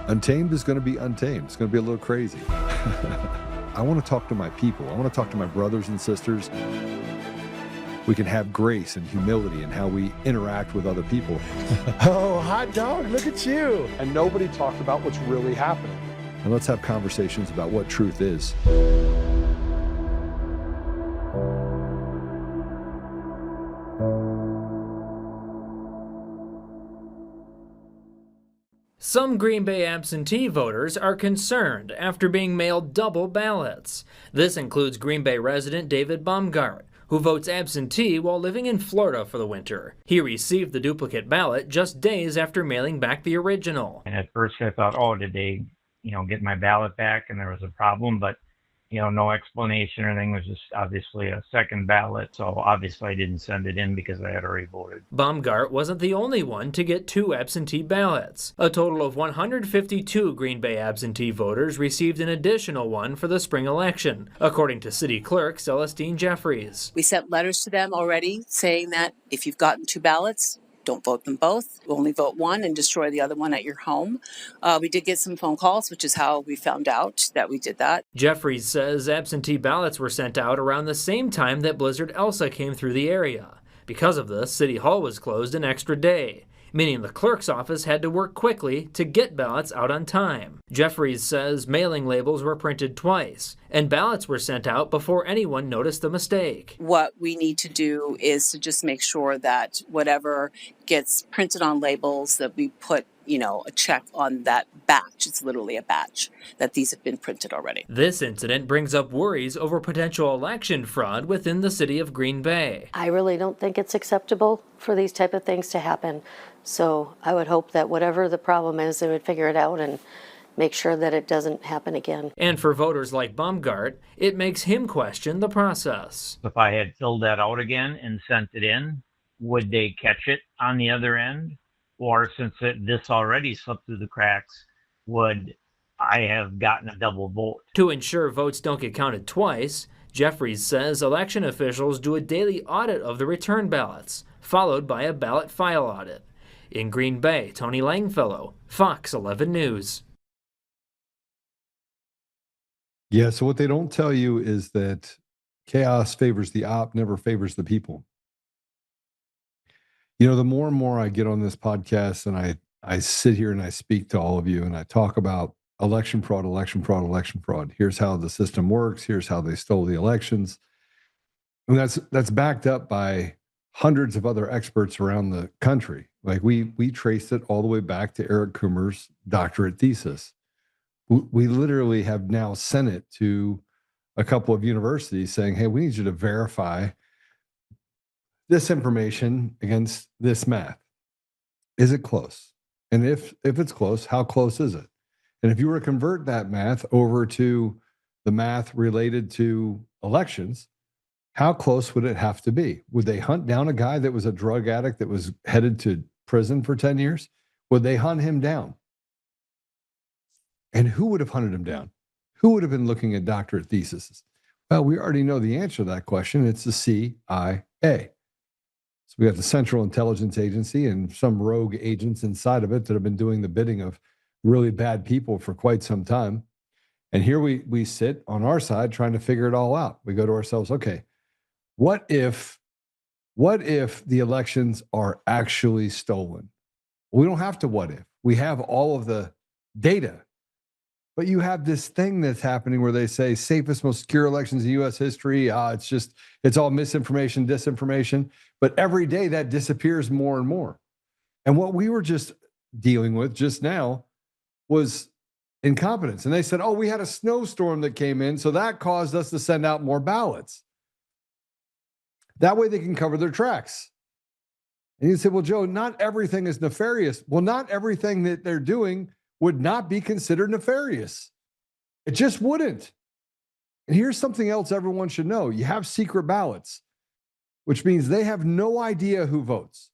Untamed is going to be untamed. It's going to be a little crazy. I want to talk to my people. I want to talk to my brothers and sisters. We can have grace and humility in how we interact with other people. Oh, hot dog, look at you. And nobody talked about what's really happening. And let's have conversations about what truth is. Some Green Bay absentee voters are concerned after being mailed double ballots. This includes Green Bay resident David Baumgart, who votes absentee while living in Florida for the winter. He received the duplicate ballot just days after mailing back the original. And at first I thought, oh, did they, get my ballot back and there was a problem? But, no explanation or anything. It was just obviously a second ballot. So obviously I didn't send it in because I had already voted. Baumgart wasn't the only one to get 2 absentee ballots. A total of 152 Green Bay absentee voters received an additional one for the spring election, according to City Clerk Celestine Jeffries. We sent letters to them already saying that if you've gotten 2 ballots, don't vote them both. Only vote one and destroy the other one at your home. We did get some phone calls, which is how we found out that we did that. Jeffries says absentee ballots were sent out around the same time that Blizzard Elsa came through the area. Because of this, City Hall was closed an extra day, meaning the clerk's office had to work quickly to get ballots out on time. Jeffries says mailing labels were printed twice, and ballots were sent out before anyone noticed the mistake. What we need to do is to just make sure that whatever gets printed on labels, that we put a check on that batch. It's literally a batch that these have been printed already. This incident brings up worries over potential election fraud within the city of Green Bay. I really don't think it's acceptable for these type of things to happen. So I would hope that whatever the problem is, they would figure it out and make sure that it doesn't happen again. And for voters like Baumgart, it makes him question the process. If I had filled that out again and sent it in, would they catch it on the other end? Or since this already slipped through the cracks, would I have gotten a double vote? To ensure votes don't get counted twice, Jeffries says election officials do a daily audit of the return ballots, followed by a ballot file audit. In Green Bay, Tony Langfellow, Fox 11 News. Yeah, so what they don't tell you is that chaos favors the op, never favors the people. The more and more I get on this podcast and I sit here and I speak to all of you and I talk about election fraud. Here's how the system works. Here's how they stole the elections. And that's backed up by hundreds of other experts around the country. Like we traced it all the way back to Eric Coomer's doctorate thesis. We literally have now sent it to a couple of universities saying, hey, we need you to verify this information against this math. Is it close? And if it's close, how close is it? And if you were to convert that math over to the math related to elections, how close would it have to be? Would they hunt down a guy that was a drug addict that was headed to prison for 10 years? Would they hunt him down? And who would have hunted him down? Who would have been looking at doctorate theses? Well, we already know the answer to that question. It's the CIA. So we got the Central Intelligence Agency and some rogue agents inside of it that have been doing the bidding of really bad people for quite some time. And here we sit on our side trying to figure it all out. We go to ourselves, okay, what if the elections are actually stolen? We don't have to what if. We have all of the data. But you have this thing that's happening where they say safest, most secure elections in U.S. history. It's all misinformation, disinformation. But every day that disappears more and more. And what we were just dealing with just now was incompetence. And they said, oh, we had a snowstorm that came in, so that caused us to send out more ballots. That way they can cover their tracks. And you say, well, Joe, not everything is nefarious. Well, not everything that they're doing would not be considered nefarious. It just wouldn't. And here's something else everyone should know. You have secret ballots, which means they have no idea who votes.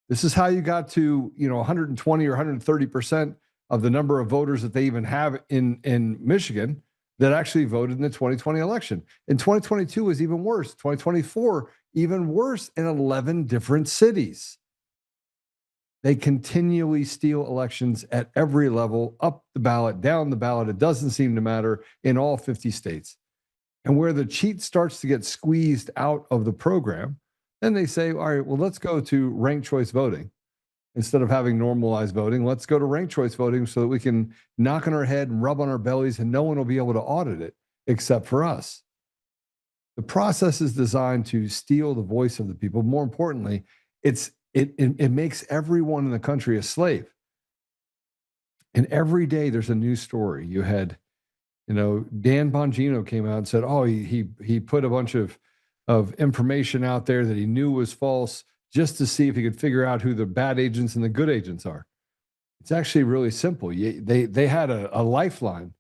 This is how you got to, 120 or 130% of the number of voters that they even have in Michigan that actually voted in the 2020 election. And 2022 was even worse. 2024, even worse in 11 different cities. They continually steal elections at every level, up the ballot, down the ballot. It doesn't seem to matter in all 50 states. And where the cheat starts to get squeezed out of the program, then they say, all right, well, let's go to ranked choice voting. Instead of having normalized voting, let's go to ranked choice voting so that we can knock on our head and rub on our bellies and no one will be able to audit it except for us. The process is designed to steal the voice of the people. More importantly, it makes everyone in the country a slave. And every day there's a new story. You had, Dan Bongino came out and said, oh, he put a bunch of information out there that he knew was false just to see if he could figure out who the bad agents and the good agents are. It's actually really simple. They had a lifeline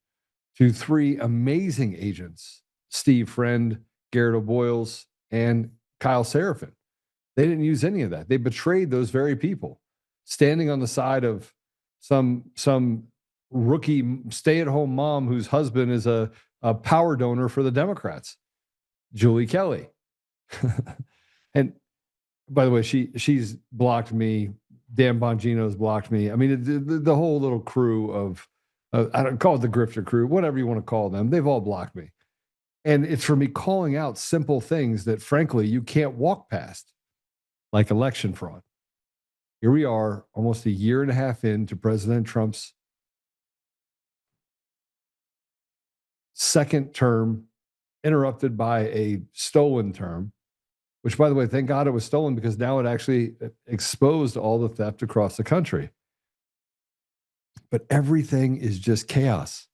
to three amazing agents, Steve Friend, Garrett O'Boyles, and Kyle Seraphin. They didn't use any of that. They betrayed those very people, standing on the side of some rookie stay-at-home mom whose husband is a power donor for the Democrats, Julie Kelly. And by the way, she's blocked me. Dan Bongino's blocked me. I mean, the whole little crew of I don't call it the grifter crew, whatever you want to call them. They've all blocked me. And it's for me calling out simple things that, frankly, you can't walk past, like election fraud. Here we are, almost a year and a half into President Trump's second term, interrupted by a stolen term, which, by the way, thank God it was stolen because now it actually exposed all the theft across the country. But everything is just chaos.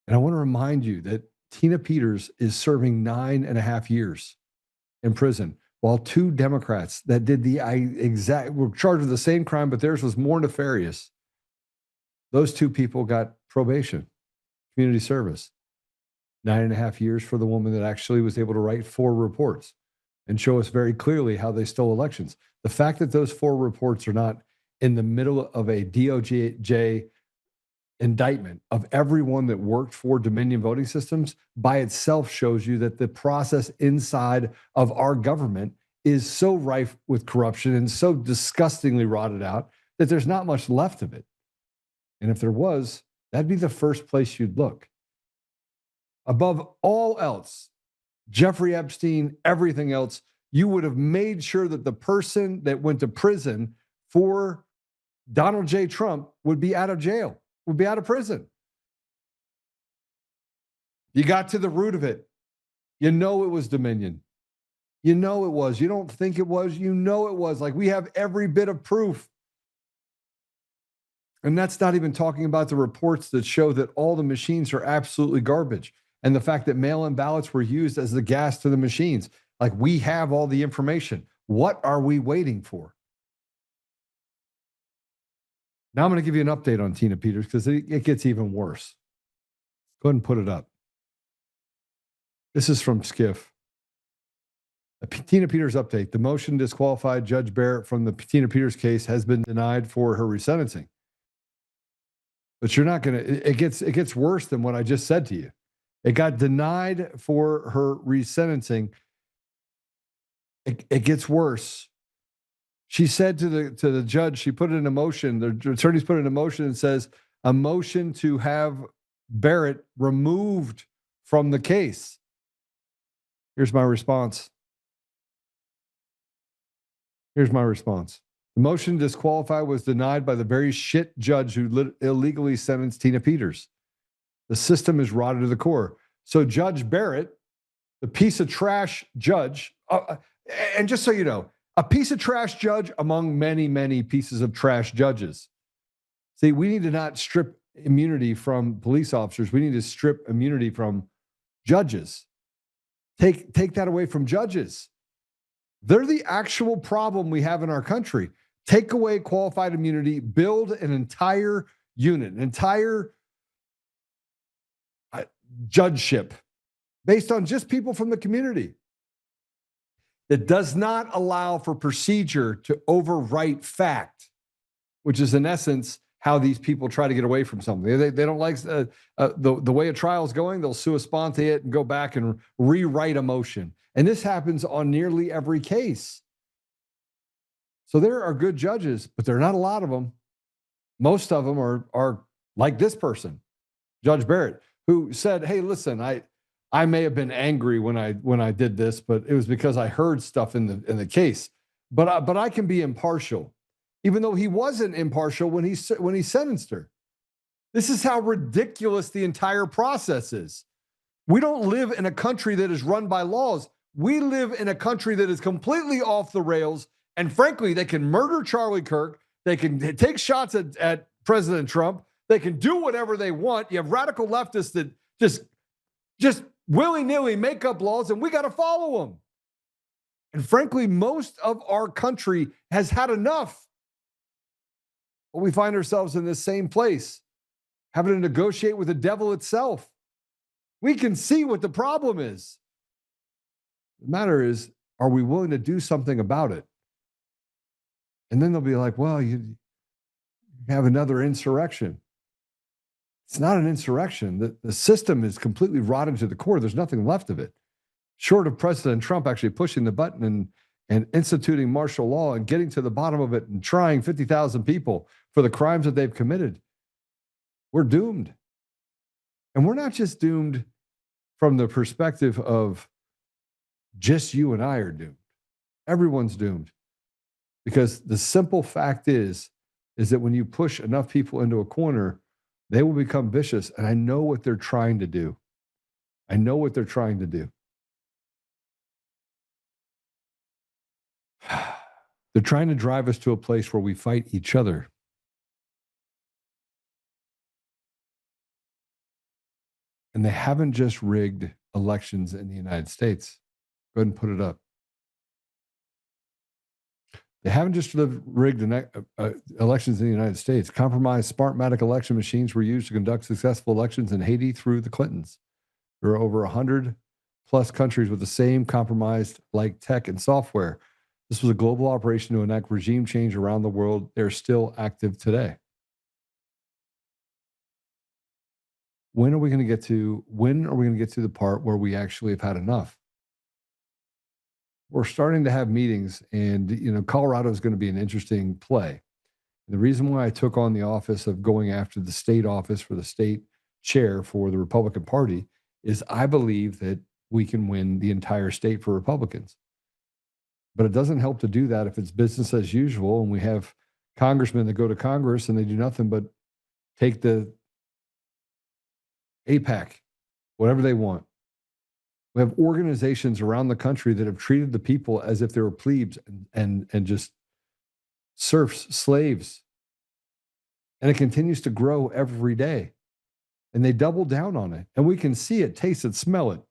And I want to remind you that Tina Peters is serving 9.5 years in prison, while two Democrats that did were charged with the same crime, but theirs was more nefarious. Those two people got probation, community service. 9.5 years for the woman that actually was able to write 4 reports and show us very clearly how they stole elections. The fact that those 4 reports are not in the middle of a DOJ indictment of everyone that worked for Dominion voting systems by itself shows you that the process inside of our government is so rife with corruption and so disgustingly rotted out that there's not much left of it. And if there was, that'd be the first place you'd look. Above all else, Jeffrey Epstein, everything else, you would have made sure that the person that went to prison for Donald J. Trump would be out of jail, would be out of prison. You got to the root of it. You know it was Dominion. You know it was. You don't think it was. You know it was. Like, we have every bit of proof. And that's not even talking about the reports that show that all the machines are absolutely garbage. And the fact that mail-in ballots were used as the gas to the machines. Like, we have all the information. What are we waiting for? Now I'm going to give you an update on Tina Peters because it gets even worse. Go ahead and put it up. This is from Skiff. A Tina Peters update. The motion disqualified Judge Barrett from the Tina Peters case has been denied for her resentencing. But you're not going to, it gets worse than what I just said to you. It got denied for her resentencing. It gets worse. She said to the judge, she put it in a motion, the attorneys put it in a motion and says, a motion to have Barrett removed from the case. Here's my response. The motion to disqualify was denied by the very shit judge who illegally sentenced Tina Peters. The system is rotted to the core. So Judge Barrett, the piece of trash judge, and just so you know, a piece of trash judge among many, many pieces of trash judges. See, we need to not strip immunity from police officers. We need to strip immunity from judges. Take that away from judges. They're the actual problem we have in our country. Take away qualified immunity, build an entire unit, an entire judgeship based on just people from the community that does not allow for procedure to overwrite fact, which is in essence how these people try to get away from something. They don't like the way a trial is going. They'll sua sponte it and go back and rewrite a motion. And this happens on nearly every case. So there are good judges, but there are not a lot of them. Most of them are like this person, Judge Barrett, who said, "Hey, listen, I may have been angry when I did this, but it was because I heard stuff in the case. But I can be impartial, even though he wasn't impartial when he sentenced her." This is how ridiculous the entire process is. We don't live in a country that is run by laws. We live in a country that is completely off the rails. And frankly, they can murder Charlie Kirk. They can take shots at President Trump. They can do whatever they want. You have radical leftists that just willy-nilly make up laws, and we got to follow them. And frankly, most of our country has had enough. But we find ourselves in this same place, having to negotiate with the devil itself. We can see what the problem is. The matter is, are we willing to do something about it? And then they'll be like, well, you have another insurrection. It's not an insurrection. The system is completely rotten to the core. There's nothing left of it. Short of President Trump actually pushing the button and instituting martial law and getting to the bottom of it and trying 50,000 people for the crimes that they've committed, we're doomed. And we're not just doomed from the perspective of just you and I are doomed. Everyone's doomed. Because the simple fact is that when you push enough people into a corner, they will become vicious. And I know what they're trying to do. I know what they're trying to do. They're trying to drive us to a place where we fight each other. And they haven't just rigged elections in the United States. Go ahead and put it up. They haven't just rigged elections in the United States. Compromised Smartmatic election machines were used to conduct successful elections in Haiti through the Clintons. There are over 100 plus countries with the same compromised like tech and software. This was a global operation to enact regime change around the world. They're still active today. When are we going to get to the part where we actually have had enough? We're starting to have meetings, and Colorado is going to be an interesting play. The reason why I took on the office of going after the state office for the state chair for the Republican Party is I believe that we can win the entire state for Republicans. But it doesn't help to do that if it's business as usual, and we have congressmen that go to Congress and they do nothing but take the APAC, whatever they want. We have organizations around the country that have treated the people as if they were plebes and just serfs, slaves. And it continues to grow every day. And they double down on it. And we can see it, taste it, smell it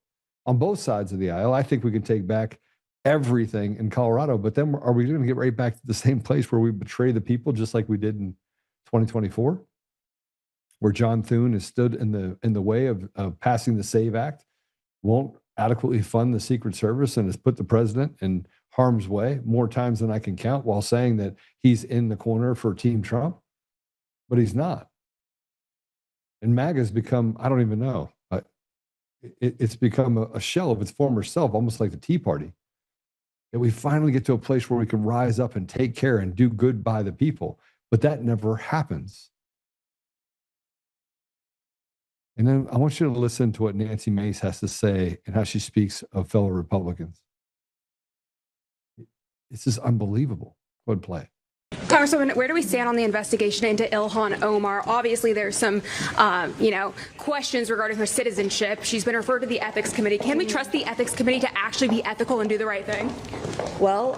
on both sides of the aisle. I think we can take back everything in Colorado, but then are we going to get right back to the same place where we betray the people just like we did in 2024? Where John Thune has stood in the way of passing the SAVE Act, won't adequately fund the Secret Service, and has put the president in harm's way more times than I can count while saying that he's in the corner for Team Trump, but he's not. And MAGA has become, I don't even know, it's become a shell of its former self, almost like the Tea Party. That we finally get to a place where we can rise up and take care and do good by the people, but that never happens. And then I want you to listen to what Nancy Mace has to say and how she speaks of fellow Republicans. It's just unbelievable. Go ahead and play. Congresswoman, where do we stand on the investigation into Ilhan Omar? Obviously, there's some, questions regarding her citizenship. She's been referred to the Ethics Committee. Can we trust the Ethics Committee to actually be ethical and do the right thing? Well,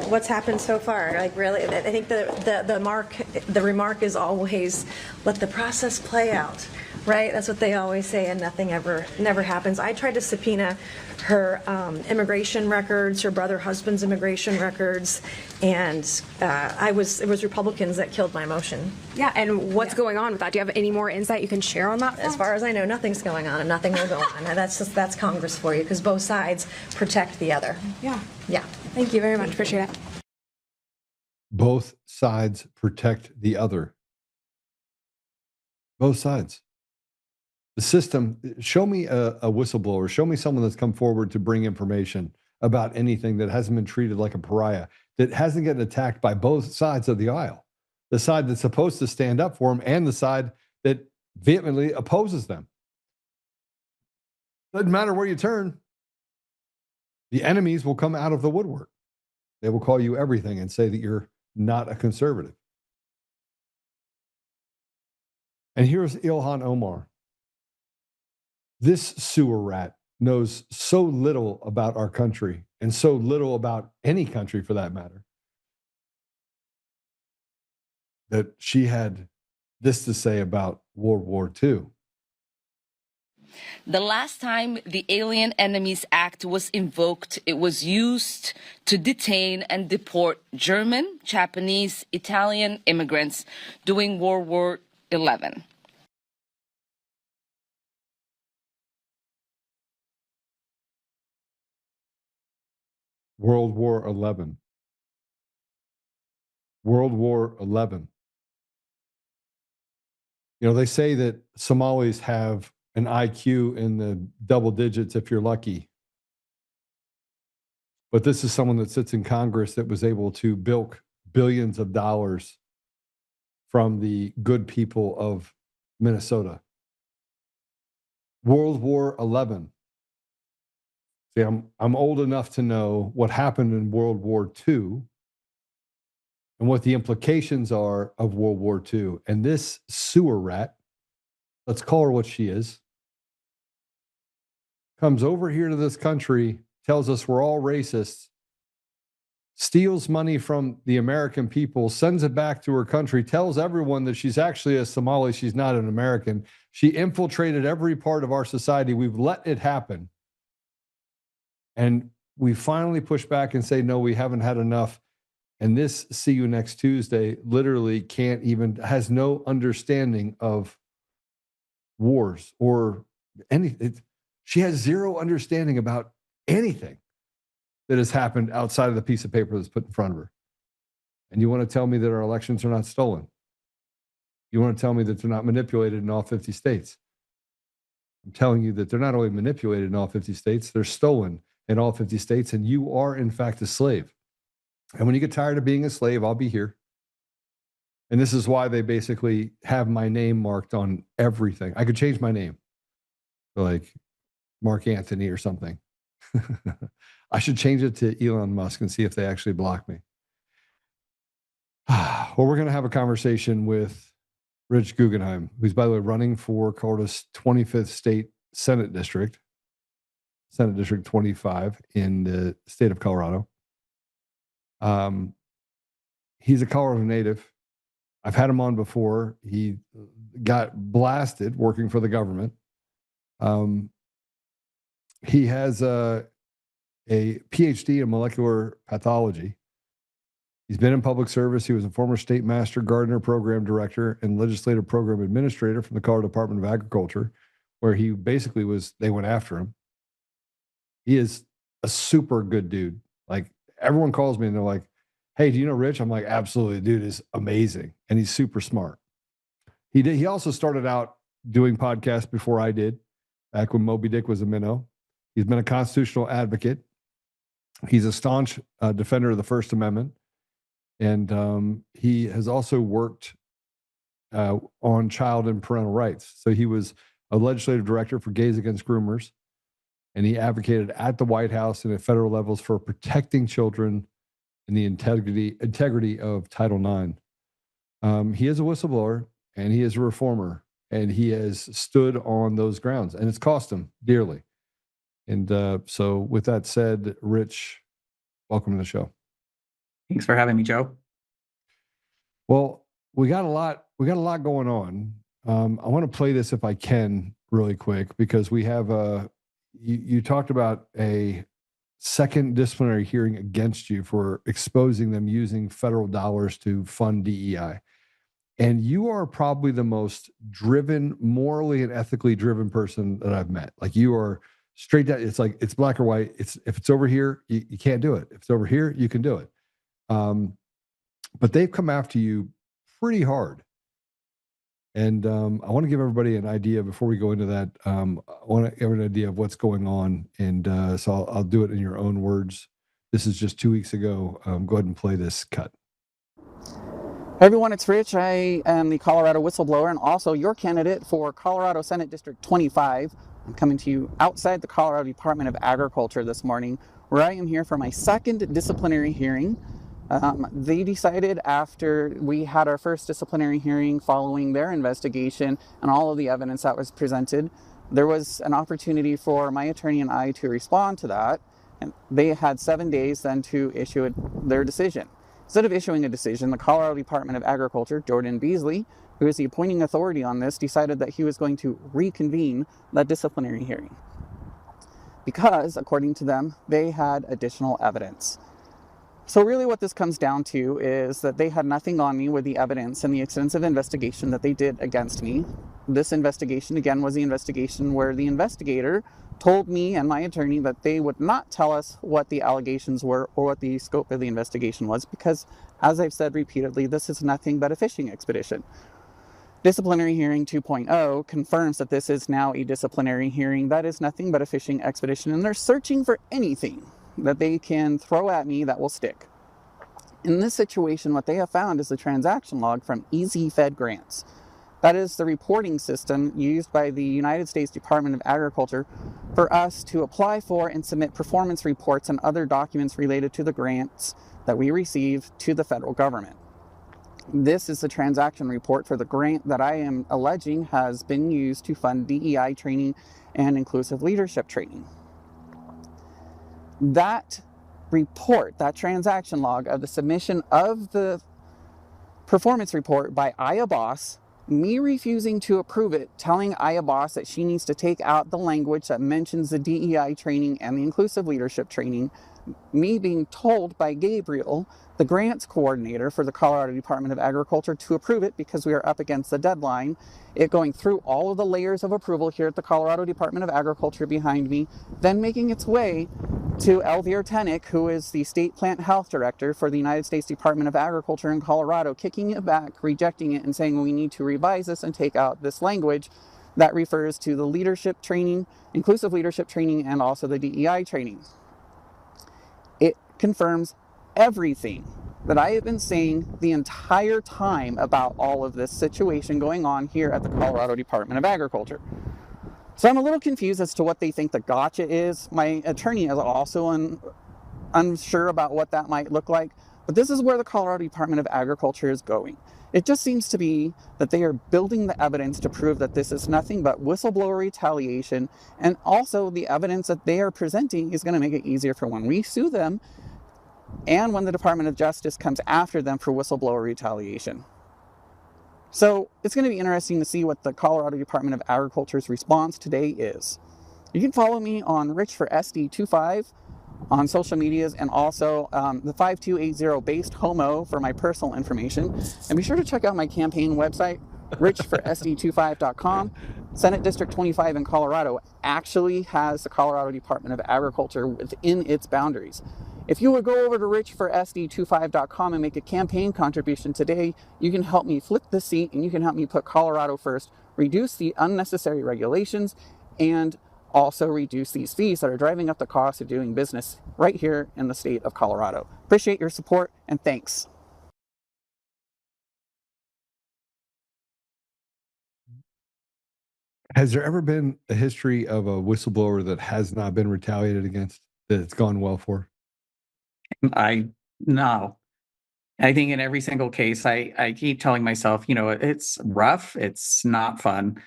what's happened so far? Like, really, I think the remark is always let the process play out. Right? That's what they always say, and nothing never happens. I tried to subpoena her immigration records, her husband's immigration records, and it was Republicans that killed my motion. Yeah, and what's going on with that? Do you have any more insight you can share on that front? As far as I know, nothing's going on, and nothing will go on. And that's Congress for you, because both sides protect the other. Yeah. Yeah. Thank you very much. Appreciate it. Both sides protect the other. Both sides. The system, show me a whistleblower, show me someone that's come forward to bring information about anything that hasn't been treated like a pariah. that hasn't gotten attacked by both sides of the aisle, the side that's supposed to stand up for them and the side that vehemently opposes them. Doesn't matter where you turn, the enemies will come out of the woodwork. They will call you everything and say that you're not a conservative. And here's Ilhan Omar. This sewer rat knows so little about our country and so little about any country for that matter, that she had this to say about World War II. The last time the Alien Enemies Act was invoked, it was used to detain and deport German, Japanese, Italian immigrants during World War XI. World War XI. World War XI. You know, they say that Somalis have an IQ in the double digits if you're lucky. But this is someone that sits in Congress that was able to bilk billions of dollars from the good people of Minnesota. World War XI. See, I'm old enough to know what happened in World War II and what the implications are of World War II. And this sewer rat, let's call her what she is, comes over here to this country, tells us we're all racists, steals money from the American people, sends it back to her country, tells everyone that she's actually a Somali, she's not an American. She infiltrated every part of our society. We've let it happen. And we finally push back and say, no, we haven't had enough. And this see you next Tuesday literally has no understanding of wars or anything. She has zero understanding about anything that has happened outside of the piece of paper that's put in front of her. And you want to tell me that our elections are not stolen? You want to tell me that they're not manipulated in all 50 states? I'm telling you that they're not only manipulated in all 50 states, they're stolen in all 50 states, and you are, in fact, a slave. And when you get tired of being a slave, I'll be here. And this is why they basically have my name marked on everything. I could change my name to like Mark Anthony or something. I should change it to Elon Musk and see if they actually block me. Well, we're going to have a conversation with Rich Guggenheim, who's, by the way, running for Colorado's 25th state Senate District 25 in the state of Colorado. He's a Colorado native. I've had him on before. He got blasted working for the government. He has a PhD in molecular pathology. He's been in public service. He was a former state master gardener program director and legislative program administrator from the Colorado Department of Agriculture, where he basically they went after him. He is a super good dude. Like, everyone calls me and they're like, hey, do you know Rich? I'm like, absolutely. Dude is amazing. And he's super smart. He also started out doing podcasts before I did, back when Moby Dick was a minnow. He's been a constitutional advocate. He's a staunch defender of the First Amendment. And he has also worked on child and parental rights. So he was a legislative director for Gays Against Groomers. And he advocated at the White House and at federal levels for protecting children and the integrity of Title IX. He is a whistleblower and he is a reformer, and he has stood on those grounds, and it's cost him dearly. And so with that said, Rich, welcome to the show. Thanks for having me, Joe. Well, we got a lot going on. I want to play this if I can really quick, because we have you talked about a second disciplinary hearing against you for exposing them using federal dollars to fund DEI. And you are probably the most driven, morally and ethically driven person that I've met. Like, you are straight down. It's like, it's black or white. If it's over here, you can't do it. If it's over here, you can do it. But they've come after you pretty hard. And I want to give everybody an idea before we go into that. I want to give an idea of what's going on. And so I'll do it in your own words. This is just 2 weeks ago. Go ahead and play this cut. Hey everyone, it's Rich. I am the Colorado whistleblower and also your candidate for Colorado Senate District 25. I'm coming to you outside the Colorado Department of Agriculture this morning, where I am here for my second disciplinary hearing. They decided after we had our first disciplinary hearing following their investigation and all of the evidence that was presented, there was an opportunity for my attorney and I to respond to that. And they had 7 days then to issue their decision. Instead of issuing a decision, the Colorado Department of Agriculture, Jordan Beasley, who is the appointing authority on this, decided that he was going to reconvene that disciplinary hearing because, according to them, they had additional evidence. So really what this comes down to is that they had nothing on me with the evidence and the extensive investigation that they did against me. This investigation, again, was the investigation where the investigator told me and my attorney that they would not tell us what the allegations were or what the scope of the investigation was because, as I've said repeatedly, this is nothing but a fishing expedition. Disciplinary Hearing 2.0 confirms that this is now a disciplinary hearing that is nothing but a fishing expedition, and they're searching for anything that they can throw at me that will stick. In this situation, what they have found is the transaction log from Easy Fed Grants. That is the reporting system used by the United States Department of Agriculture for us to apply for and submit performance reports and other documents related to the grants that we receive to the federal government. This is the transaction report for the grant that I am alleging has been used to fund DEI training and inclusive leadership training. That report, that transaction log of the submission of the performance report by Aya Boss, me refusing to approve it, telling Aya Boss that she needs to take out the language that mentions the DEI training and the inclusive leadership training, me being told by Gabriel, the grants coordinator for the Colorado Department of Agriculture, to approve it because we are up against the deadline, it going through all of the layers of approval here at the Colorado Department of Agriculture behind me, then making its way to Elvira Tenick, who is the State Plant Health Director for the United States Department of Agriculture in Colorado, kicking it back, rejecting it, and saying we need to revise this and take out this language that refers to the leadership training, inclusive leadership training, and also the DEI training. It confirms everything that I have been saying the entire time about all of this situation going on here at the Colorado Department of Agriculture. So I'm a little confused as to what they think the gotcha is. My attorney is also unsure about what that might look like, but this is where the Colorado Department of Agriculture is going. It just seems to be that they are building the evidence to prove that this is nothing but whistleblower retaliation, and also the evidence that they are presenting is going to make it easier for when we sue them and when the Department of Justice comes after them for whistleblower retaliation. So it's going to be interesting to see what the Colorado Department of Agriculture's response today is. You can follow me on Rich for SD25 on social medias, and also the 5280 based homo for my personal information. And be sure to check out my campaign website, richforsd25.com. Senate District 25 in Colorado actually has the Colorado Department of Agriculture within its boundaries. If you would go over to richforsd25.com and make a campaign contribution today, you can help me flip the seat and you can help me put Colorado first, reduce the unnecessary regulations, and also reduce these fees that are driving up the cost of doing business right here in the state of Colorado. Appreciate your support and thanks. Has there ever been a history of a whistleblower that has not been retaliated against, that it's gone well for? No. I think in every single case, I keep telling myself, it's rough, it's not fun,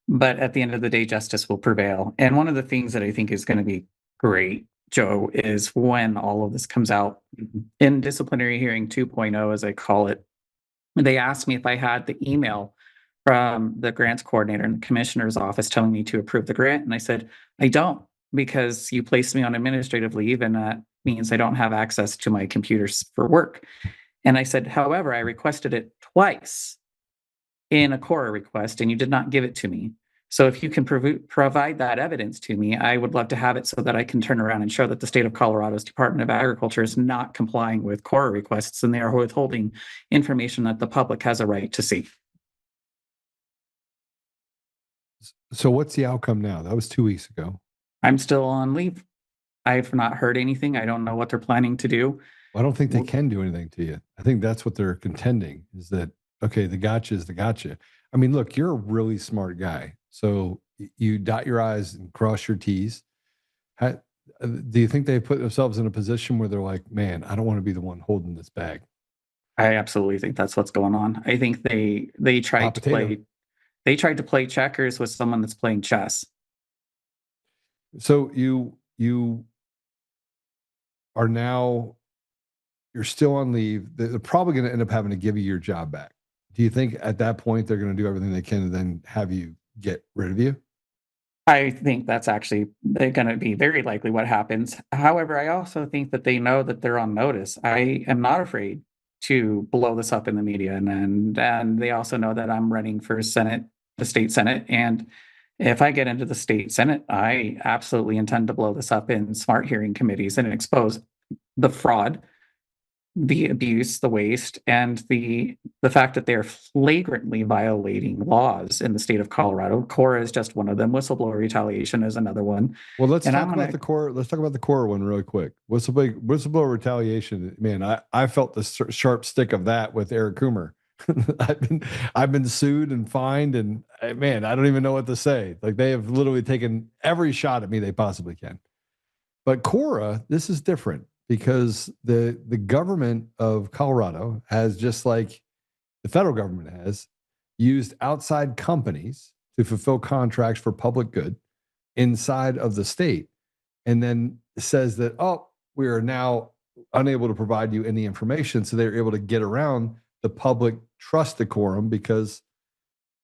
but at the end of the day, justice will prevail. And one of the things that I think is going to be great, Joe, is when all of this comes out in disciplinary hearing 2.0, as I call it, they asked me if I had the email from the grants coordinator in the commissioner's office telling me to approve the grant. And I said, I don't, because you placed me on administrative leave, and that means I don't have access to my computers for work. And I said, however, I requested it twice in a Cora request, and you did not give it to me. So if you can provide that evidence to me, I would love to have it so that I can turn around and show that the state of Colorado's Department of Agriculture is not complying with Cora requests, and they are withholding information that the public has a right to see. So what's the outcome now? That was 2 weeks ago. I'm still on leave. I've not heard anything. I don't know what they're planning to do. I don't think they can do anything to you. I think that's what they're contending is that, okay, the gotcha is the gotcha. I mean, look, you're a really smart guy. So you dot your I's and cross your T's. Do you think they put themselves in a position where they're like, man, I don't want to be the one holding this bag? I absolutely think that's what's going on. I think they tried to play checkers with someone that's playing chess. So you are now, you're still on leave. They're probably going to end up having to give you your job back. Do you think at that point they're going to do everything they can to then have you get rid of you? I think that's actually going to be very likely what happens. However, I also think that they know that they're on notice. I am not afraid to blow this up in the media, and they also know that I'm running for Senate, the state Senate, and if I get into the state Senate, I absolutely intend to blow this up in smart hearing committees and expose the fraud, the abuse, the waste, and the fact that they're flagrantly violating laws in the state of Colorado. Cora is just one of them. Whistleblower retaliation is another one. Well, let's talk about the Cora. Let's talk about the Cora one really quick. Whistleblower retaliation. Man, I felt the sharp stick of that with Eric Coomer. I've been sued and fined, and man, I don't even know what to say. Like, they have literally taken every shot at me they possibly can. But Cora, this is different because the government of Colorado has, just like the federal government has, used outside companies to fulfill contracts for public good inside of the state, and then says that, oh, we are now unable to provide you any information. So they're able to get around the public trust decorum because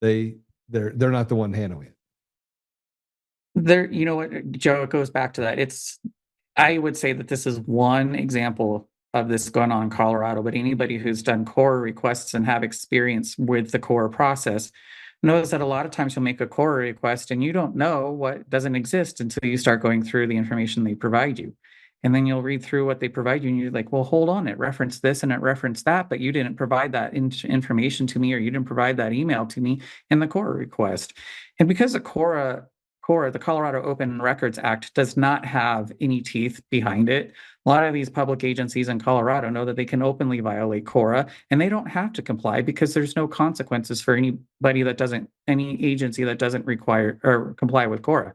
they're not the one handling it. You know what, Joe, it goes back to that. I would say that this is one example of this going on in Colorado, but anybody who's done Cora requests and have experience with the Cora process knows that a lot of times you'll make a Cora request and you don't know what doesn't exist until you start going through the information they provide you. And then you'll read through what they provide you and you're like, well, hold on, it referenced this and it referenced that, but you didn't provide that information to me, or you didn't provide that email to me in the Cora request. And because the Cora, the Colorado Open Records Act, does not have any teeth behind it, a lot of these public agencies in Colorado know that they can openly violate Cora and they don't have to comply because there's no consequences for any agency that doesn't require or comply with Cora.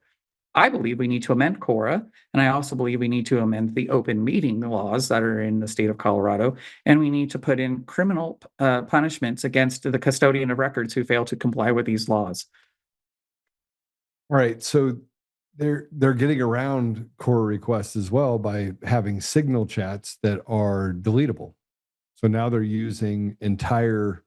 I believe we need to amend Cora, and I also believe we need to amend the open meeting laws that are in the state of Colorado, and we need to put in criminal punishments against the custodian of records who fail to comply with these laws. All right, so they're getting around Cora requests as well by having signal chats that are deletable. So now they're using entire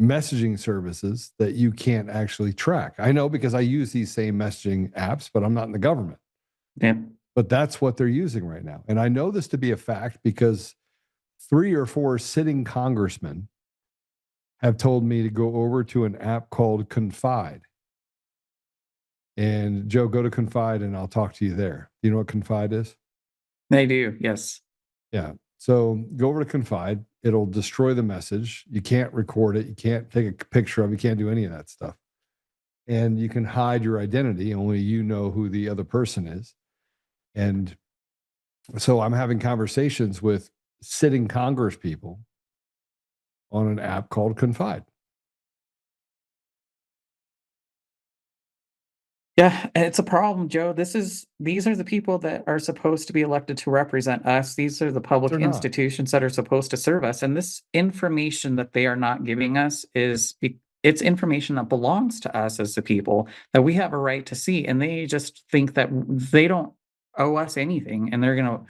messaging services that you can't actually track. I know because I use these same messaging apps, but I'm not in the government. Yeah. But that's what they're using right now. And I know this to be a fact because 3 or 4 sitting congressmen have told me to go over to an app called Confide. And Joe, go to Confide and I'll talk to you there. Do you know what Confide is? They do, yes. Yeah. So go over to Confide. It'll destroy the message. You can't record it. You can't take a picture of it. You can't do any of that stuff. And you can hide your identity. Only you know who the other person is. And so I'm having conversations with sitting Congress people on an app called Confide. Yeah, it's a problem, Joe. These are the people that are supposed to be elected to represent us. These are the public institutions that are supposed to serve us. And this information that they are not giving us it's information that belongs to us as the people that we have a right to see. And they just think that they don't owe us anything. And they're going to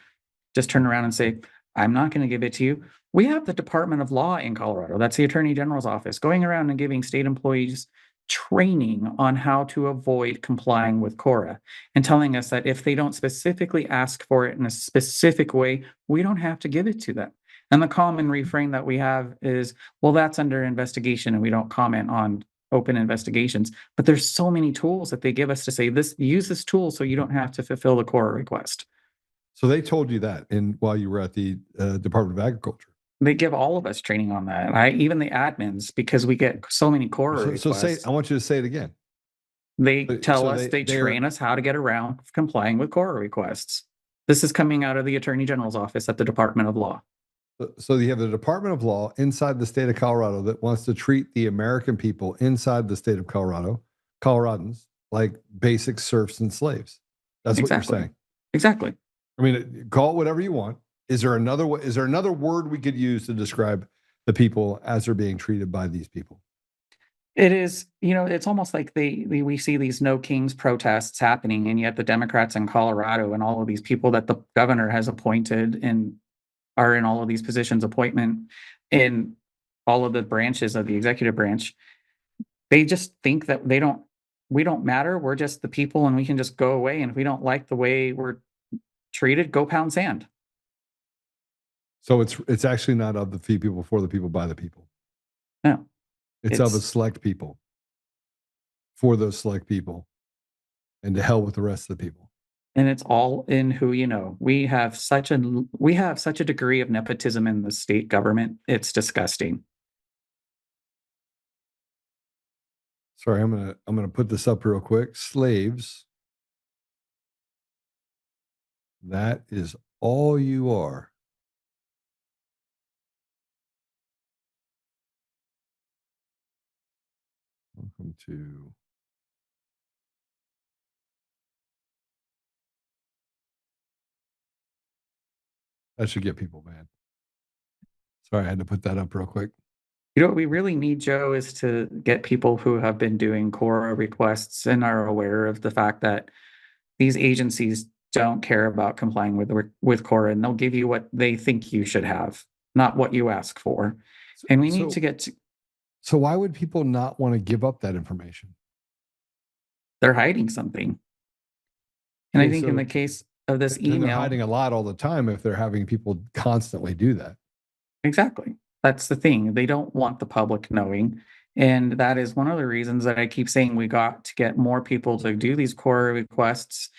just turn around and say, I'm not going to give it to you. We have the Department of Law in Colorado. That's the Attorney General's office going around and giving state employees training on how to avoid complying with Cora and telling us that if they don't specifically ask for it in a specific way, we don't have to give it to them. And the common refrain that we have is, well, that's under investigation and we don't comment on open investigations. But there's so many tools that they give us to say, use this tool so you don't have to fulfill the Cora request. So they told you that while you were at the Department of Agriculture. They give all of us training on that. Even the admins, because we get so many Cora requests. So I want you to say it again. They tell So us, they they're train us how to get around complying with CORA requests. This is coming out of the Attorney General's office at the Department of Law. so you have the Department of Law inside the state of Colorado that wants to treat the American people inside the state of Colorado, Coloradans, like basic serfs and slaves. That's what you're saying. Exactly. I mean, call it whatever you want. Is there another word we could use to describe the people as they're being treated by these people? It is, it's almost like we see these No Kings protests happening, and yet the Democrats in Colorado and all of these people that the governor has appointed and are in all of these positions appointment in all of the branches of the executive branch, they just think that we don't matter. We're just the people and we can just go away. And if we don't like the way we're treated, go pound sand. So it's actually not of the people, for the people, by the people. No. It's of a select people, for those select people, and to hell with the rest of the people. And it's all in who you know. We have such a degree of nepotism in the state government. It's disgusting. Sorry, I'm gonna put this up real quick. Slaves. That is all you are. Welcome to that should get people mad. Sorry, I had to put that up real quick. What we really need, Joe, is to get people who have been doing CORA requests and are aware of the fact that these agencies don't care about complying with CORA, and they'll give you what they think you should have, not what you ask for. And we need to get to. So why would people not want to give up that information? They're hiding something. And I think in the case of this email, they're hiding a lot all the time if they're having people constantly do that. Exactly. That's the thing. They don't want the public knowing. And that is one of the reasons that I keep saying we got to get more people to do these CORA requests,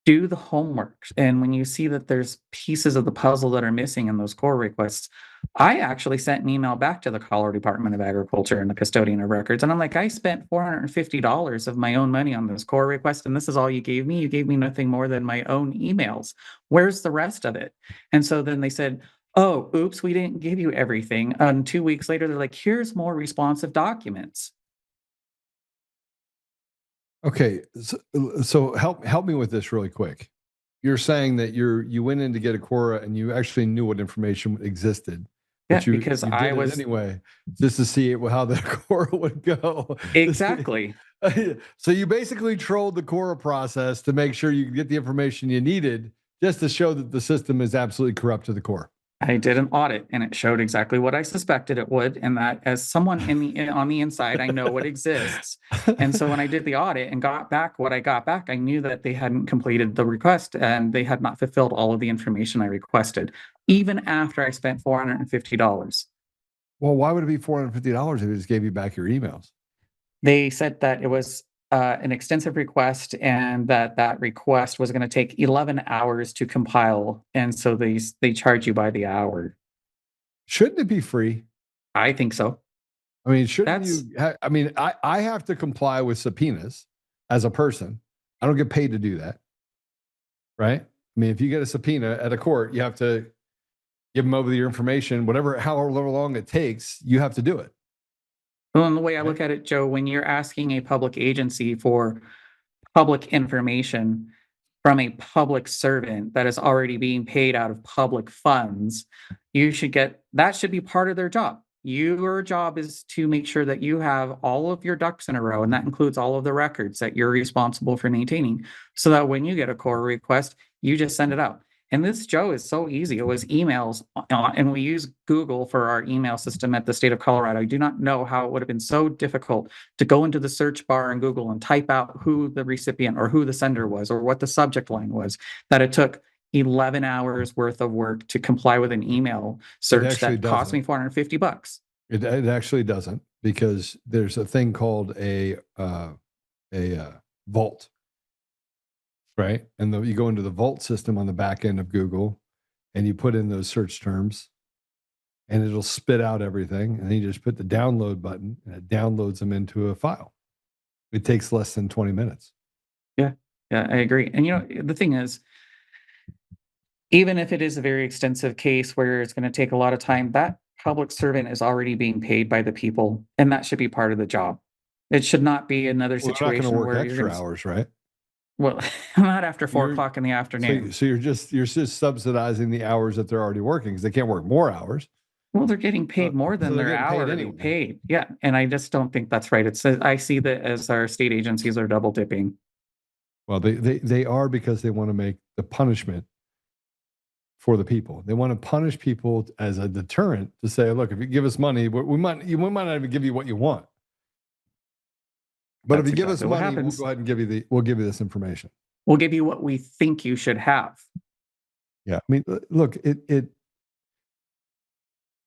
do the homework. And when you see that there's pieces of the puzzle that are missing in those CORA requests, I actually sent an email back to the Colorado Department of Agriculture and the custodian of records. And I'm like, I spent $450 of my own money on this CORA request, and this is all you gave me. You gave me nothing more than my own emails. Where's the rest of it? And so then they said, oh, oops, we didn't give you everything. And 2 weeks later, they're like, here's more responsive documents. Okay, so help me with this really quick. You're saying that you went in to get a CORA and you actually knew what information existed. Yeah, because I was anyway, just to see how the CORA would go. Exactly. So you basically trolled the CORA process to make sure you could get the information you needed, just to show that the system is absolutely corrupt to the core. I did an audit and it showed exactly what I suspected it would, and that as someone on the inside, I know what exists. And so when I did the audit and got back what I got back, I knew that they hadn't completed the request and they had not fulfilled all of the information I requested, even after I spent $450. Well, why would it be $450 if it just gave you back your emails? They said that it was an extensive request and that request was going to take 11 hours to compile. And so they charge you by the hour. Shouldn't it be free? I think so. I mean, shouldn't you? I mean, I have to comply with subpoenas as a person. I don't get paid to do that. Right? I mean, if you get a subpoena at a court, you have to give them over your information, however long it takes, you have to do it. Well, and the way I look at it, Joe, when you're asking a public agency for public information from a public servant that is already being paid out of public funds, that should be part of their job. Your job is to make sure that you have all of your ducks in a row, and that includes all of the records that you're responsible for maintaining, so that when you get a CORA request, you just send it out. And this, Joe, is so easy. It was emails, and we use Google for our email system at the state of Colorado. I do not know how it would have been so difficult to go into the search bar in Google and type out who the recipient or who the sender was or what the subject line was, that it took 11 hours worth of work to comply with an email search that cost me $450. It actually doesn't, because there's a thing called a vault. Right. And you go into the vault system on the back end of Google and you put in those search terms and it'll spit out everything. And then you just put the download button and it downloads them into a file. It takes less than 20 minutes. Yeah, I agree. And the thing is, even if it is a very extensive case where it's going to take a lot of time, that public servant is already being paid by the people, and that should be part of the job. It should not be another Well, they're not situation going to work where extra hours, right? Well, not after 4:00 in the afternoon. So you're just subsidizing the hours that they're already working because they can't work more hours. Well, they're getting paid more than their hourly paid. Yeah, and I just don't think that's right. I see that as our state agencies are double dipping. Well, they are, because they want to make the punishment for the people. They want to punish people as a deterrent to say, look, if you give us money, we might not even give you what you want. But if you give us money, we'll go ahead and we'll give you this information. We'll give you what we think you should have. Yeah. I mean, look,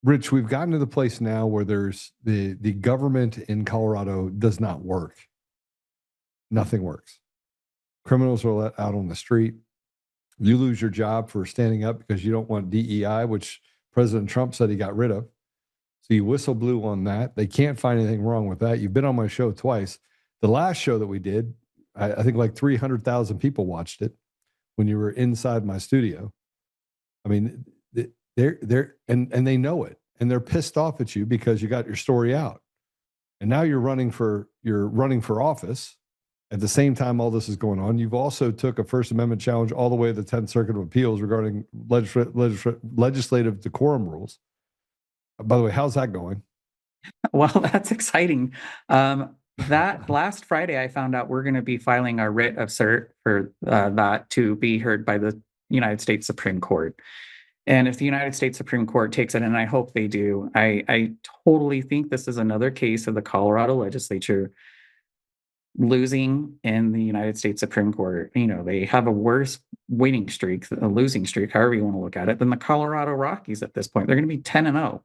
Rich, we've gotten to the place now where there's the government in Colorado does not work. Nothing works. Criminals are let out on the street. You lose your job for standing up because you don't want DEI, which President Trump said he got rid of. So you whistle blew on that. They can't find anything wrong with that. You've been on my show twice. The last show that we did, I think like 300,000 people watched it when you were inside my studio. I mean, they're and they know it, and they're pissed off at you because you got your story out, and now you're running for office. At the same time all this is going on, you've also took a First Amendment challenge all the way to the 10th Circuit of Appeals regarding legislative decorum rules. By the way, how's that going? Well, that's exciting. That last Friday, I found out we're going to be filing our writ of cert for that to be heard by the United States Supreme Court. And if the United States Supreme Court takes it, and I hope they do, I totally think this is another case of the Colorado legislature losing in the United States Supreme Court. They have a worse winning streak, a losing streak, however you want to look at it, than the Colorado Rockies at this point. They're going to be 10-0.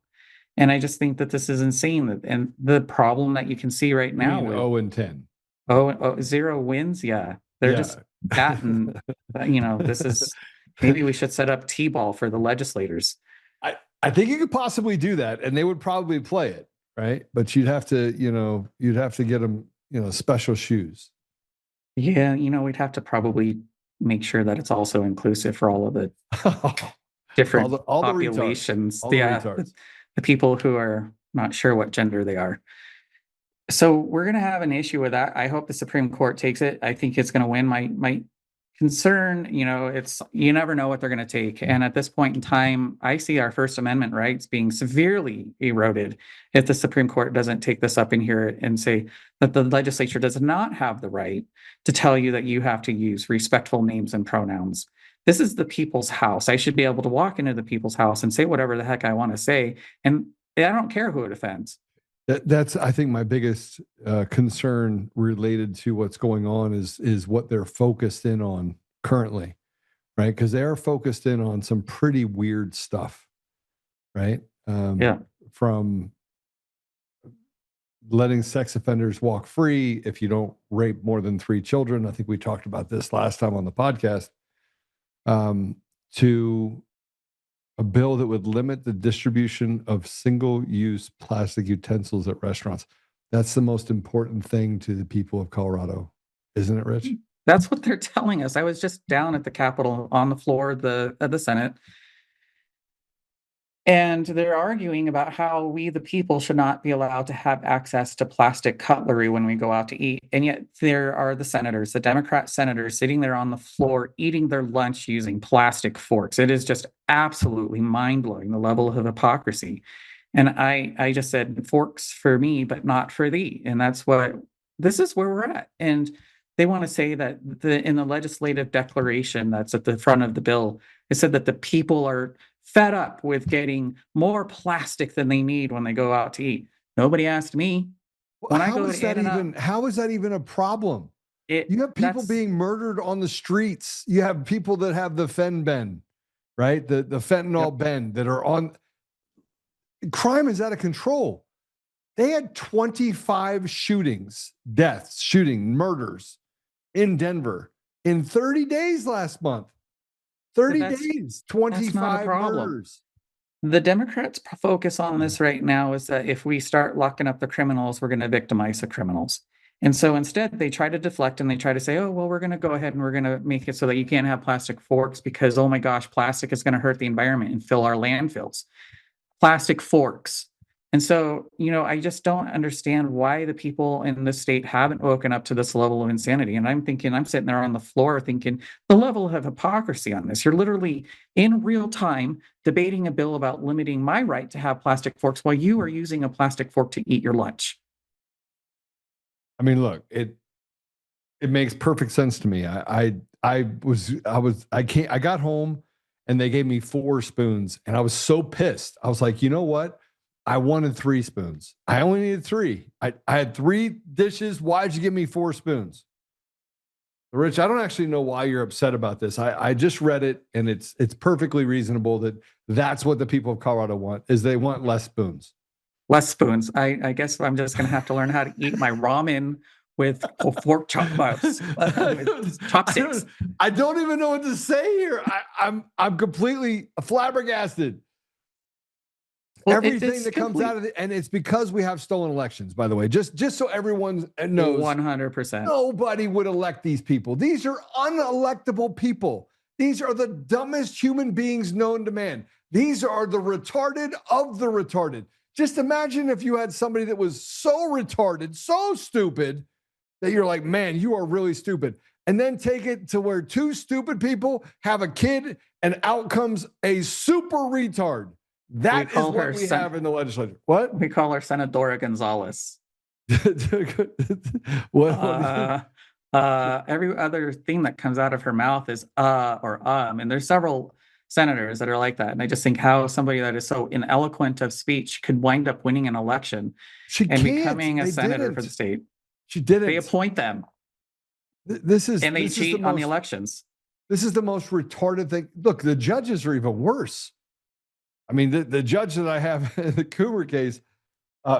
And I just think that this is insane. And the problem that you can see right now with 0-10. 0 wins. Yeah. They're just batting. This is, maybe we should set up T-ball for the legislators. I think you could possibly do that, and they would probably play it, right? But you'd have to get them, special shoes. Yeah, we'd have to probably make sure that it's also inclusive for all of the different all populations. The The people who are not sure what gender they are. So we're going to have an issue with that. I hope the Supreme Court takes it. I think it's going to win. My concern, it's, you never know what they're going to take. And at this point in time, I see our First Amendment rights being severely eroded if the Supreme Court doesn't take this up in here and say that the legislature does not have the right to tell you that you have to use respectful names and pronouns. This is the people's house. I should be able to walk into the people's house and say whatever the heck I want to say. And I don't care who it offends. That's, I think, my biggest concern related to what's going on is what they're focused in on currently, right? Because they are focused in on some pretty weird stuff, right? From letting sex offenders walk free if you don't rape more than 3 children. I think we talked about this last time on the podcast. To a bill that would limit the distribution of single-use plastic utensils at restaurants. That's the most important thing to the people of Colorado, isn't it, Rich? That's what they're telling us. I was just down at the Capitol on the floor of the Senate, and they're arguing about how we, the people, should not be allowed to have access to plastic cutlery when we go out to eat. And yet there are the senators, the Democrat senators, sitting there on the floor eating their lunch using plastic forks. It is just absolutely mind-blowing, the level of hypocrisy. And I just said, forks for me, but not for thee. And this is where we're at. And they want to say that in the legislative declaration that's at the front of the bill, it said that the people are fed up with getting more plastic than they need when they go out to eat. Nobody asked me. How is that even a problem? You have people being murdered on the streets. You have people that have the fentanyl, right? The fentanyl bend that are on. Crime is out of control. They had 25 murders in Denver in 30 days last month. 30 days, 25 murders. The Democrats' focus on this right now is that if we start locking up the criminals, we're going to victimize the criminals. And so instead, they try to deflect and they try to say, oh, well, we're going to go ahead and we're going to make it so that you can't have plastic forks because, oh my gosh, plastic is going to hurt the environment and fill our landfills. Plastic forks. And so, I just don't understand why the people in this state haven't woken up to this level of insanity. And I'm sitting there on the floor thinking the level of hypocrisy on this. You're literally in real time debating a bill about limiting my right to have plastic forks while you are using a plastic fork to eat your lunch. I mean, look, it makes perfect sense to me. I got home and they gave me 4 spoons and I was so pissed. I was like, you know what? I wanted 3 spoons. I only needed 3. I had 3 dishes. Why'd you give me 4 spoons? Rich, I don't actually know why you're upset about this. I just read it and it's perfectly reasonable that's what the people of Colorado want is they want less spoons. Less spoons. I guess I'm just going to have to learn how to eat my ramen with fork chopsticks. I don't even know what to say here. I'm completely flabbergasted. Well, everything that comes out of it, and it's because we have stolen elections, by the way, just so everyone knows. 100%. Nobody would elect these people. These are unelectable people. These are the dumbest human beings known to man. These are the retarded of the retarded. Just imagine if you had somebody that was so retarded, so stupid, that you're like, man, you are really stupid. And then take it to where 2 stupid people have a kid and out comes a super retard. That is what we have in the legislature. What? We call her Senadora Gonzalez. What? Every other thing that comes out of her mouth is or and there's several senators that are like that. And I just think how somebody that is so ineloquent of speech could wind up winning an election becoming a senator for the state. She didn't. They appoint them. And they cheat on the elections. This is the most retarded thing. Look, the judges are even worse. I mean, the judge that I have in the Coomer case,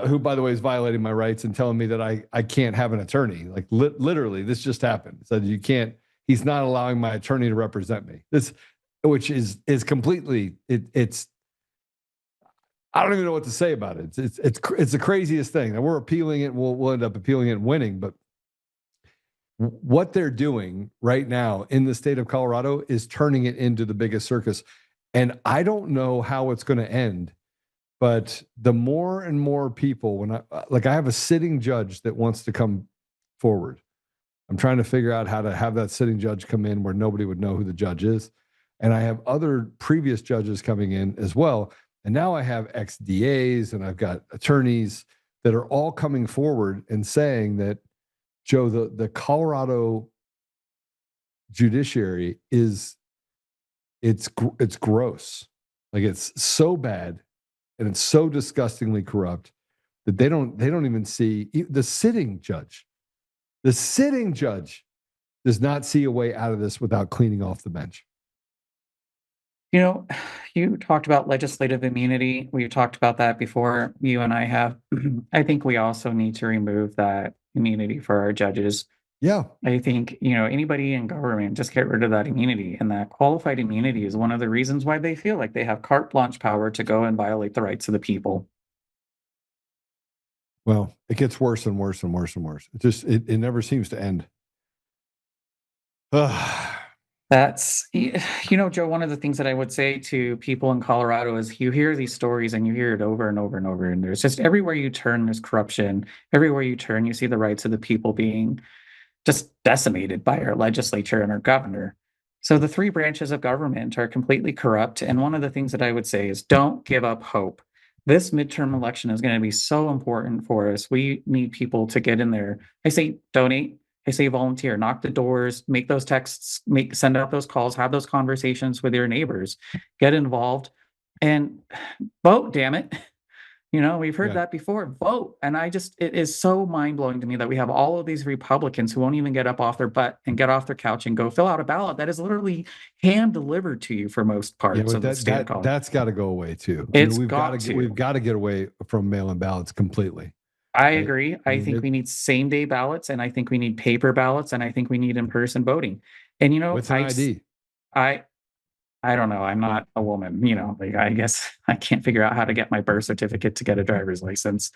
who, by the way, is violating my rights and telling me that I can't have an attorney. Like literally, this just happened. Said you can't. He's not allowing my attorney to represent me. Which is completely it's. I don't even know what to say about it. It's the craziest thing. And we're appealing it. We'll end up appealing it and winning. But what they're doing right now in the state of Colorado is turning it into the biggest circus. And I don't know how it's going to end. But the more and more people, I have a sitting judge that wants to come forward. I'm trying to figure out how to have that sitting judge come in where nobody would know who the judge is. And I have other previous judges coming in as well. And now I have ex-DAs and I've got attorneys that are all coming forward and saying that, Joe, the Colorado judiciary it's gross. Like it's so bad and it's so disgustingly corrupt that they don't even see the sitting judge. The sitting judge does not see a way out of this without cleaning off the bench. You talked about legislative immunity. We've talked about that before. You and I have. I think we also need to remove that immunity for our judges. Yeah. I think, anybody in government, just get rid of that immunity. And that qualified immunity is one of the reasons why they feel like they have carte blanche power to go and violate the rights of the people. Well, it gets worse and worse and worse and worse. It never seems to end. That's, Joe, one of the things that I would say to people in Colorado is you hear these stories and you hear it over and over and over. And there's just everywhere you turn, there's corruption. Everywhere you turn, you see the rights of the people being just decimated by our legislature and our governor. So the 3 branches of government are completely corrupt. And one of the things that I would say is don't give up hope. This midterm election is going to be so important for us. We need people to get in there. I say donate. I say volunteer, knock the doors, make those texts, send out those calls, have those conversations with your neighbors, get involved and vote, damn it. We've heard that before, vote. And it is so mind blowing to me that we have all of these Republicans who won't even get up off their butt and get off their couch and go fill out a ballot that is literally hand delivered to you for most parts of the state of Colorado. That's got to go away too. We've got to get away from mail-in ballots completely. I agree. I think we need same day ballots and I think we need paper ballots and I think we need in-person voting. And with an ID. I don't know. I'm not a woman, I guess I can't figure out how to get my birth certificate to get a driver's license.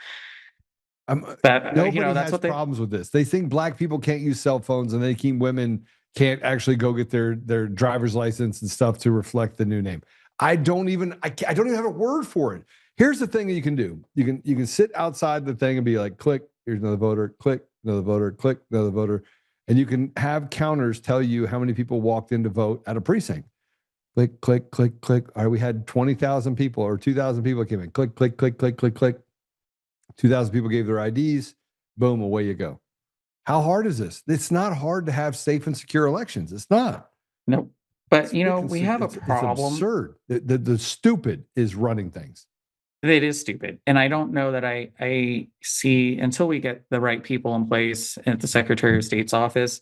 Nobody that's has what they. problems with this. They think black people can't use cell phones, and they think women can't actually go get their driver's license and stuff to reflect the new name. I don't even have a word for it. Here's the thing that you can do. You can sit outside the thing and be like, click, here's another voter, click, another voter, click, another voter. And you can have counters tell you how many people walked in to vote at a precinct. Click, click, click, click. All right, we had 20,000 people or 2,000 people came in. Click, click, click, click, click, click. 2,000 people gave their IDs. Boom, away you go. How hard is this? It's not hard to have safe and secure elections. It's not. Nope. But, we have a problem. It's absurd. The stupid is running things. It is stupid. And I don't know that I see, until we get the right people in place at the Secretary of State's office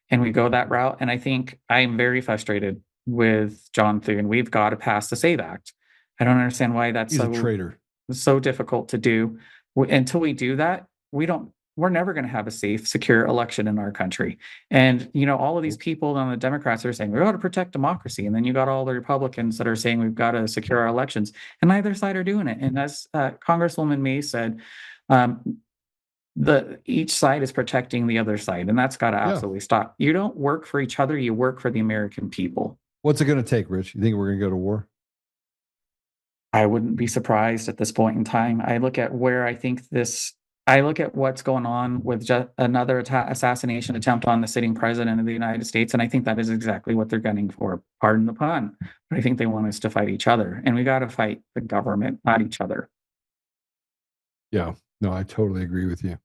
and we go that route. And I think I'm very frustrated with John Thune. We've got to pass the SAVE Act. I don't understand why that's He's a traitor. So difficult to do. Until we do that, we're never going to have a safe, secure election in our country. And, all of these people on the Democrats are saying, we've got to protect democracy. And then you got all the Republicans that are saying we've got to secure our elections. And neither side are doing it. And as Congresswoman May said, each side is protecting the other side. And that's got to absolutely stop. You don't work for each other. You work for the American people. What's it going to take, Rich? You think we're going to go to war? I wouldn't be surprised at this point in time. I look at what's going on with another assassination attempt on the sitting president of the United States, and I think that is exactly what they're gunning for. Pardon the pun, but I think they want us to fight each other, and we got to fight the government, not each other. Yeah, no, I totally agree with you.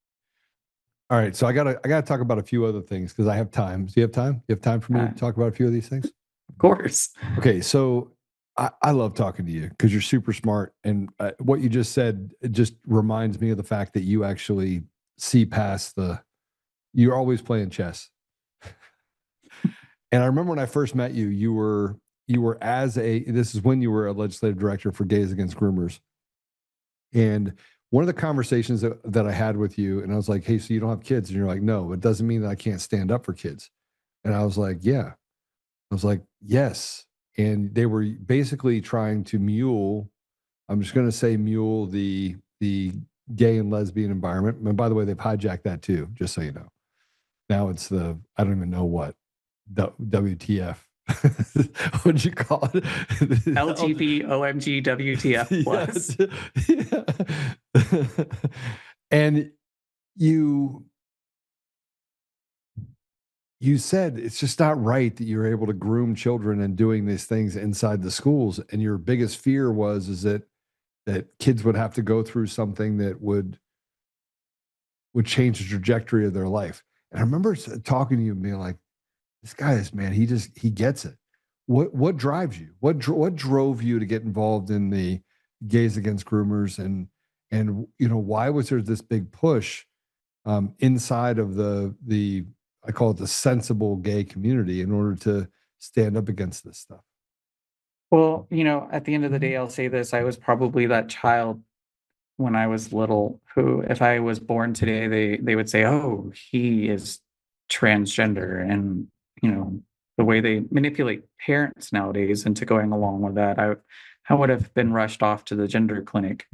All right, so I gotta talk about a few other things because I have time. Do you have time? You have time for me to talk about a few of these things? Of course. Okay, so I love talking to you because you're super smart. And what you just said, it just reminds me of the fact that you actually see past you're always playing chess. And I remember when I first met you, you were this is when you were a legislative director for Gays Against Groomers. And one of the conversations that I had with you, and I was like, hey, so you don't have kids? And you're like, no, it doesn't mean that I can't stand up for kids. And I was like, yeah. I was like, yes. And they were basically trying to mule the gay and lesbian environment. And by the way, they've hijacked that too, just so you know. Now it's I don't even know what, WTF. What'd you call it? LGB, OMG, WTF plus. Yeah. And you said it's just not right that you're able to groom children and doing these things inside the schools. And your biggest fear is that kids would have to go through something that would change the trajectory of their life. And I remember talking to you and being like, this guy is, man, he gets it. What drives you? What drove you to get involved in the Gays Against Groomers? And why was there this big push inside of the I call it the sensible gay community in order to stand up against this stuff? Well, at the end of the day, I'll say this. I was probably that child when I was little who, if I was born today, they would say, oh, he is transgender. And, the way they manipulate parents nowadays into going along with that, I would have been rushed off to the gender clinic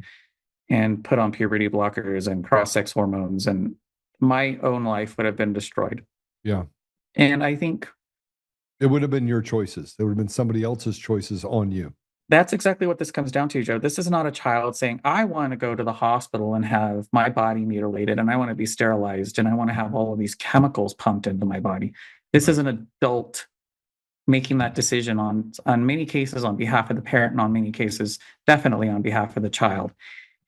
and put on puberty blockers and cross-sex hormones, and my own life would have been destroyed. Yeah. And I think it would have been your choices. There would have been somebody else's choices on you. That's exactly what this comes down to, Joe. This is not a child saying, I want to go to the hospital and have my body mutilated, and I want to be sterilized, and I want to have all of these chemicals pumped into my body. This is an adult making that decision on many cases on behalf of the parent, and on many cases, definitely on behalf of the child.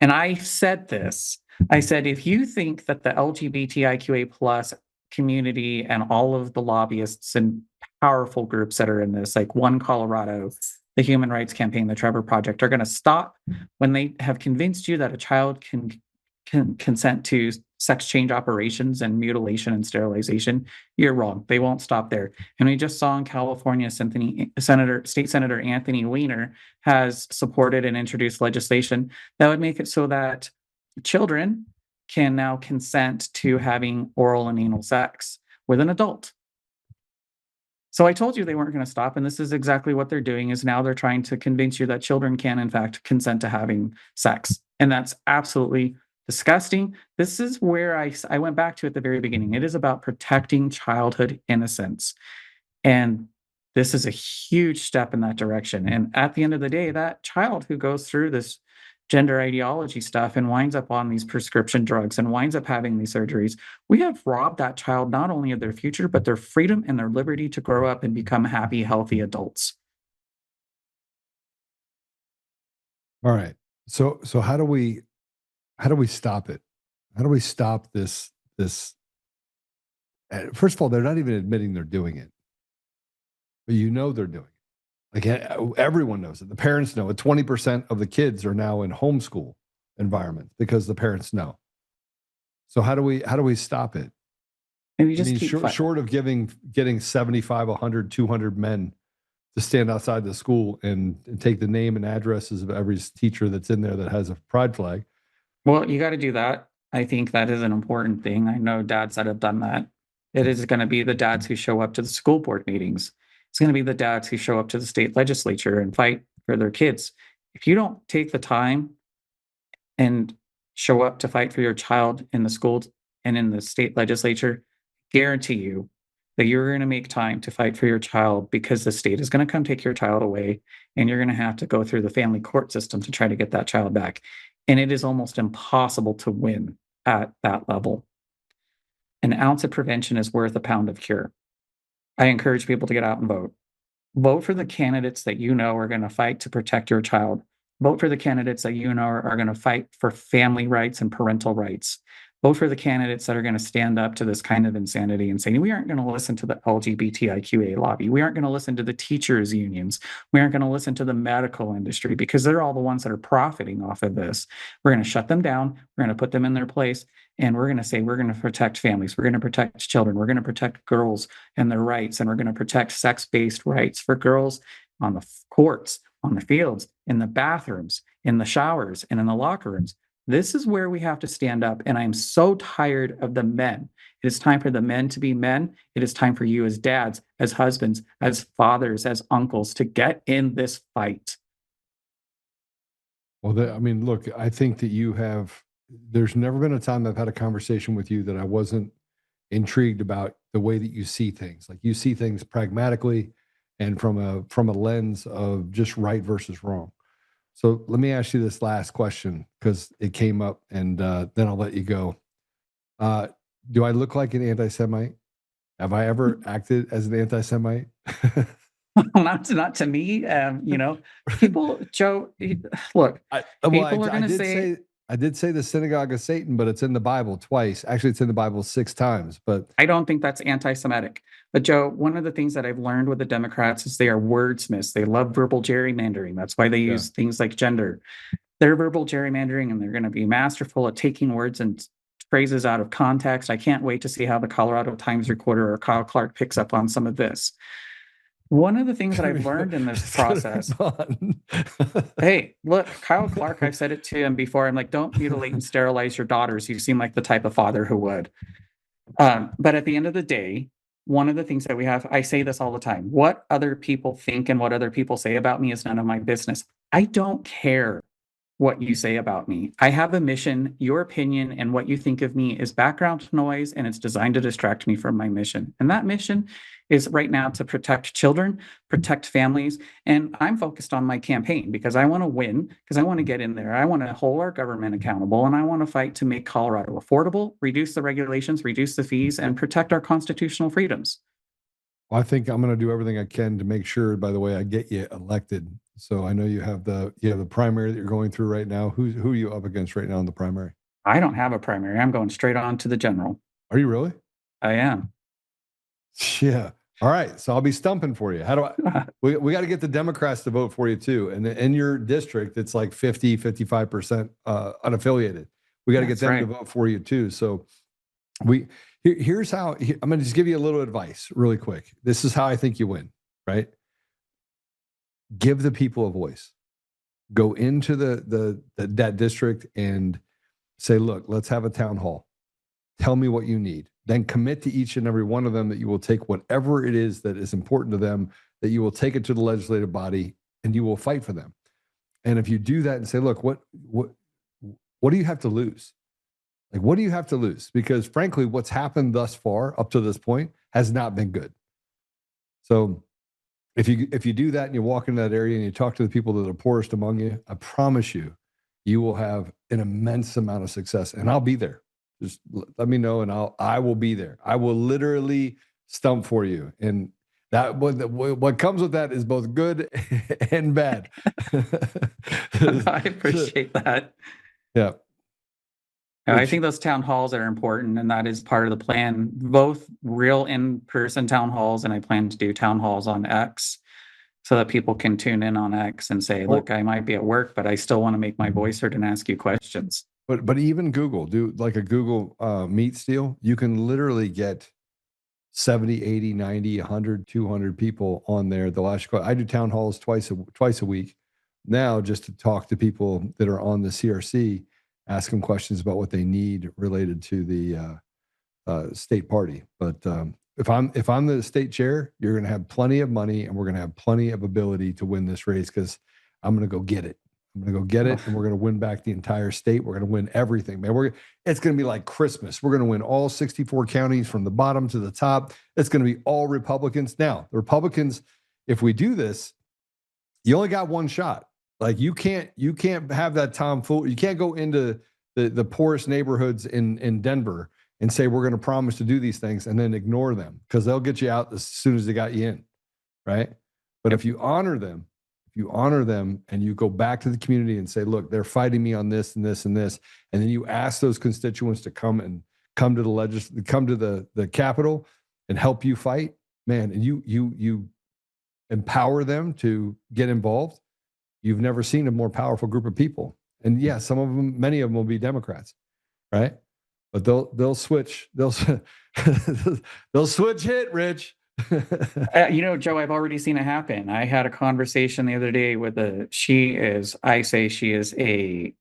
And I said this. I said, if you think that the LGBTIQA plus community and all of the lobbyists and powerful groups that are in this, like One Colorado, the Human Rights Campaign, the Trevor Project, are going to stop when they have convinced you that a child can consent to sex change operations and mutilation and sterilization, you're wrong. They won't stop there. And we just saw in California, State Senator Anthony Weiner has supported and introduced legislation that would make it so that children can now consent to having oral and anal sex with an adult. So I told you they weren't going to stop, and this is exactly what they're doing. Is now they're trying to convince you that children can, in fact, consent to having sex, and that's absolutely disgusting. This is where I went back to at the very beginning. It is about protecting childhood innocence. And this is a huge step in that direction. And at the end of the day, that child who goes through this gender ideology stuff and winds up on these prescription drugs and winds up having these surgeries, we have robbed that child not only of their future, but their freedom and their liberty to grow up and become happy, healthy adults. All right. So how do we stop it? How do we stop this? First of all, they're not even admitting they're doing it, but they're doing it. Like everyone knows it. The parents know it. 20% of the kids are now in homeschool environments because the parents know. So how do we stop it? And we just keep short of getting 75, 100, 200 men to stand outside the school and take the name and addresses of every teacher that's in there that has a pride flag. Well, you got to do that. I think that is an important thing. I know dads that have done that. It is going to be the dads who show up to the school board meetings. It's going to be the dads who show up to the state legislature and fight for their kids. If you don't take the time and show up to fight for your child in the schools and in the state legislature, guarantee you that you're going to make time to fight for your child, because the state is going to come take your child away, and you're going to have to go through the family court system to try to get that child back. And it is almost impossible to win at that level. An ounce of prevention is worth a pound of cure. I encourage people to get out and vote. Vote for the candidates that you know are going to fight to protect your child. Vote for the candidates that you know are going to fight for family rights and parental rights. Vote for the candidates that are going to stand up to this kind of insanity and say, we aren't going to listen to the LGBTIQA lobby. We aren't going to listen to the teachers' unions. We aren't going to listen to the medical industry, because they're all the ones that are profiting off of this. We're going to shut them down. We're going to put them in their place. And we're going to say, we're going to protect families. We're going to protect children. We're going to protect girls and their rights. And we're going to protect sex-based rights for girls on the courts, on the fields, in the bathrooms, in the showers, and in the locker rooms. This is where we have to stand up. And I'm so tired of the men. It is time for the men to be men. It is time for you as dads, as husbands, as fathers, as uncles to get in this fight. Well, look, I think that there's never been a time I've had a conversation with you that I wasn't intrigued about the way that you see things. Like, you see things pragmatically and from a lens of just right versus wrong. So let me ask you this last question, because it came up, and then I'll let you go. Do I look like an anti-Semite? Have I ever acted as an anti-Semite? Not to me. People, Joe, look, people are going to say... I did say the synagogue of Satan, but it's in the Bible twice. Actually, it's in the Bible 6 times. But I don't think that's anti-Semitic. But Joe, one of the things that I've learned with the Democrats is they are wordsmiths. They love verbal gerrymandering. That's why they use things like gender. They're verbal gerrymandering, and they're going to be masterful at taking words and phrases out of context. I can't wait to see how the Colorado Times Recorder or Kyle Clark picks up on some of this. One of the things that I've learned in this process, hey, look, Kyle Clark, I've said it to him before. I'm like, don't mutilate and sterilize your daughters. You seem like the type of father who would. But at the end of the day, one of the things that we have, I say this all the time, what other people think and what other people say about me is none of my business. I don't care what you say about me. I have a mission. Your opinion and what you think of me is background noise, and it's designed to distract me from my mission. And that mission is right now to protect children, protect families. And I'm focused on my campaign because I want to win, because I want to get in there. I want to hold our government accountable, and I want to fight to make Colorado affordable, reduce the regulations, reduce the fees, and protect our constitutional freedoms. Well, I think I'm going to do everything I can to make sure, by the way, I get you elected. So I know you have the primary that you're going through right now. Who are you up against right now in the primary? I don't have a primary. I'm going straight on to the general. Are you really? I am. Yeah. All right. So I'll be stumping for you. How do I? We got to get the Democrats to vote for you too. And in your district, it's like 55% unaffiliated. We got to get them to vote for you too. So here's how. I'm going to just give you a little advice really quick. This is how I think you win, right? Give the people a voice. Go into that district and say, look, let's have a town hall. Tell me what you need. Then commit to each and every one of them that you will take whatever it is that is important to them, that you will take it to the legislative body, and you will fight for them. And if you do that and say, look, what do you have to lose? Like, what do you have to lose? Because frankly, what's happened thus far up to this point has not been good. So if you do that and you walk into that area and you talk to the people that are poorest among you, I promise you, you will have an immense amount of success. And I'll be there. Just let me know, and I will be there. I will literally stump for you. And that what comes with that is both good and bad. I appreciate that. Yeah. I think those town halls are important, and that is part of the plan. Both real in-person town halls, and I plan to do town halls on X so that people can tune in on X and say, look, I might be at work, but I still want to make my voice heard and ask you questions. But even Google, do like a Google Meet deal. You can literally get 70, 80, 90, 100, 200 people on there. I do town halls twice a week now, just to talk to people that are on the CRC, ask them questions about what they need related to the state party. But if I'm the state chair, you're going to have plenty of money, and we're going to have plenty of ability to win this race, because I'm going to go get it. I'm going to go get it, and we're going to win back the entire state. We're going to win everything, man. It's going to be like Christmas. We're going to win all 64 counties from the bottom to the top. It's going to be all Republicans. Now, the Republicans, if we do this, you only got one shot. Like, you can't have that tomfool. You can't go into the poorest neighborhoods in Denver and say, we're going to promise to do these things, and then ignore them, because they'll get you out as soon as they got you in. Right. But if you honor them, and you go back to the community and say, look, they're fighting me on this and this and this, and then you ask those constituents to come to the Capitol and help you fight, man, and you empower them to get involved. You've never seen a more powerful group of people. And yeah, many of them will be Democrats, right? But they'll switch. They'll switch hit, Rich. Joe, I've already seen it happen. I had a conversation the other day with she is a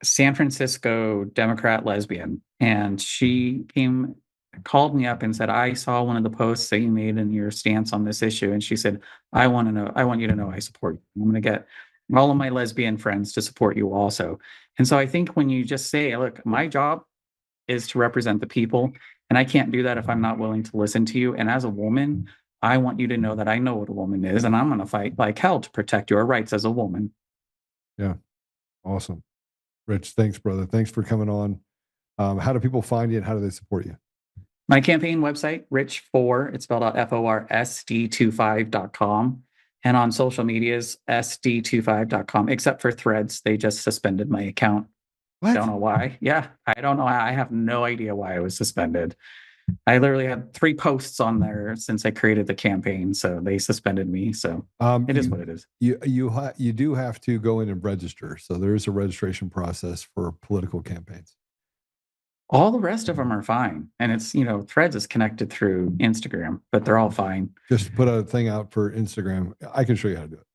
San Francisco Democrat lesbian, and she called me up and said, I saw one of the posts that you made in your stance on this issue. And she said, I want you to know I support you. I'm going to get all of my lesbian friends to support you also. And so I think when you just say, look, my job is to represent the people, and I can't do that if I'm not willing to listen to you. And as a woman, I want you to know that I know what a woman is, and I'm going to fight like hell to protect your rights as a woman. Yeah. Awesome. Rich, thanks, brother. Thanks for coming on. How do people find you, and how do they support you? My campaign website, Rich4, it's spelled out FORSD25.com. And on social medias, SD25.com, except for Threads. They just suspended my account. What? Don't know why. Yeah, I don't know. I have no idea why it was suspended. I literally had 3 posts on there since I created the campaign, so they suspended me. So it is what it is. You do have to go in and register. So there is a registration process for political campaigns. All the rest of them are fine, and it's Threads is connected through Instagram, but they're all fine. Just put a thing out for Instagram. I can show you how to do it.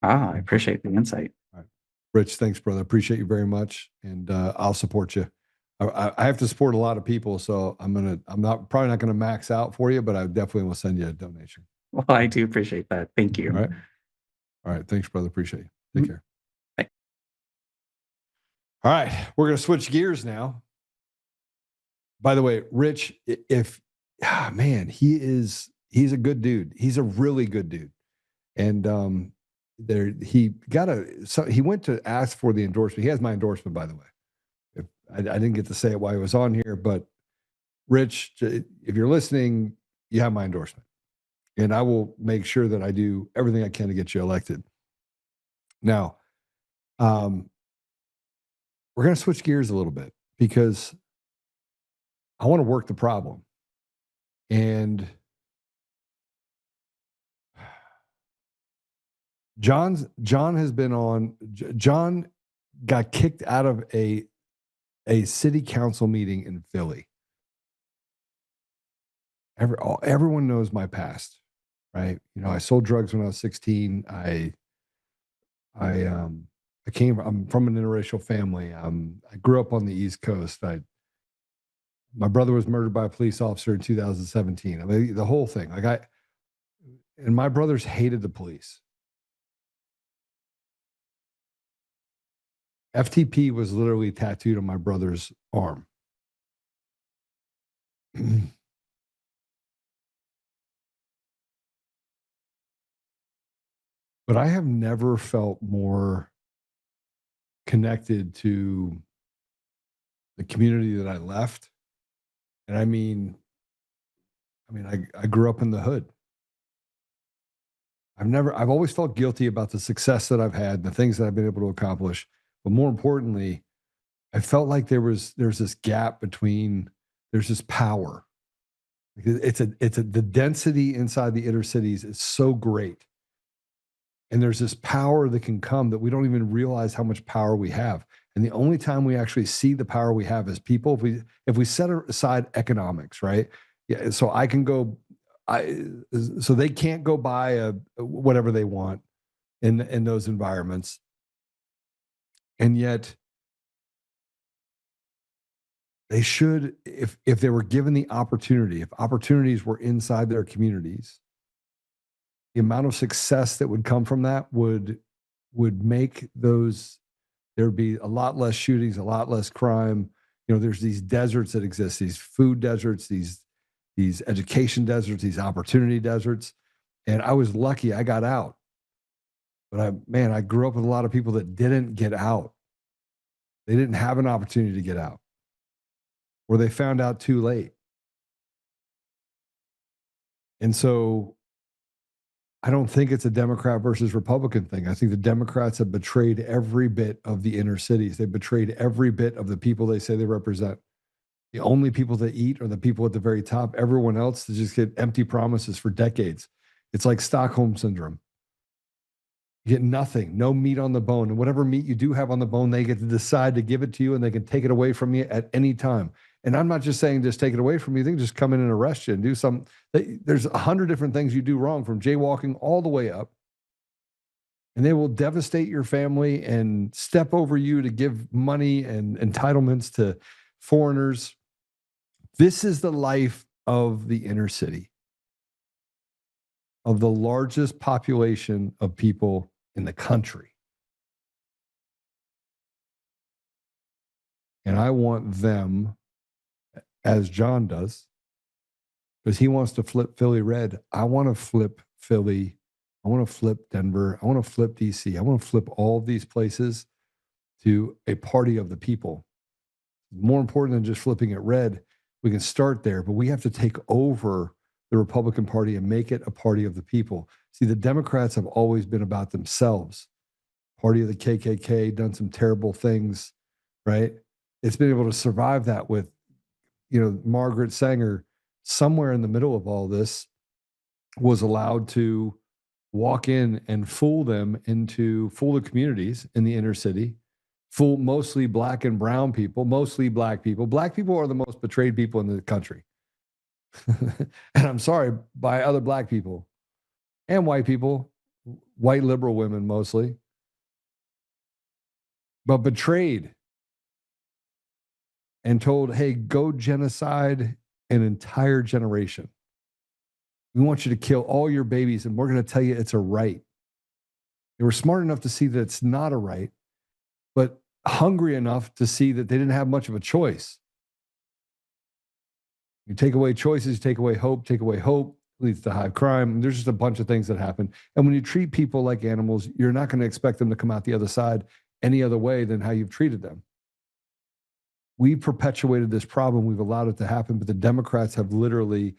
I appreciate the insight. All right. Rich, thanks, brother. Appreciate you very much, and I'll support you. I have to support a lot of people, so I'm probably not gonna max out for you, but I definitely will send you a donation. Well, I do appreciate that. Thank you. All right. Thanks, brother. Appreciate you. Take care. Bye. All right, we're gonna switch gears now. By the way, Rich, man, he's a good dude. He's a really good dude, and he went to ask for the endorsement. He has my endorsement, by the way. I didn't get to say it while he was on here, but Rich, if you're listening, you have my endorsement, and I will make sure that I do everything I can to get you elected. Now, we're going to switch gears a little bit, because I want to work the problem. And John got kicked out of a city council meeting in Philly. Everyone knows my past, right? I sold drugs when I was 16. I'm from an interracial family. I grew up on the East Coast. My brother was murdered by a police officer in 2017. I mean, the whole thing. And my brothers hated the police. FTP was literally tattooed on my brother's arm. But I have never felt more connected to the community that I left. And I mean, I grew up in the hood. I've always felt guilty about the success that I've had, the things that I've been able to accomplish. But more importantly, I felt like there's this gap between, there's this power. The density inside the inner cities is so great. And there's this power that can come that we don't even realize how much power we have. And the only time we actually see the power we have as people, if we set aside economics, right? Yeah, so I can go, so they can't go buy whatever they want in those environments. And yet they should, if they were given the opportunity, if opportunities were inside their communities, the amount of success that would come from that would make those, there'd be a lot less shootings, a lot less crime. You know, there's these deserts that exist, these food deserts, these education deserts, these opportunity deserts. And I was lucky I got out. But I grew up with a lot of people that didn't get out. They didn't have an opportunity to get out, or they found out too late. And so I don't think it's a Democrat versus Republican thing. I think the Democrats have betrayed every bit of the inner cities. They've betrayed every bit of the people they say they represent. The only people that eat are the people at the very top. Everyone else to just get empty promises for decades. It's like Stockholm syndrome. You get nothing, no meat on the bone. And whatever meat you do have on the bone, they get to decide to give it to you, and they can take it away from you at any time. And I'm not just saying just take it away from you. They can just come in and arrest you and do some. There's 100 different things you do wrong, from jaywalking all the way up. And they will devastate your family and step over you to give money and entitlements to foreigners. This is the life of the inner city, of the largest population of people in the country. And I want them, as John does, because he wants to flip Philly red. I want to flip Philly. I want to flip Denver. I want to flip DC. I want to flip all of these places to a party of the people. More important than just flipping it red. We can start there, but we have to take over the Republican Party and make it a party of the people. See, the Democrats have always been about themselves. Party of the KKK, done some terrible things, right? It's been able to survive that with, Margaret Sanger, somewhere in the middle of all this, was allowed to walk in and fool the communities in the inner city, fool mostly black and brown people, mostly black people. Black people are the most betrayed people in the country. And I'm sorry, by other black people and white people, white liberal women mostly, but betrayed and told, hey, go genocide an entire generation. We want you to kill all your babies, and we're going to tell you it's a right. They were smart enough to see that it's not a right, but hungry enough to see that they didn't have much of a choice. You take away choices, take away hope leads to high crime. There's just a bunch of things that happen. And when you treat people like animals, you're not going to expect them to come out the other side any other way than how you've treated them. We perpetuated this problem. We've allowed it to happen, but the Democrats have literally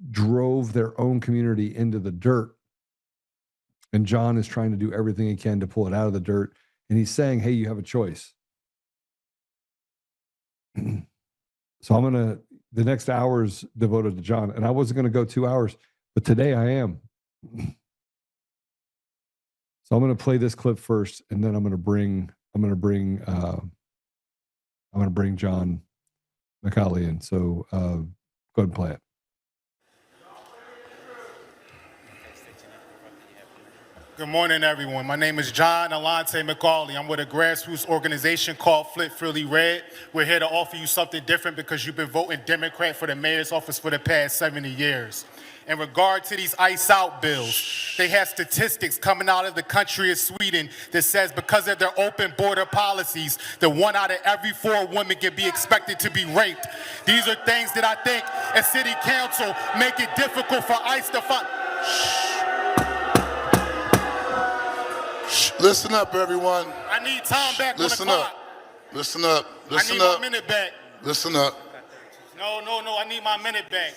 drove their own community into the dirt. And John is trying to do everything he can to pull it out of the dirt. And he's saying, hey, you have a choice. So the next hour is devoted to John. And I wasn't going to go 2 hours, but today I am. So I'm going to play this clip first, and then I'm going to bring John McAuley in. So go ahead and play it. Good morning, everyone. My name is John Allante McAuley. I'm with a grassroots organization called Flip Philly Red. We're here to offer you something different because you've been voting Democrat for the mayor's office for the past 70 years. In regard to these ICE out bills, they have statistics coming out of the country of Sweden that says because of their open border policies, that 1 out of every 4 women can be expected to be raped. These are things that I think as city council make it difficult for ICE to find. Listen up, everyone. I need time back Listen on the up. clock. Listen up. Listen I need up. my minute back. Listen up. No, I need my minute back.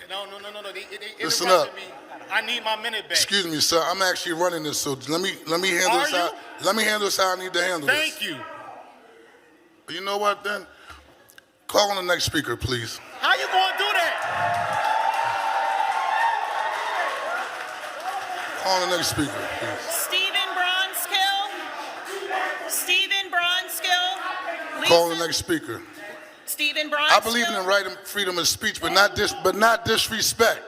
No. They Listen interrupted up. me. I need my minute back. Excuse me, sir. I'm actually running this, so let me handle this how. Let me handle this how I need to handle this. Thank you. You know what, then? Call on the next speaker, please. How you gonna do that? Call on the next speaker, please. Stephen Bronskill. Call on the next speaker. Stephen Bronskill. I believe in the right of freedom of speech, but not disrespect.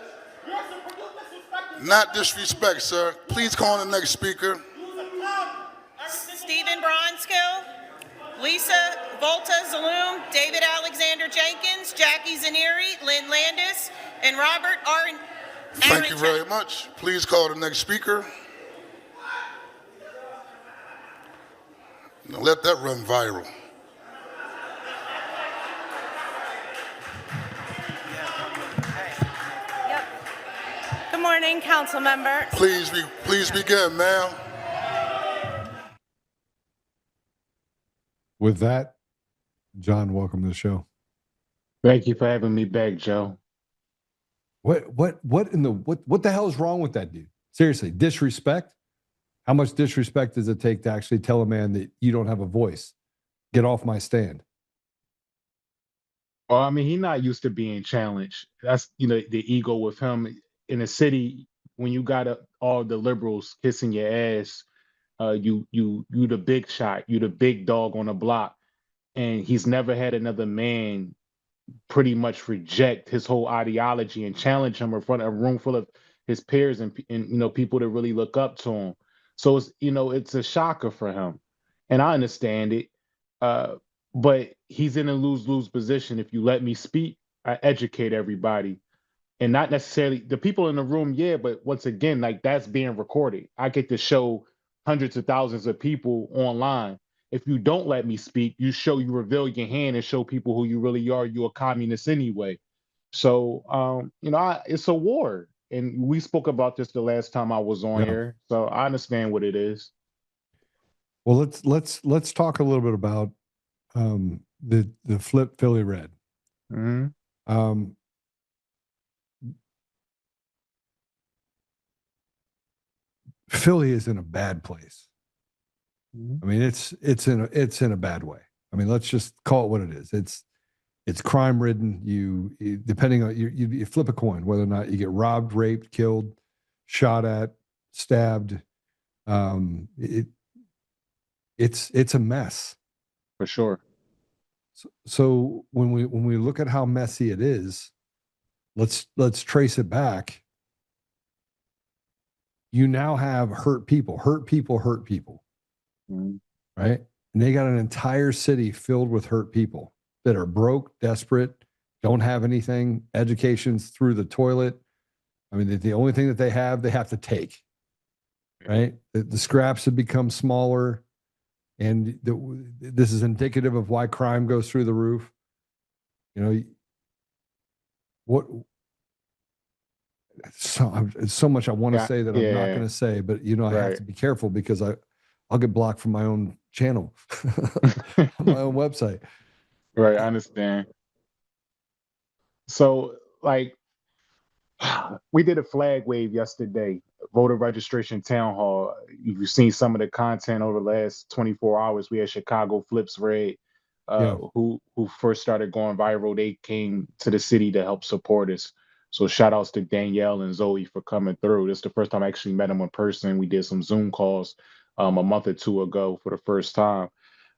Not disrespect, sir. Please call on the next speaker. Stephen Bronskill. Lisa Volta Zaloom, David Alexander Jenkins, Jackie Zaneri, Lynn Landis, and Robert R. Thank you very much. Please call the next speaker. Now let that run viral. Good morning, council member. Please begin, ma'am. With that, John, welcome to the show. Thank you for having me back, Joe. What the hell is wrong with that dude? Seriously, disrespect? How much disrespect does it take to actually tell a man that you don't have a voice? Get off my stand. Well, I mean, he's not used to being challenged. That's, the ego with him in a city when you got all the liberals kissing your ass. You the big shot. You the big dog on the block, and he's never had another man pretty much reject his whole ideology and challenge him in front of a room full of his peers and people that really look up to him. So it's a shocker for him, and I understand it. But he's in a lose-lose position. If you let me speak, I educate everybody, and not necessarily the people in the room. Yeah, but once again, like that's being recorded. I get to show hundreds of thousands of people online. If you don't let me speak, you reveal your hand and show people who you really are. You're a communist anyway. So, it's a war. And we spoke about this the last time I was on here. So I understand what it is. Well, let's talk a little bit about the Flip Philly Red. Mm-hmm. Philly is in a bad place. I mean, it's in a bad way. I mean, let's just call it what it is. It's crime ridden. You depending on you flip a coin whether or not you get robbed, raped, killed, shot at, stabbed. It's a mess for sure. So when we look at how messy it is, let's trace it back. You now have hurt people, mm-hmm. right? And they got an entire city filled with hurt people that are broke, desperate, don't have anything, education's through the toilet. I mean, the only thing that they have to take, right? The scraps have become smaller, and this is indicative of why crime goes through the roof. So much I want to say that I'm not going to say, but I have to be careful because I'll get blocked from my own channel, my own website. Right, I understand. So, we did a flag wave yesterday, voter registration town hall. You've seen some of the content over the last 24 hours. We had Chicago Flips Red, who first started going viral. They came to the city to help support us. So shout outs to Danielle and Zoe for coming through. This is the first time I actually met them in person. We did some Zoom calls a month or two ago for the first time.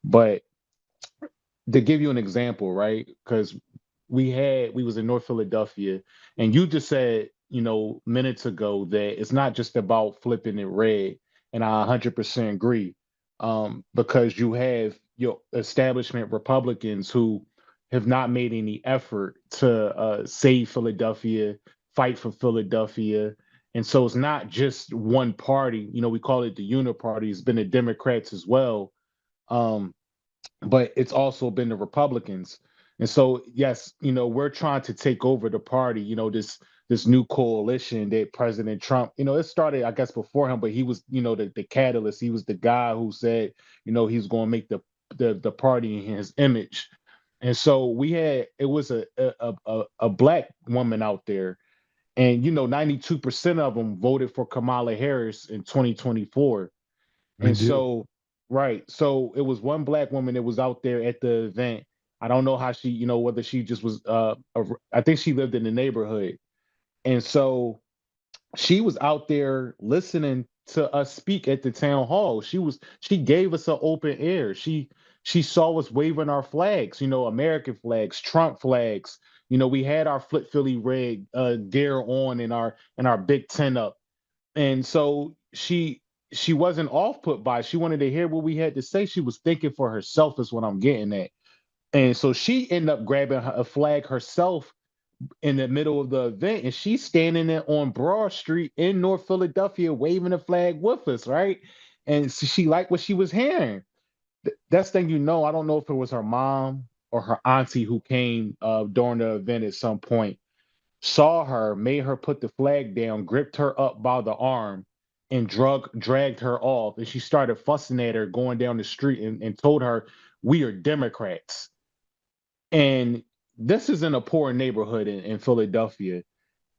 But to give you an example, right? Because we was in North Philadelphia, and you just said, minutes ago that it's not just about flipping it red, and I 100% agree, because you have your establishment Republicans who have not made any effort to save Philadelphia, fight for Philadelphia. And so it's not just one party. We call it the uniparty. It's been the Democrats as well. But it's also been the Republicans. And so, yes, we're trying to take over the party, this new coalition that President Trump, it started, I guess, before him, but he was, the catalyst. He was the guy who said, he's going to make the party in his image. And so it was a black woman out there, and 92% of them voted for Kamala Harris in 2024. And so, right, so it was one black woman that was out there at the event. I don't know how she, whether she just was, I think she lived in the neighborhood. And so she was out there listening to us speak at the town hall. She gave us an open air. She saw us waving our flags, American flags, Trump flags. We had our Flip Philly red gear on and our Big Ten up. And so she wasn't off put by it. She wanted to hear what we had to say. She was thinking for herself is what I'm getting at. And so she ended up grabbing a flag herself in the middle of the event, and she's standing there on Broad Street in North Philadelphia waving a flag with us, right? And so she liked what she was hearing. That's the thing, I don't know if it was her mom or her auntie who came during the event at some point, saw her, made her put the flag down, gripped her up by the arm, and dragged her off. And she started fussing at her going down the street and told her, "We are Democrats." And this is in a poor neighborhood in Philadelphia.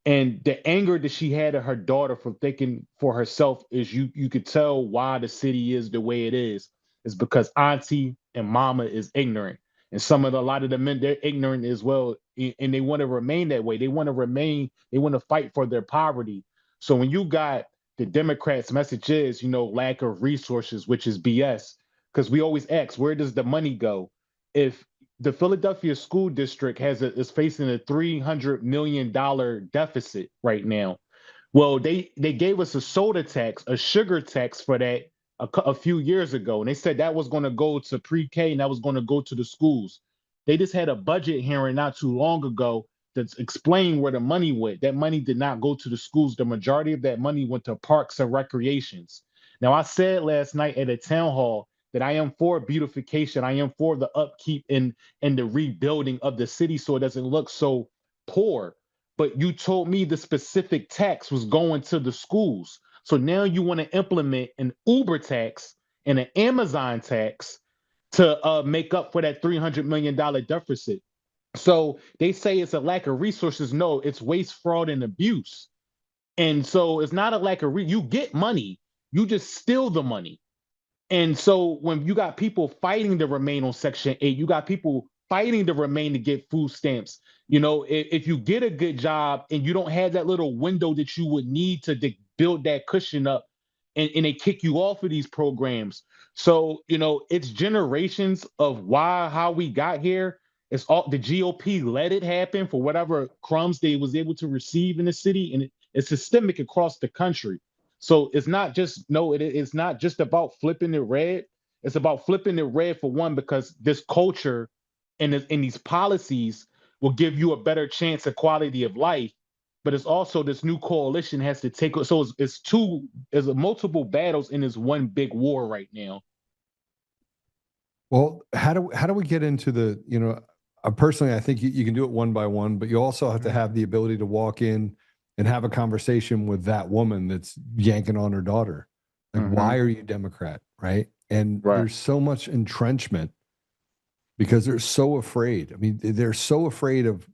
And the anger that she had at her daughter for thinking for herself is you could tell why the city is the way it is because auntie and mama is ignorant. And a lot of the men, they're ignorant as well. And they want to remain that way. They want to fight for their poverty. So when you got the Democrats' message is, lack of resources, which is BS, because we always ask, where does the money go? If the Philadelphia School District is facing a $300 million deficit right now. Well, they gave us a soda tax, a sugar tax for that a few years ago. And they said that was going to go to pre-K and that was going to go to the schools. They just had a budget hearing not too long ago that's explained where the money went. That money did not go to the schools. The majority of that money went to parks and recreations. Now, I said last night at a town hall that I am for beautification. I am for the upkeep and the rebuilding of the city so it doesn't look so poor. But you told me the specific tax was going to the schools. So now you want to implement an Uber tax and an Amazon tax to make up for that $300 million deficit. So they say it's a lack of resources. No, it's waste, fraud, and abuse. And so it's not a lack of you get money, you just steal the money. And so when you got people fighting to remain on Section 8, you got people fighting to remain to get food stamps. If you get a good job and you don't have that little window that you would need to build that cushion up, and they kick you off of these programs. So, it's generations of how we got here. It's all the GOP let it happen for whatever crumbs they was able to receive in the city. And it's systemic across the country. So it's not just it's not just about flipping it red. It's about flipping it red for one, because this culture and these policies will give you a better chance of quality of life. But it's also this new coalition has to take. So it's multiple battles in this one big war right now. Well, how do we get into the, personally, I think you can do it one by one, but you also have to have the ability to walk in and have a conversation with that woman that's yanking on her daughter. Like, why are you Democrat? Right. And there's so much entrenchment because they're so afraid. I mean, they're so afraid of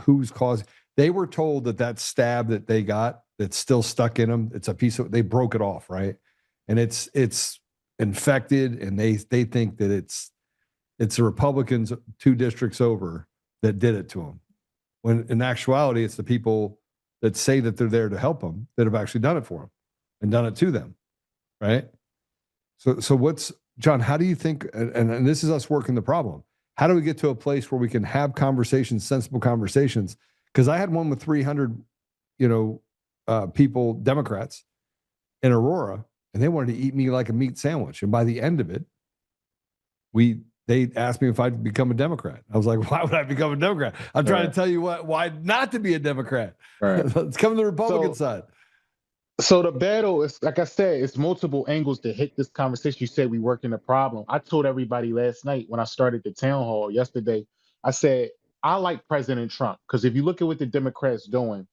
who's causing. They were told that stab that they got that's still stuck in them, it's a piece of, they broke it off. Right. And it's infected, and they think that it's the Republicans 2 districts over that did it to them. When in actuality, it's the people that say that they're there to help them that have actually done it for them and done it to them, right? So what's, John, how do you think, and this is us working the problem, how do we get to a place where we can have conversations, sensible conversations? Because I had one with 300 people, Democrats in Aurora, and they wanted to eat me like a meat sandwich. And by the end of it, they asked me if I'd become a Democrat. I was like, why would I become a Democrat? I'm trying to tell you why not to be a Democrat. Right. Let's come to the Republican side. So the battle is, like I said, it's multiple angles to hit this conversation. You said we work in a problem. I told everybody last night when I started the town hall yesterday, I said, I like President Trump because if you look at what the Democrats doing,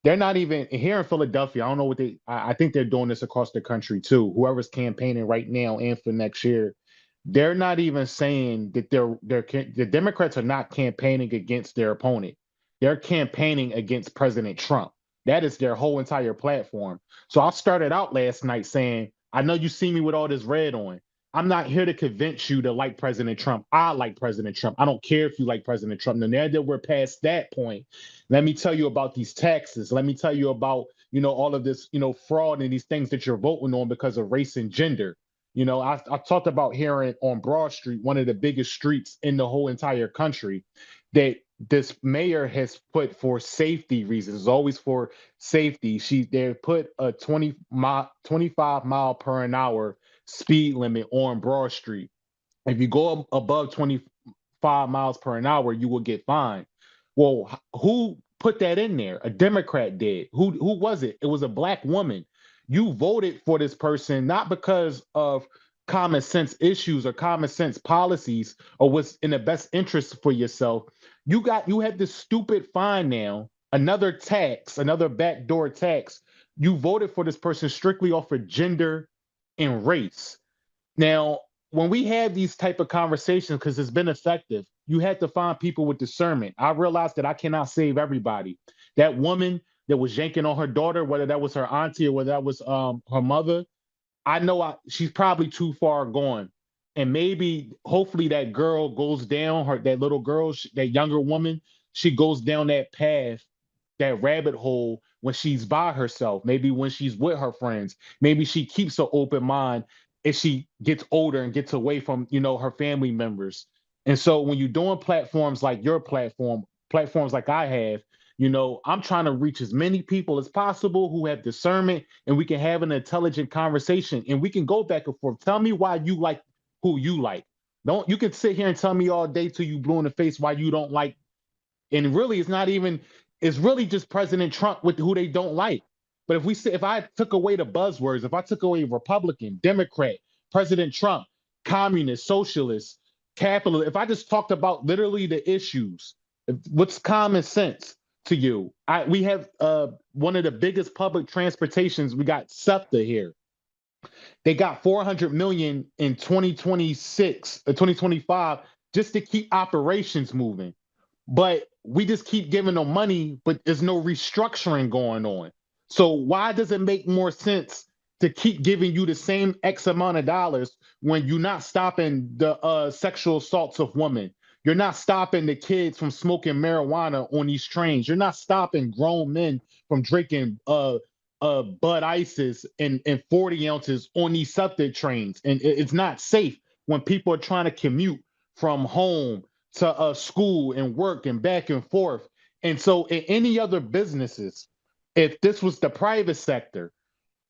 they're not even here in Philadelphia. I don't know what I think they're doing this across the country too. Whoever's campaigning right now and for next year, they're not even saying that the Democrats are not campaigning against their opponent. They're campaigning against President Trump. That is their whole entire platform. So I started out last night saying, I know you see me with all this red on. I'm not here to convince you to like President Trump. I like President Trump. I don't care if you like President Trump. Now that we're past that point, let me tell you about these taxes. Let me tell you about, all of this, fraud and these things that you're voting on because of race and gender. I talked about here on Broad Street, one of the biggest streets in the whole entire country, that this mayor has put for safety reasons. It's always for safety. They put a 25 mile per an hour speed limit on Broad Street. If you go above 25 miles per an hour, you will get fined. Well, who put that in there? A Democrat did. Who was it? It was a black woman. You voted for this person not because of common sense issues or common sense policies or what's in the best interest for yourself. You have this stupid fine now, another tax, another backdoor tax. You voted for this person strictly off of gender and race. Now, when we have these type of conversations, because it's been effective, you had to find people with discernment. I realized that I cannot save everybody. That woman that was yanking on her daughter, whether that was her auntie or whether that was her mother, I know she's probably too far gone. And maybe, hopefully, that girl goes down, that little girl, that younger woman, she goes down that path, that rabbit hole when she's by herself, maybe when she's with her friends. Maybe she keeps an open mind as she gets older and gets away from, her family members. And so when you're doing platforms like your platform, platforms like I have, I'm trying to reach as many people as possible who have discernment, and we can have an intelligent conversation and we can go back and forth. Tell me why you like who you like. You can sit here and tell me all day till you blue in the face why you don't like. And really, it's really just President Trump with who they don't like. But if I took away the buzzwords, if I took away Republican, Democrat, President Trump, communist, socialist, capitalist, if I just talked about literally the issues, what's common sense to you? We have one of the biggest public transportations. We got SEPTA here. They got $400 million in 2026 or 2025 just to keep operations moving. But we just keep giving them money, but there's no restructuring going on. So why does it make more sense to keep giving you the same X amount of dollars when you're not stopping the sexual assaults of women? You're not stopping the kids from smoking marijuana on these trains. You're not stopping grown men from drinking Bud Ices and 40 ounces on these SEPTA trains. And it's not safe when people are trying to commute from home to school and work and back and forth. And so in any other businesses, if this was the private sector,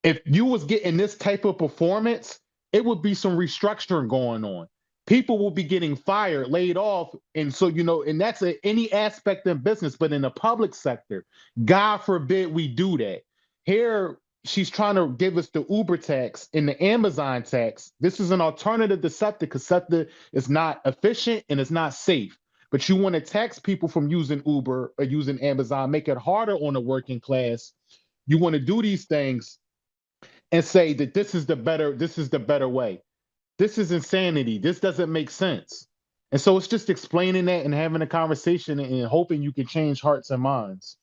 if you was getting this type of performance, it would be some restructuring going on. People will be getting fired, laid off. And so, and that's any aspect in business, but in the public sector, God forbid we do that. Here, she's trying to give us the Uber tax and the Amazon tax. This is an alternative to SEPTA because SEPTA is not efficient and it's not safe. But you want to tax people from using Uber or using Amazon, make it harder on the working class. You want to do these things and say that this is the better way. This is insanity. This doesn't make sense. And so it's just explaining that and having a conversation and hoping you can change hearts and minds.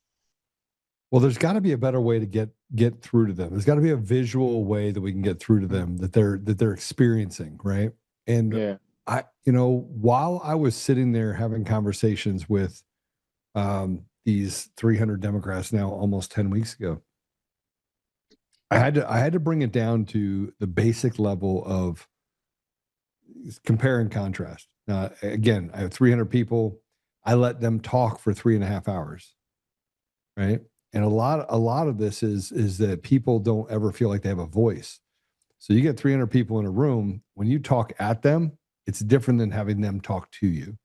Well, there's got to be a better way to get through to them. There's got to be a visual way that we can get through to them that they're experiencing, right? And yeah. While I was sitting there having conversations with these 300 Democrats now almost 10 weeks ago, I had to bring it down to the basic level of compare and contrast. Now, again, I have 300 people. I let them talk for 3.5 hours, right? And a lot of this is that people don't ever feel like they have a voice. So you get 300 people in a room. When you talk at them, it's different than having them talk to you,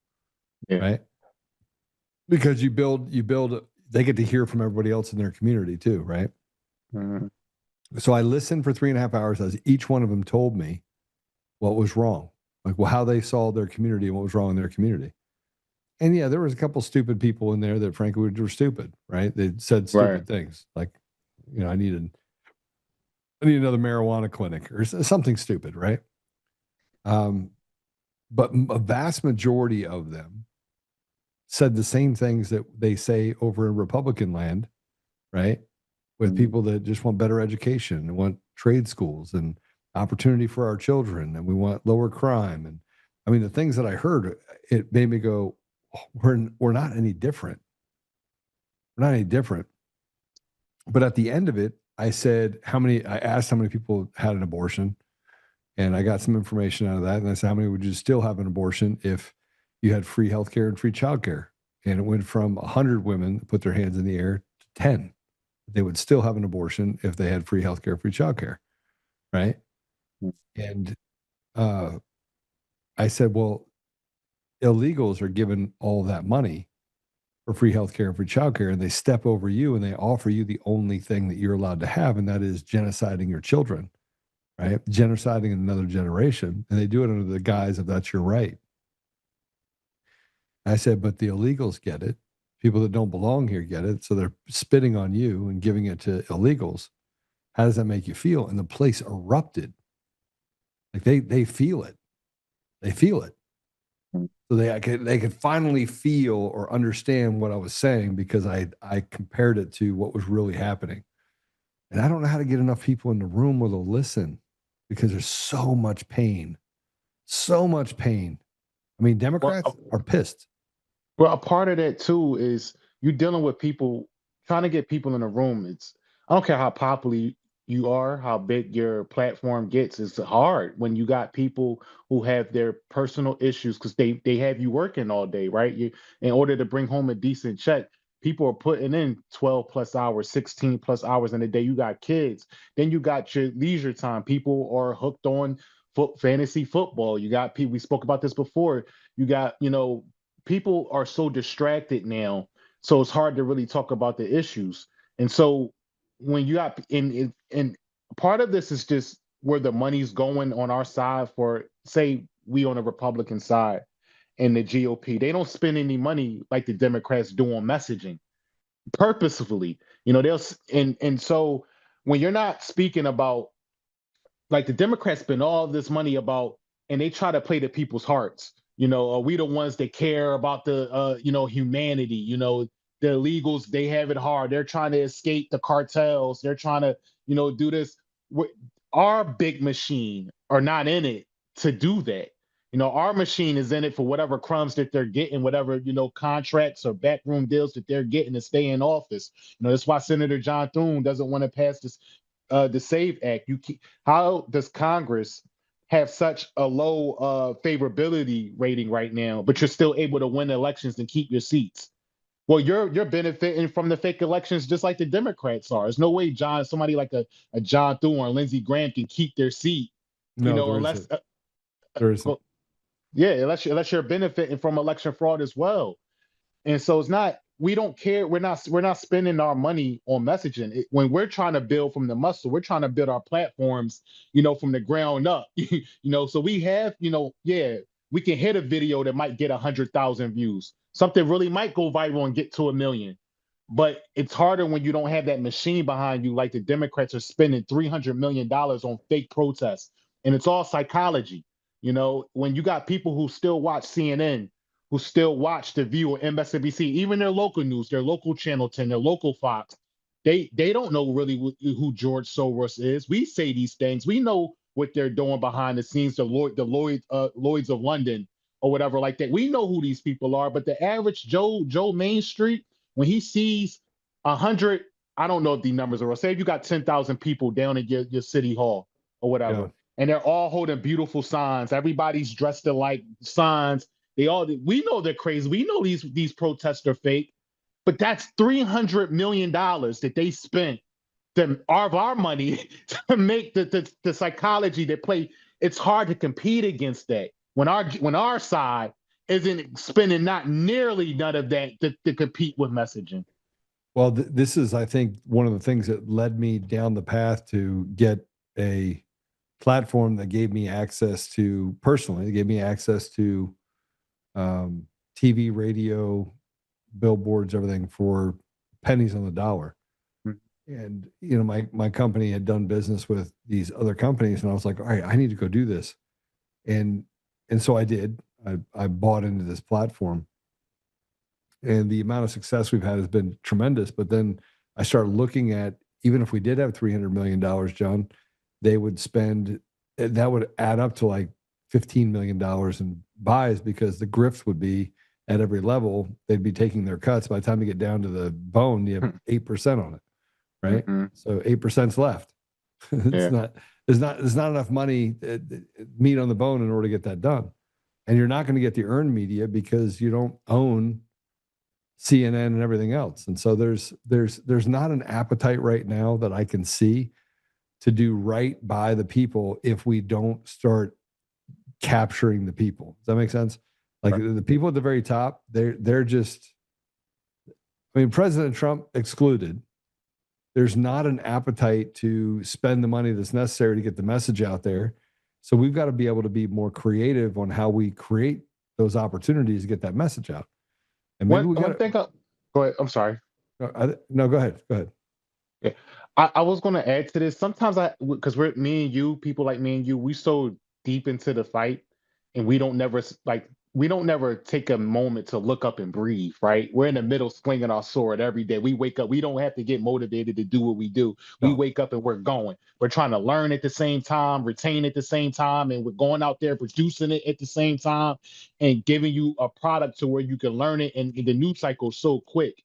right? Because you build. They get to hear from everybody else in their community too, right? Mhm. So I listened for 3.5 hours as each one of them told me what was wrong, like how they saw their community and what was wrong in their community. And yeah, there was a couple stupid people in there that frankly were stupid, right? They said stupid things like, I need another marijuana clinic or something stupid, right? But a vast majority of them said the same things that they say over in Republican land, right? With people that just want better education and want trade schools and opportunity for our children, and we want lower crime. And I mean, the things that I heard, it made me go, we're not any different. We're not any different. But at the end of it, I asked how many people had an abortion, and I got some information out of that. And I said, how many would you still have an abortion if you had free healthcare and free childcare? And it went from 100 women that put their hands in the air to 10. They would still have an abortion if they had free healthcare, free childcare, right? And I said, well, illegals are given all that money for free healthcare and free childcare, and they step over you and they offer you the only thing that you're allowed to have, and that is genociding your children, right? Genociding another generation, and they do it under the guise of that's your right. I said, but the illegals get it. People that don't belong here get it. So they're spitting on you and giving it to illegals. How does that make you feel? And the place erupted. Like they feel it. They feel it. So they could finally feel or understand what I was saying because I compared it to what was really happening. And I don't know how to get enough people in the room where they'll listen because there's so much pain. So much pain. I mean, Democrats are pissed. Well, a part of that too is you're dealing with people, trying to get people in a room. I don't care how popular you are, how big your platform gets. It's hard when you got people who have their personal issues because they have you working all day, right? In order to bring home a decent check, people are putting in 12 plus hours, 16 plus hours in a day. You got kids, then you got your leisure time. People are hooked on fantasy football. You got people, we spoke about this before. You got, people are so distracted now, so it's hard to really talk about the issues. And so when you got and part of this is just where the money's going on our side. For say we on the Republican side and the GOP, they don't spend any money like the Democrats do on messaging purposefully. And so when you're not speaking about, like, the Democrats spend all this money about, and they try to play to people's hearts. Are we the ones that care about the, humanity? The illegals, they have it hard. They're trying to escape the cartels. They're trying to, do this. Our big machine are not in it to do that. Our machine is in it for whatever crumbs that they're getting, whatever, contracts or backroom deals that they're getting to stay in office. That's why Senator John Thune doesn't want to pass this, the SAVE Act. How does Congress have such a low favorability rating right now, but you're still able to win elections and keep your seats? Well, you're benefiting from the fake elections just like the Democrats are. There's no way somebody like a John Thune or Lindsey Graham can keep their seat. No, unless there isn't. Unless you're benefiting from election fraud as well. And so it's not, we don't care. We're not spending our money on messaging. When we're trying to build from the muscle, we're trying to build our platforms, from the ground up. So we have, we can hit a video that might get 100,000 views. Something really might go viral and get to 1 million. But it's harder when you don't have that machine behind you, like the Democrats are spending $300 million on fake protests. And it's all psychology. When you got people who still watch CNN, who still watch The View or MSNBC, even their local news, their local Channel 10, their local Fox, they don't know really who George Soros is. We say these things. We know what they're doing behind the scenes, the Lloyds of London or whatever like that. We know who these people are, but the average Joe Main Street, when he sees 100, I don't know if the numbers are, say if you got 10,000 people down in your city hall or whatever, and they're all holding beautiful signs. Everybody's dressed in like signs. We know they're crazy. We know these protests are fake. but that's $300 million that they spent of our money to make the psychology that play. It's hard to compete against that when our side isn't spending not nearly none of that to compete with messaging. Well, this is, I think, one of the things that led me down the path to get a platform that gave me access to, personally, it gave me access to TV, radio, billboards, everything for pennies on the dollar. And, you know, my company had done business with these other companies, and I was like, all right, I need to go do this. And so I did. I bought into this platform. And the amount of success we've had has been tremendous. But then I started looking at, even if we did have $300 million, John, they would spend, that would add up to like $15 million in buys, because the grifts would be at every level. They'd be taking their cuts. By the time you get down to the bone, you have 8% on it, right? Mm-hmm. So 8%'s left. There's not enough money, meat on the bone in order to get that done. And you're not going to get the earned media because you don't own CNN and everything else. And so there's not an appetite right now that I can see to do right by the people if we don't start capturing the people. Does that make sense? Like the people at the very top, they're just, I mean, President Trump excluded, there's not an appetite to spend the money that's necessary to get the message out there. So we've got to be able to be more creative on how we create those opportunities to get that message out. And maybe we got to go ahead. I'm sorry. No, go ahead. Go ahead. Yeah. I was going to add to this. Sometimes because me and you, people like me and you, we so deep into the fight, and we don't never take a moment to look up and breathe, right? We're in the middle swinging our sword every day. We wake up. We don't have to get motivated to do what we do. No. We wake up and we're going. We're trying to learn at the same time, retain at the same time, and we're going out there producing it at the same time and giving you a product to where you can learn it. And the news cycle is so quick.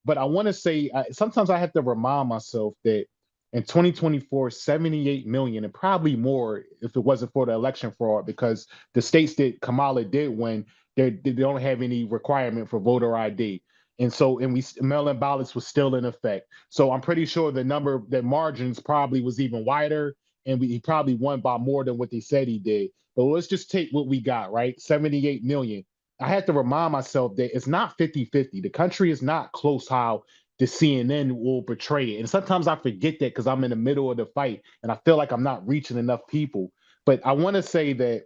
But I want to say, sometimes I have to remind myself that in 2024, 78 million, and probably more if it wasn't for the election fraud, because the states that Kamala did win, they don't have any requirement for voter ID. And so, mail-in ballots was still in effect. So I'm pretty sure the margins probably was even wider, and he probably won by more than what they said he did. But let's just take what we got, right? 78 million. I had to remind myself that it's not 50-50. The country is not close how the CNN will portray it. And sometimes I forget that because I'm in the middle of the fight and I feel like I'm not reaching enough people. But I want to say that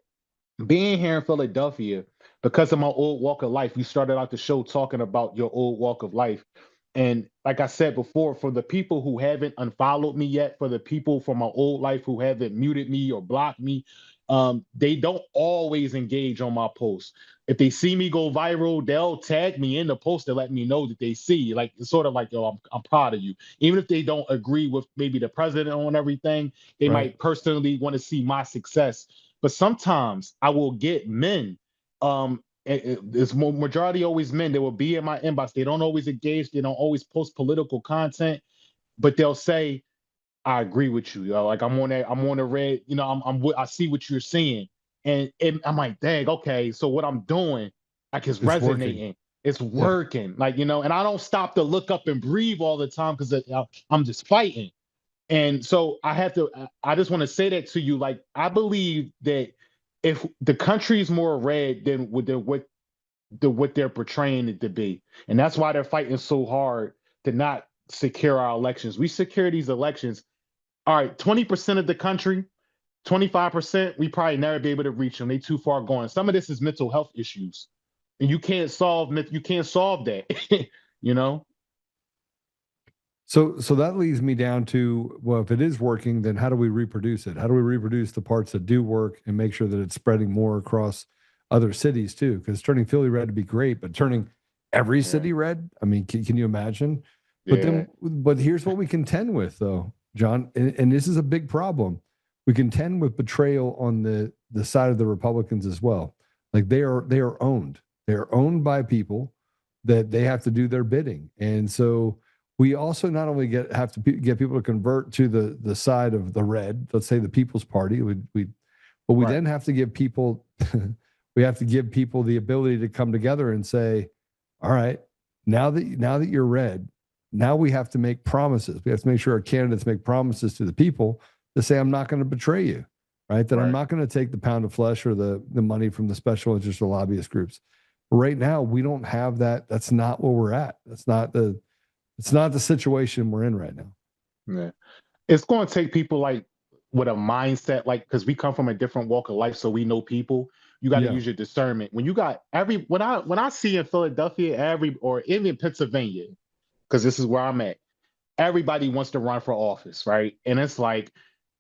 being here in Philadelphia, because of my old walk of life, we started out the show talking about your old walk of life. And like I said before, for the people who haven't unfollowed me yet, for the people from my old life who haven't muted me or blocked me, they don't always engage on my posts. If they see me go viral, they'll tag me in the post to let me know that they see. Like, it's sort of like, yo, I'm proud of you. Even if they don't agree with maybe the president on everything, they might personally want to see my success. But sometimes I will get men. It's majority always men. They will be in my inbox. They don't always engage. They don't always post political content, but they'll say, I agree with you, yo. Like I'm on the red, I see what you're saying. And I'm like, dang, okay. So what I'm doing, like it's resonating. Working. It's working. Yeah. Like, and I don't stop to look up and breathe all the time because I'm just fighting. And so I just want to say that to you. Like, I believe that if the country is more red than what they're portraying it to be. And that's why they're fighting so hard to not secure our elections. We secure these elections. All right, 20% of the country, 25%, we probably never be able to reach them. They too far gone. Some of this is mental health issues. And you can't solve that, So that leads me down to, well, if it is working, then how do we reproduce it? How do we reproduce the parts that do work and make sure that it's spreading more across other cities too? Because turning Philly red would be great, but turning every city red, I mean, can you imagine? But here's what we contend with, though, John, and this is a big problem. We contend with betrayal on the side of the Republicans as well. Like they are owned. They're owned by people that they have to do their bidding, and so we also not only have to get people to convert to the side of the red, let's say the People's Party, but we then have to give people we have to give people the ability to come together and say, all right, Now that you're red, now we have to make promises. We have to make sure our candidates make promises to the people to say, I'm not going to betray you, right? That I'm not going to take the pound of flesh or the money from the special interest or lobbyist groups. Right now, we don't have that. That's not where we're at. It's not the situation we're in right now. Yeah. It's going to take people like with a mindset, like, because we come from a different walk of life, so we know people. You got to use your discernment. When you got when I see in Philadelphia, or even Pennsylvania, because this is where I'm at, everybody wants to run for office, right? And it's like,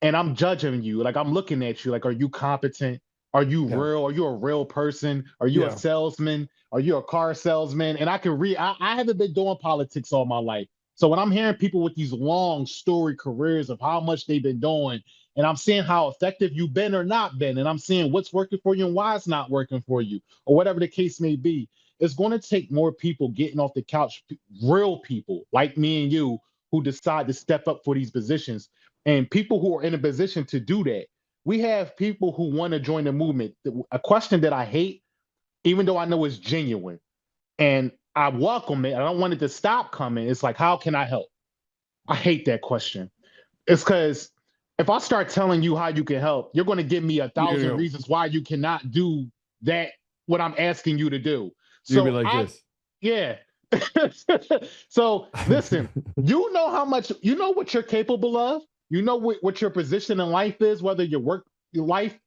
and I'm judging you, like I'm looking at you, like, are you competent? Are you real? Are you a real person? Are you a salesman? Are you a car salesman? And I can I haven't been doing politics all my life. So when I'm hearing people with these long story careers of how much they've been doing, and I'm seeing how effective you've been or not been, and I'm seeing what's working for you and why it's not working for you, or whatever the case may be, it's going to take more people getting off the couch, real people like me and you, who decide to step up for these positions, and people who are in a position to do that. We have people who want to join the movement. A question that I hate, even though I know it's genuine, and I welcome it, I don't want it to stop coming. It's like, how can I help? I hate that question. It's because if I start telling you how you can help, you're going to give me 1,000 reasons why you cannot do that, what I'm asking you to do. So you'll be like this. Yeah. So listen, you know how much, you know what you're capable of. You know what your position in life is, whether your work, your life,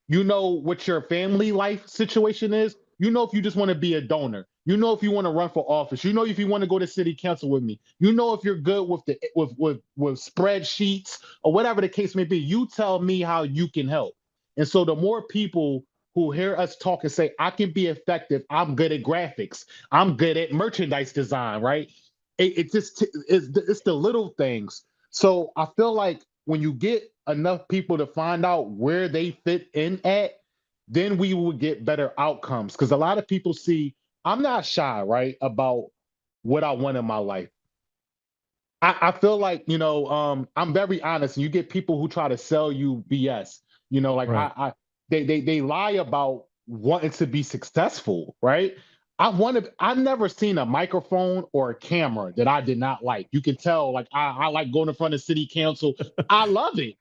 you know what your family life situation is. You know if you just want to be a donor. You know if you want to run for office. You know if you want to go to city council with me. You know if you're good with the with spreadsheets or whatever the case may be. You tell me how you can help. And so the more people who hear us talk and say, I can be effective, I'm good at graphics, I'm good at merchandise design, right? It's the little things. So I feel like when you get enough people to find out where they fit in at, then we will get better outcomes. Because a lot of people see, I'm not shy, right, about what I want in my life. I feel like, I'm very honest, and you get people who try to sell you BS. Like they lie about wanting to be successful, right? I've never seen a microphone or a camera that I did not like. You can tell, like, I like going in front of city council. I love it.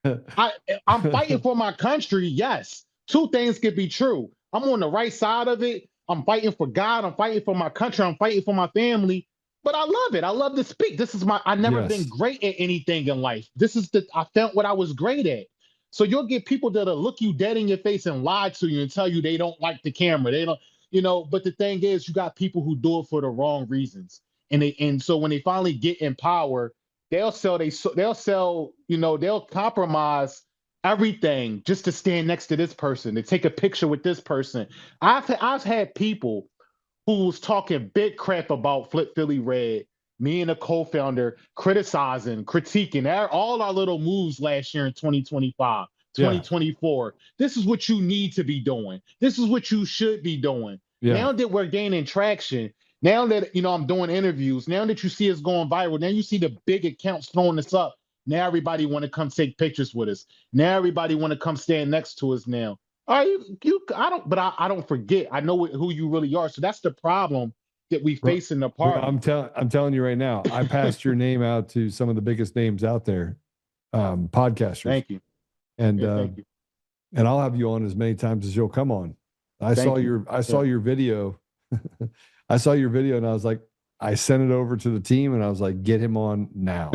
I'm fighting for my country. Yes. Two things can be true. I'm on the right side of it. I'm fighting for God. I'm fighting for my country. I'm fighting for my family. But I love it. I love to speak. I've never been great at anything in life. I felt what I was great at. So you'll get people that'll look you dead in your face and lie to you and tell you they don't like the camera. They don't. But the thing is, you got people who do it for the wrong reasons. And so when they finally get in power, they'll compromise everything just to stand next to this person, to take a picture with this person. I've had people who was talking big crap about Flip Philly Red, me and a co-founder criticizing, critiquing all our little moves last year in 2025. 2024. This is what you need to be doing. This is what you should be doing. Now that we're gaining traction, now that I'm doing interviews, now that you see us going viral, now you see the big accounts throwing us up. Now everybody want to come take pictures with us. Now everybody want to come stand next to us now. I don't forget. I know who you really are. So that's the problem that we face in the party. I'm telling you right now, I passed your name out to some of the biggest names out there, podcasters. Thank you. And and I'll have you on as many times as you'll come on. I saw your video. I saw your video and I was like, I sent it over to the team and I was like, get him on now.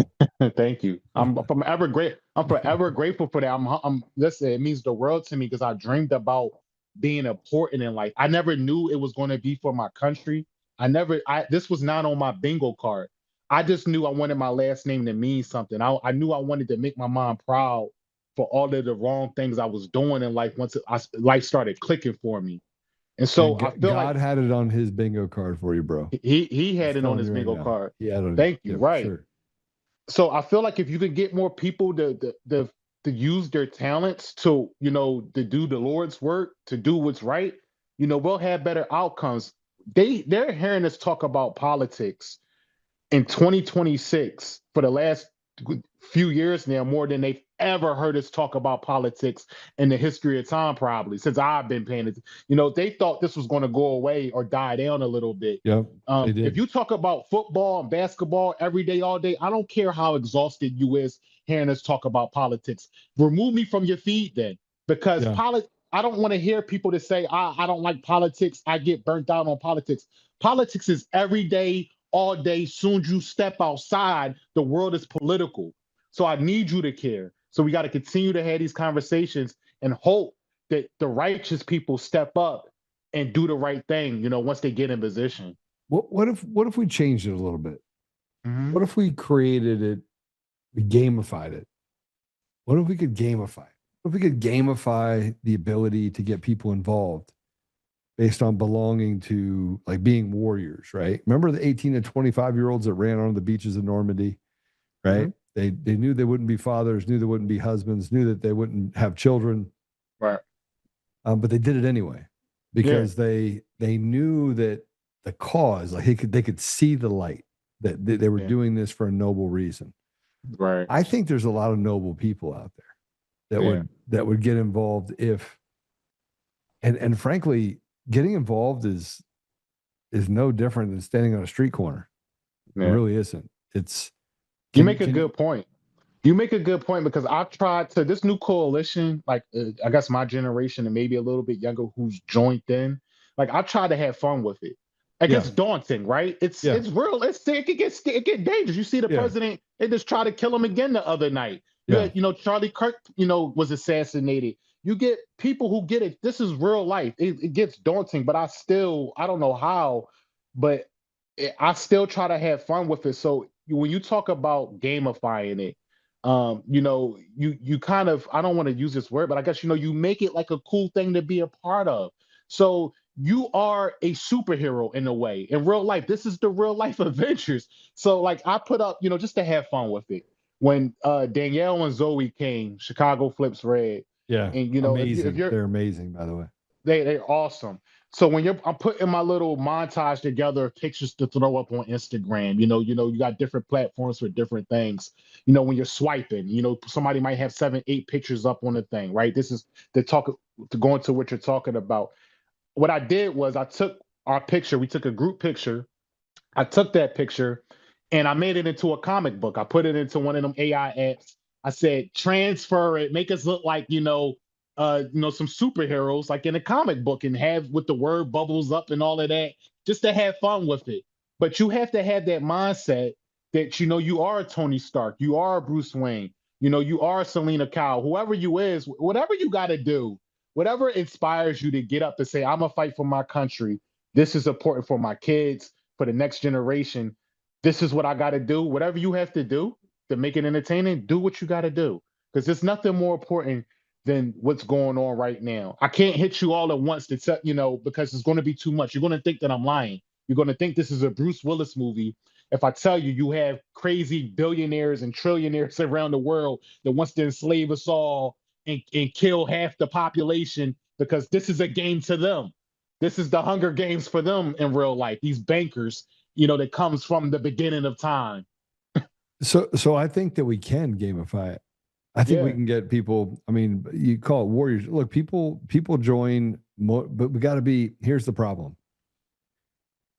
Thank you. I'm forever grateful for that. Listen, it means the world to me because I dreamed about being important in life. I never knew it was going to be for my country. This was not on my bingo card. I just knew I wanted my last name to mean something. I knew I wanted to make my mom proud for all of the wrong things I was doing in life once life started clicking for me. And so I feel God had it on his bingo card for you, bro. He had it on his bingo card. Thank you. Right. Sure. So I feel like if you could get more people to use their talents to do the Lord's work, to do what's right, we'll have better outcomes. They're hearing us talk about politics in 2026 for the last few years now, more than they've ever heard us talk about politics in the history of time, probably since I've been paying attention. They thought this was going to go away or die down a little bit. Yep, they did. If you talk about football and basketball every day, all day, I don't care how exhausted you is hearing us talk about politics. Remove me from your feed then, because I don't want to hear people that say, I don't like politics. I get burnt out on politics. Politics is every day, all day. Soon as you step outside, the world is political. So I need you to care. So we got to continue to have these conversations and hope that the righteous people step up and do the right thing, once they get in position. What if we changed it a little bit? Mm-hmm. What if we created it, we gamified it? What if we could gamify it? What if we could gamify the ability to get people involved based on belonging to, like, being warriors, right? Remember the 18 to 25-year-olds that ran on the beaches of Normandy, right? Mm-hmm. They knew they wouldn't be fathers, knew they wouldn't be husbands, knew that they wouldn't have children. Right. But they did it anyway because they knew that the cause, like they could see the light, that they were doing this for a noble reason. Right. I think there's a lot of noble people out there that would get involved if, and frankly, getting involved is no different than standing on a street corner. It really isn't. You make a good point. You make a good point, because I've tried to, this new coalition, like I guess my generation and maybe a little bit younger who's joined in, like I try to have fun with it. Like it's daunting, right? It's real. It get dangerous. You see the president, they just try to kill him again the other night. Yeah. Charlie Kirk, was assassinated. You get people who get it. This is real life. It gets daunting, but I don't know how, but I still try to have fun with it. So when you talk about gamifying it, you kind of, I don't want to use this word, but I guess, you make it like a cool thing to be a part of. So you are a superhero in a way. In real life, this is the real life adventures. So like I put up, just to have fun with it. When Danielle and Zoe came, Chicago Flips Red. Yeah. And amazing. They're amazing, by the way. They're awesome. So when I'm putting my little montage together, pictures to throw up on Instagram, you got different platforms for different things. When you're swiping, somebody might have 7, 8 pictures up on the thing, right? This is to go into what you're talking about. What I did was I took our picture, we took a group picture. I took that picture and I made it into a comic book. I put it into one of them AI apps. I said, transfer it, make us look like, some superheroes like in a comic book, and have with the word bubbles up and all of that, just to have fun with it. But you have to have that mindset that, you are a Tony Stark, you are a Bruce Wayne, you are Selena Kyle, whoever you is, whatever you got to do, whatever inspires you to get up and say, I'm gonna fight for my country. This is important for my kids, for the next generation. This is what I got to do. Whatever you have to do to make it entertaining, do what you got to do. Because there's nothing more important than what's going on right now. I can't hit you all at once to tell, because it's going to be too much. You're going to think that I'm lying. You're going to think this is a Bruce Willis movie if I tell you have crazy billionaires and trillionaires around the world that wants to enslave us all and kill half the population, because this is a game to them. This is the Hunger Games for them in real life. These bankers, that comes from the beginning of time. So I think that we can gamify it. I think we can get people. I mean, you call it warriors. Look, people join, but we got to be. Here's the problem.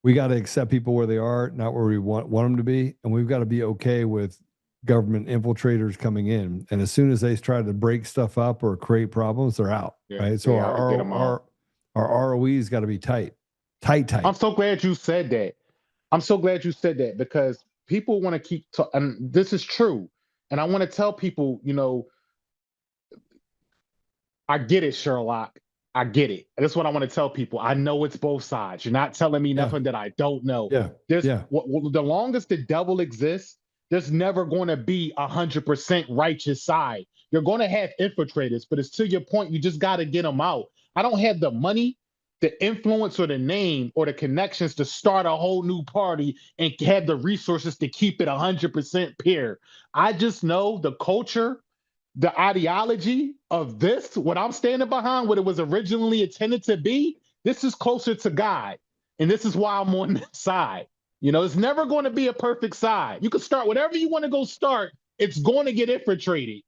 We got to accept people where they are, not where we want them to be, and we've got to be okay with government infiltrators coming in. And as soon as they try to break stuff up or create problems, they're out. Right. So our ROE's got to be tight. I'm so glad you said that. Because people want to keep, and this is true. And I want to tell people, I get it, Sherlock. I get it. That's what I want to tell people. I know it's both sides. You're not telling me nothing that I don't know. The longest the devil exists, there's never going to be 100% righteous side. You're going to have infiltrators, but it's to your point, you just got to get them out. I don't have the money, the influence, or the name, or the connections to start a whole new party and have the resources to keep it 100% pure. I just know the culture, the ideology of this, what I'm standing behind, what it was originally intended to be, this is closer to God. And this is why I'm on this side. It's never going to be a perfect side. You can start whatever you want to go start, it's going to get infiltrated.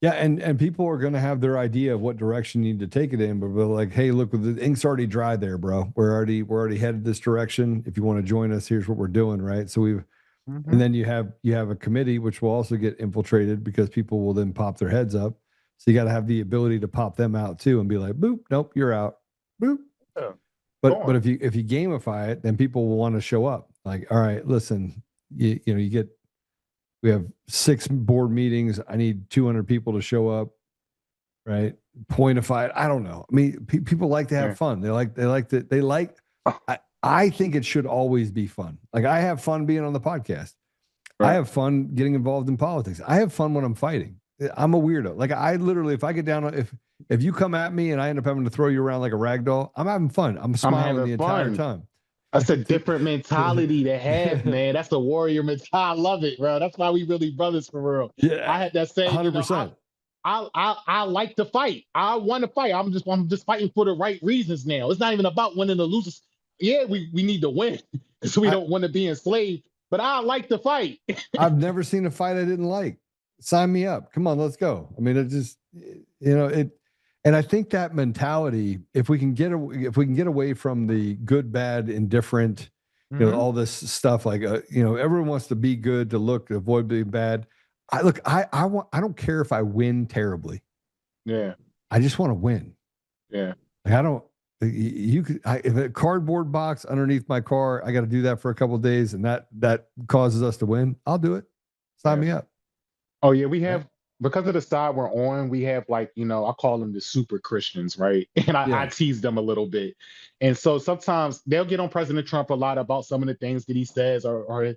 Yeah, and people are going to have their idea of what direction you need to take it in, but they're like, hey, look, the ink's already dry there, bro. We're already headed this direction. If you want to join us, here's what we're doing, right? So and then you have a committee which will also get infiltrated because people will then pop their heads up. So you got to have the ability to pop them out too and be like, boop, nope, you're out. Boop. Yeah. But if you gamify it, then people will want to show up. Like, all right, listen, we have 6 board meetings. I need 200 people to show up, right? Pointify it. I don't know. I mean, people like to have fun. I think it should always be fun. Like, I have fun being on the podcast. Right. I have fun getting involved in politics. I have fun when I'm fighting. I'm a weirdo. Like, I literally, if I get down, if you come at me and I end up having to throw you around like a rag doll, I'm having fun. I'm smiling the entire time. That's a different mentality to have, man. That's a warrior mentality. I love it, bro. That's why we really brothers for real. Yeah, I had that same 100%. I like to fight. I want to fight. I'm just fighting for the right reasons now. It's not even about winning or losing. Yeah, we need to win, so we don't want to be enslaved. But I like to fight. I've never seen a fight I didn't like. Sign me up. Come on, let's go. I mean, it just, and I think that mentality, if we can get away from the good, bad, indifferent, all this stuff, like, everyone wants to be good, to avoid being bad. I don't care if I win terribly. Yeah. I just want to win. Yeah. Like, if a cardboard box underneath my car, I got to do that for a couple of days, and that causes us to win, I'll do it. Sign me up. Oh yeah, we have, because of the side we're on, we have, like, I call them the super Christians, right? And I tease them a little bit. And so sometimes they'll get on President Trump a lot about some of the things that he says, or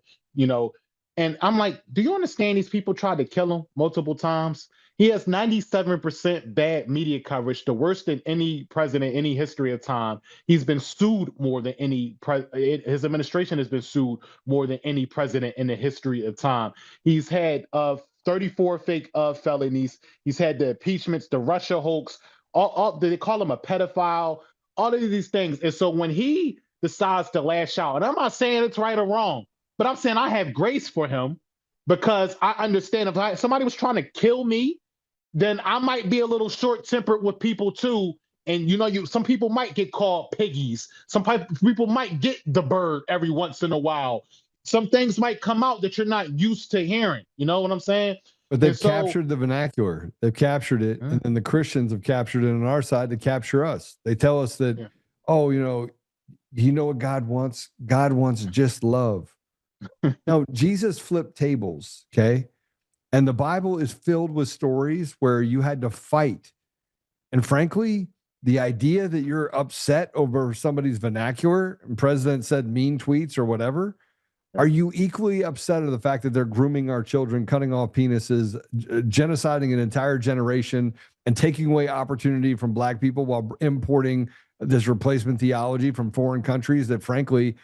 and I'm like, do you understand these people tried to kill him multiple times? He has 97% bad media coverage, the worst than any president in any history of time. He's been sued more than his administration has been sued more than any president in the history of time. He's had 34 fake felonies. He's had the impeachments, the Russia hoax, all they call him a pedophile, all of these things. And so when he decides to lash out, and I'm not saying it's right or wrong, but I'm saying I have grace for him, because I understand if somebody was trying to kill me, then I might be a little short-tempered with people too. And some people might get called piggies. Some people might get the bird every once in a while. Some things might come out that you're not used to hearing. You know what I'm saying? But they've captured the vernacular. They've captured it. And then the Christians have captured it on our side to capture us. They tell us that, you know what God wants? God wants just love. No, Jesus flipped tables, okay? And the Bible is filled with stories where you had to fight. And frankly, the idea that you're upset over somebody's vernacular and president said mean tweets or whatever, are you equally upset at the fact that they're grooming our children, cutting off penises, genociding an entire generation, and taking away opportunity from Black people while importing this replacement theology from foreign countries that, frankly,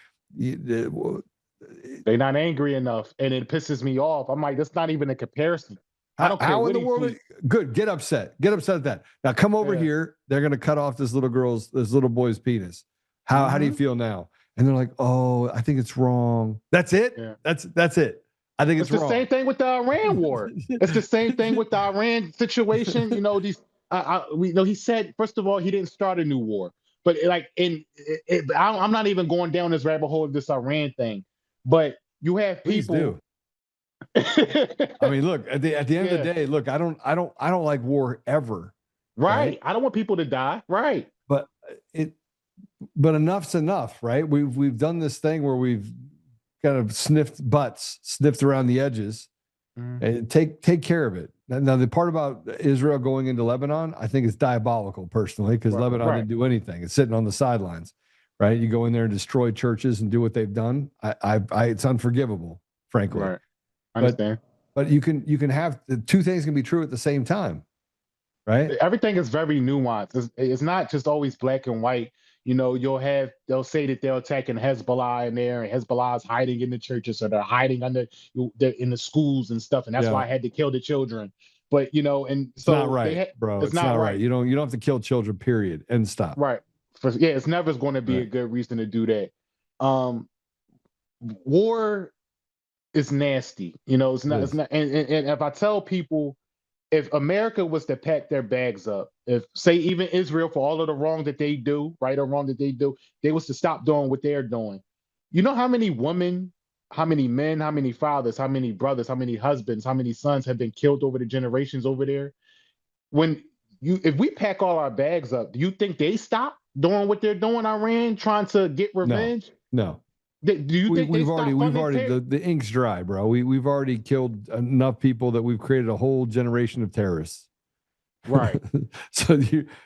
they're not angry enough, and it pisses me off. I'm like, that's not even a comparison. I don't care. How in the world? Good. Get upset. Get upset at that. Now come over here. They're going to cut off this little boy's penis. How do you feel now? And they're like, oh, I think it's wrong. That's it. Yeah. That's it. I think it's wrong. The same thing with the Iran war. It's the same thing with the Iran situation. He said, first of all, he didn't start a new war, but I'm not even going down this rabbit hole of this Iran thing. But you have people. I mean, look, at the end of the day, look, I don't like war ever. Right. I don't want people to die. Right. But enough's enough, right? We've done this thing where we've kind of sniffed around the edges, and take care of it. Now, the part about Israel going into Lebanon, I think is diabolical personally, because Lebanon didn't do anything. It's sitting on the sidelines. Right, you go in there and destroy churches and do what they've done. It's unforgivable, frankly. Right, I understand. But you can have the two things can be true at the same time, right? Everything is very nuanced. It's not just always black and white. They'll say that they're attacking Hezbollah in there, and Hezbollah is hiding in the churches, or they're hiding in the schools and stuff, and that's why I had to kill the children. But and it's not right, bro. It's not right. You don't have to kill children. Period. And stop. Right. It's never going to be a good reason to do that. War is nasty. You know, it's not. It It's is. not. And if I tell people, if America was to pack their bags up, if say even Israel, for all of the wrong that they do, right or wrong that they do, they was to stop doing what they're doing. You know how many women, how many men, how many fathers, how many brothers, how many husbands, how many sons have been killed over the generations over there? When if we pack all our bags up, do you think they stop doing what they're doing, Iran, trying to get No, revenge? no. Do you think they stop We've funding already the ink's dry, bro. We've already killed enough people that we've created a whole generation of terrorists. Right. So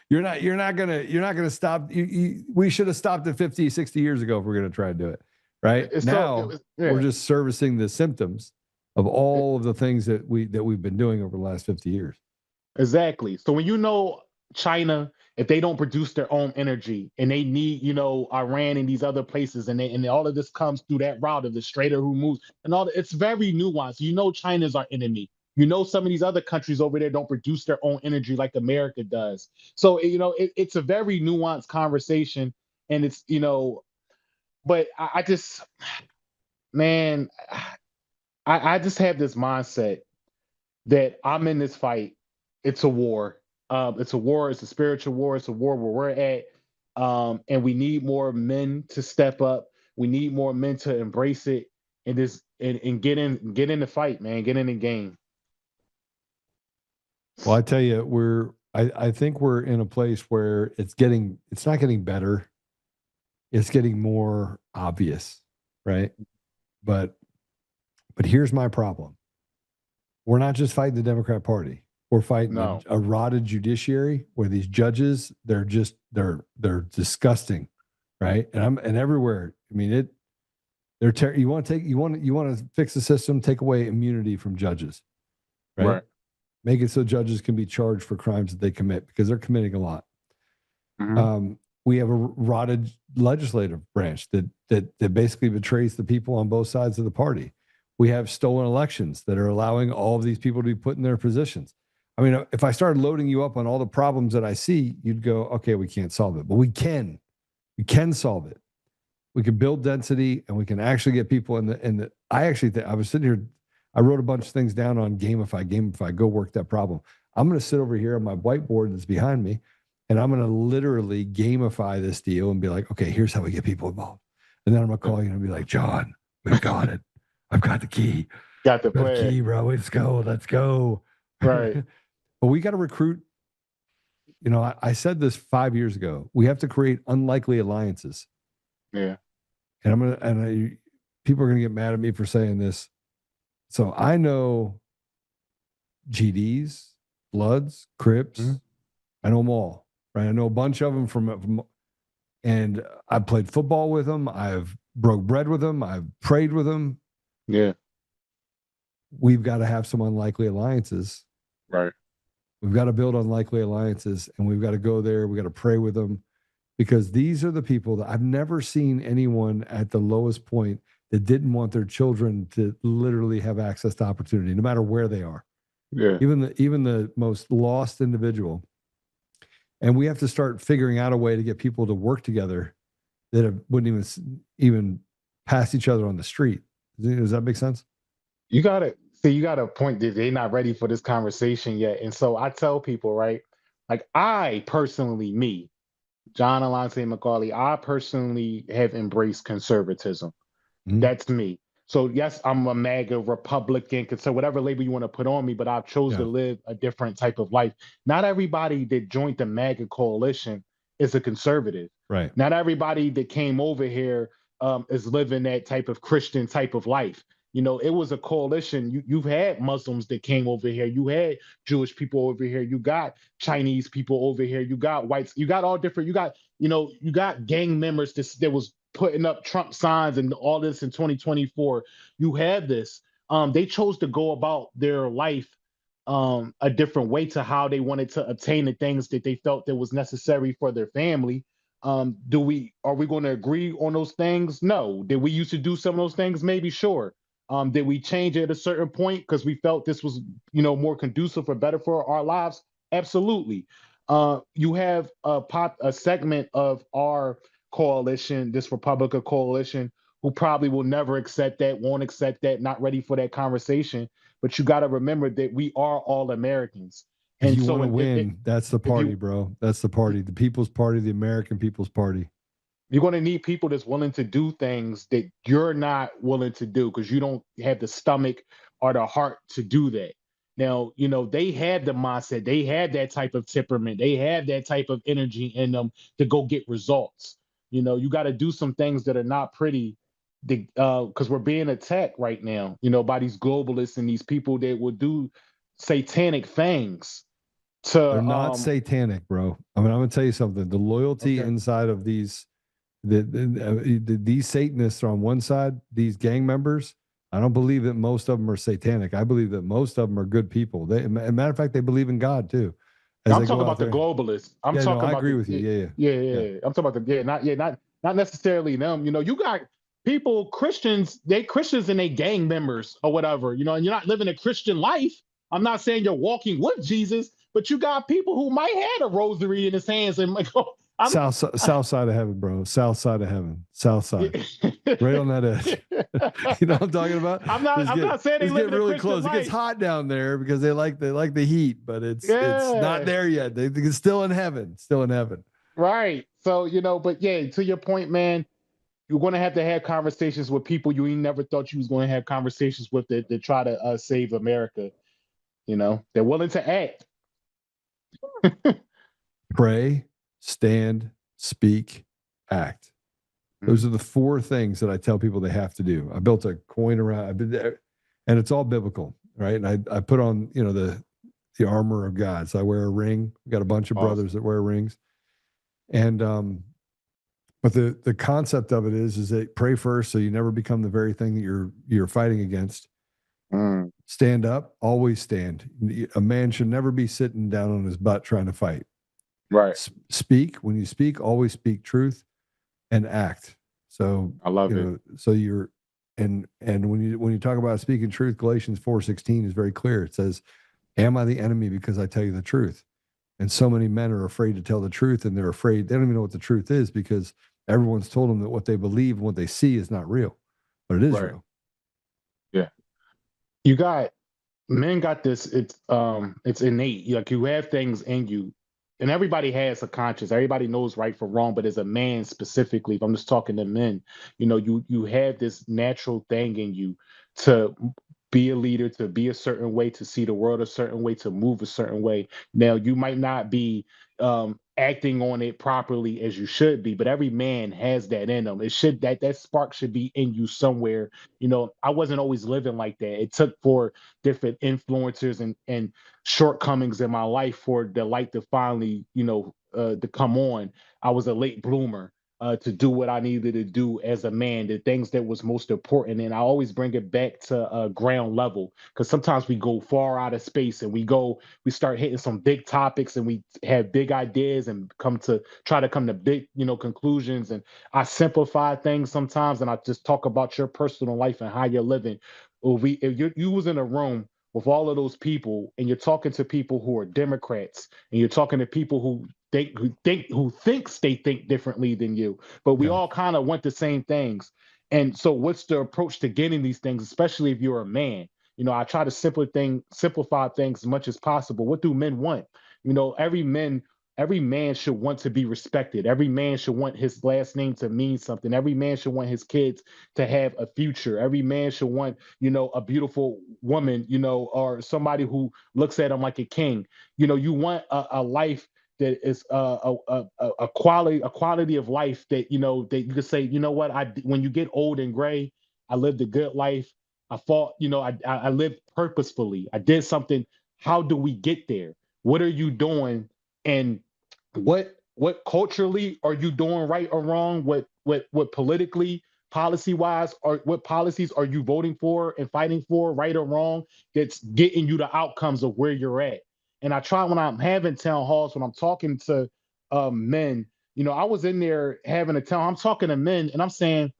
you're not gonna stop. We should have stopped it 50, 60 years ago if we're gonna try to do it. Right now, we're just servicing the symptoms of all of the things that we've been doing over the last 50 years. Exactly. So when you know China, if they don't produce their own energy and they need, you know, Iran and these other places, and all of this comes through that route of the Strait of Hormuz and all that, it's very nuanced. You know, China's our enemy. You know, some of these other countries over there don't produce their own energy like America does. So, you know, it's a very nuanced conversation, and it's, you know, but I just, man, I just have this mindset that I'm in this fight. It's a war. It's a war. It's a spiritual war. It's a war where we're at. And we need more men to step up. We need more men to embrace it and get in the fight, man. Get in the game. Well, I tell you, I think we're in a place where it's not getting better. It's getting more obvious, right? But here's my problem. We're not just fighting the Democrat Party. We're fighting a rotted judiciary where these judges, they're disgusting, right? And everywhere. I mean, you want to fix the system, take away immunity from judges, right? Make it so judges can be charged for crimes that they commit because they're committing a lot. Mm-hmm. We have a rotted legislative branch that basically betrays the people on both sides of the party. We have stolen elections that are allowing all of these people to be put in their positions. I mean, if I started loading you up on all the problems that I see, you'd go, okay, we can't solve it. But we can solve it. We can build density and we can actually get people in the I actually think I was sitting here, I wrote a bunch of things down on gamify, go work that problem. I'm going to sit over here on my whiteboard that's behind me, and I'm going to literally gamify this deal and be like, okay, here's how we get people involved. And then I'm going to call you and be like, John, we've got it. I've got the key. Got the plan. Key, bro. Let's go. Right. But we got to recruit. You know, I said this 5 years ago. We have to create unlikely alliances. Yeah. And people are going to get mad at me for saying this. So I know GDs, Bloods, Crips. Mm-hmm. I know them all, right? I know a bunch of them from and I've played football with them. I've broke bread with them. I've prayed with them. Yeah. We've got to have some unlikely alliances. Right. We've got to build unlikely alliances, and we've got to go there. We've got to pray with them, because these are the people that I've never seen anyone at the lowest point that didn't want their children to literally have access to opportunity, no matter where they are. Yeah. Even the most lost individual. And we have to start figuring out a way to get people to work together that wouldn't even pass each other on the street. Does that make sense? You got a point that they're not ready for this conversation yet. And so I tell people, right, like I personally, John Allante McAuley, I personally have embraced conservatism. Mm-hmm. That's me. So yes, I'm a MAGA Republican, so whatever label you want to put on me, but I've chosen to live a different type of life. Not everybody that joined the MAGA coalition is a conservative. Right. Not everybody that came over here is living that type of Christian type of life. You know, it was a coalition. You've had Muslims that came over here. You had Jewish people over here. You got Chinese people over here. You got whites. You got all different. You got gang members that was putting up Trump signs and all this in 2024. You had this. They chose to go about their life a different way to how they wanted to obtain the things that they felt that was necessary for their family. Are we going to agree on those things? No. Did we used to do some of those things? Maybe, sure. Did we change it at a certain point because we felt this was, more conducive or better for our lives? Absolutely. You have a segment of our coalition, this Republican coalition, who probably will never accept that, won't accept that, not ready for that conversation. But you got to remember that we are all Americans. If And you so want to win, that's the party, bro. That's the party. The People's Party, the American People's Party. You're going to need people that's willing to do things that you're not willing to do because you don't have the stomach or the heart to do that. Now, you know, they had the mindset, they had that type of temperament, they had that type of energy in them to go get results. You know, you got to do some things that are not pretty because we're being attacked right now, you know, by these globalists and these people that will do satanic things. They're not satanic, bro. I mean, I'm going to tell you something. The loyalty inside of these these Satanists are on one side, these gang members. I don't believe that most of them are satanic. I believe that most of them are good people. As a matter of fact, they believe in God too. I'm talking about the globalists. I'm talking about. I agree with you. Yeah. I'm talking about not necessarily them. You know, you got people, Christians, they Christians and they gang members or whatever. You know, and you're not living a Christian life. I'm not saying you're walking with Jesus, but you got people who might have a rosary in his hands and like, south side of heaven, bro. South side of heaven. South side. Right on that edge. You know what I'm talking about? I'm not saying they live really close. Life. It gets hot down there because they like the heat, but it's not there yet. It's still in heaven. Still in heaven. Right. So, you know, but yeah, to your point, man, you're going to have conversations with people you never thought you was going to have conversations with that try to save America. You know, they're willing to act. Pray, stand, speak, act. Those are the 4 things that I tell people they have to do. I built a coin around, and it's all biblical, right? And I put on, you know, the armor of God. So I wear a ring. We got a bunch of brothers that wear rings. And but the concept of it is that pray first so you never become the very thing that you're fighting against. Stand up, always stand. A man should never be sitting down on his butt trying to fight. Right. Speak. When you speak, always speak truth and act. So I love it. So you're and when you talk about speaking truth, Galatians 4:16 is very clear. It says, "Am I the enemy because I tell you the truth?" And so many men are afraid to tell the truth, and they're afraid. They don't even know what the truth is because everyone's told them that what they believe and what they see is not real, but it is real. Yeah. Men got this. It's innate. Like you have things in you, and everybody has a conscience. Everybody knows right from wrong. But as a man specifically, if I'm just talking to men, you know, you have this natural thing in you to be a leader, to be a certain way, to see the world a certain way, to move a certain way. Now, you might not be acting on it properly as you should be, but every man has that in them. It should that spark should be in you somewhere. You know, I wasn't always living like that. It took for different influencers and shortcomings in my life for the light to finally, you know, to come on. I was a late bloomer. To do what I needed to do as a man, the things that was most important. And I always bring it back to ground level because sometimes we go far out of space and we start hitting some big topics and we have big ideas and try to come to big, you know, conclusions. And I simplify things sometimes and I just talk about your personal life and how you're living. If you was in a room with all of those people and you're talking to people who are Democrats and you're talking to people who thinks they think differently than you, but we all kind of want the same things. And so what's the approach to getting these things, especially if you're a man? You know, I try to simplify things as much as possible. What do men want? You know, every man should want to be respected. Every man should want his last name to mean something. Every man should want his kids to have a future. Every man should want, you know, a beautiful woman, you know, or somebody who looks at him like a king. You know, you want a life that is a quality of life that, you know, that you could say, you know what, when you get old and gray, I lived a good life. I fought, you know, I lived purposefully. I did something. How do we get there? What are you doing? And what culturally are you doing right or wrong? What politically, policy wise, or what policies are you voting for and fighting for, right or wrong, that's getting you the outcomes of where you're at? And I try when I'm having town halls, when I'm talking to men, you know, I was in there having a town, I'm talking to men and I'm saying,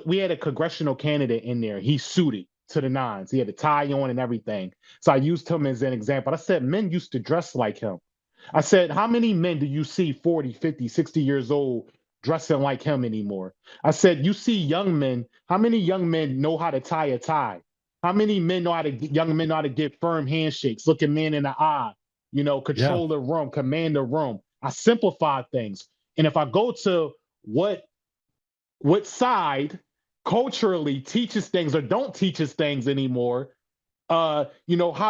we had a congressional candidate in there. He's suited to the nines. He had a tie on and everything. So I used him as an example. I said, men used to dress like him. I said, how many men do you see 40, 50, 60 years old dressing like him anymore. I said, you see young men, how many young men know how to tie a tie? How many young men know how to get firm handshakes, look a man in the eye, Yeah. control the room, command the room. I simplify things. And if I go to what side culturally teaches things or don't teach us things anymore, how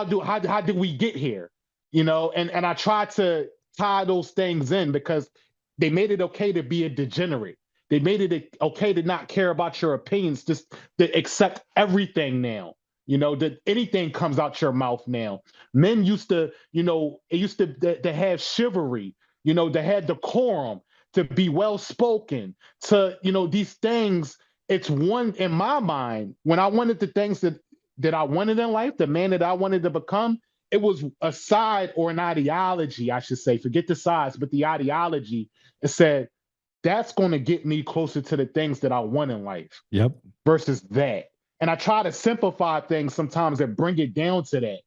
do we get here? And I try to tie those things in because they made it okay to be a degenerate. They made it okay to not care about your opinions, just to accept everything now. That anything comes out your mouth now. Men used to, it used to have chivalry, to have decorum, to be well spoken, to, these things. It's one in my mind when I wanted the things that I wanted in life, the man that I wanted to become. It was a side or an ideology, I should say. Forget the sides, but the ideology. It said that's going to get me closer to the things that I want in life. Yep. Versus that. And I try to simplify things sometimes and bring it down to that.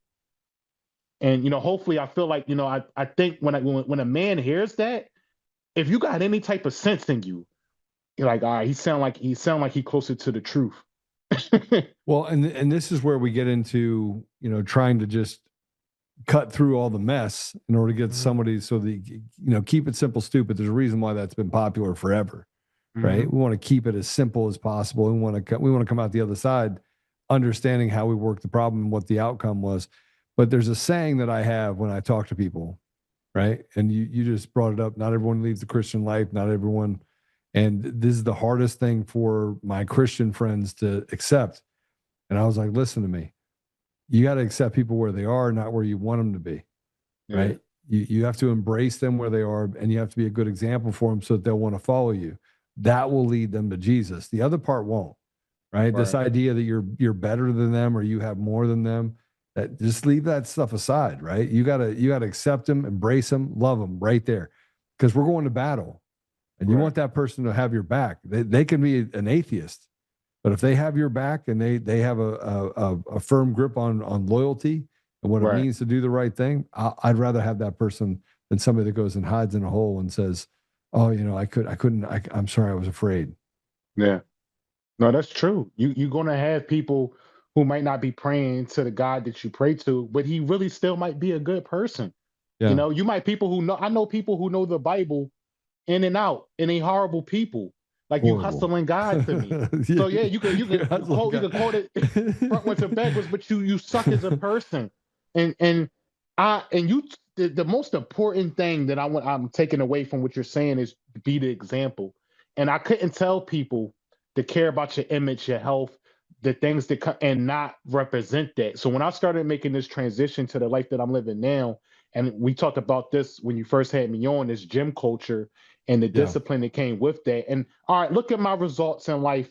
And hopefully, I feel like I think when a man hears that, if you got any type of sense in you, you're like, all right, he sound like he closer to the truth. Well, and this is where we get into trying to just cut through all the mess in order to get somebody so that keep it simple, stupid. There's a reason why that's been popular forever, right? We want to keep it as simple as possible. We want to come out the other side understanding how we work the problem and what the outcome was. But there's a saying that I have when I talk to people, right? And you just brought it up. Not everyone leads the Christian life. Not everyone. And this is the hardest thing for my Christian friends to accept. And I was like, listen to me. You got to accept people where they are, not where you want them to be, right? You have to embrace them where they are, and you have to be a good example for them so that they'll want to follow you. That will lead them to Jesus. The other part won't, right? This idea that you're better than them or you have more than them, that just leave that stuff aside, right? You gotta accept them, embrace them, love them right there, because we're going to battle, and you want that person to have your back. They can be an atheist. But if they have your back and they have a firm grip on loyalty and what it means to do the right thing, I'd rather have that person than somebody that goes and hides in a hole and says, "Oh, I'm sorry, I was afraid." Yeah, no, that's true. You're gonna have people who might not be praying to the God that you pray to, but he really still might be a good person. Yeah. You might I know people who know the Bible in and out, and they horrible people. Like Horrible. You hustling God to me. So yeah, you can quote it frontwards and backwards, but you suck as a person. The most important thing that I'm taking away from what you're saying is to be the example. And I couldn't tell people to care about your image, your health, the things that and not represent that. So when I started making this transition to the life that I'm living now, and we talked about this when you first had me on, this gym culture and the discipline that came with that. And all right, look at my results in life.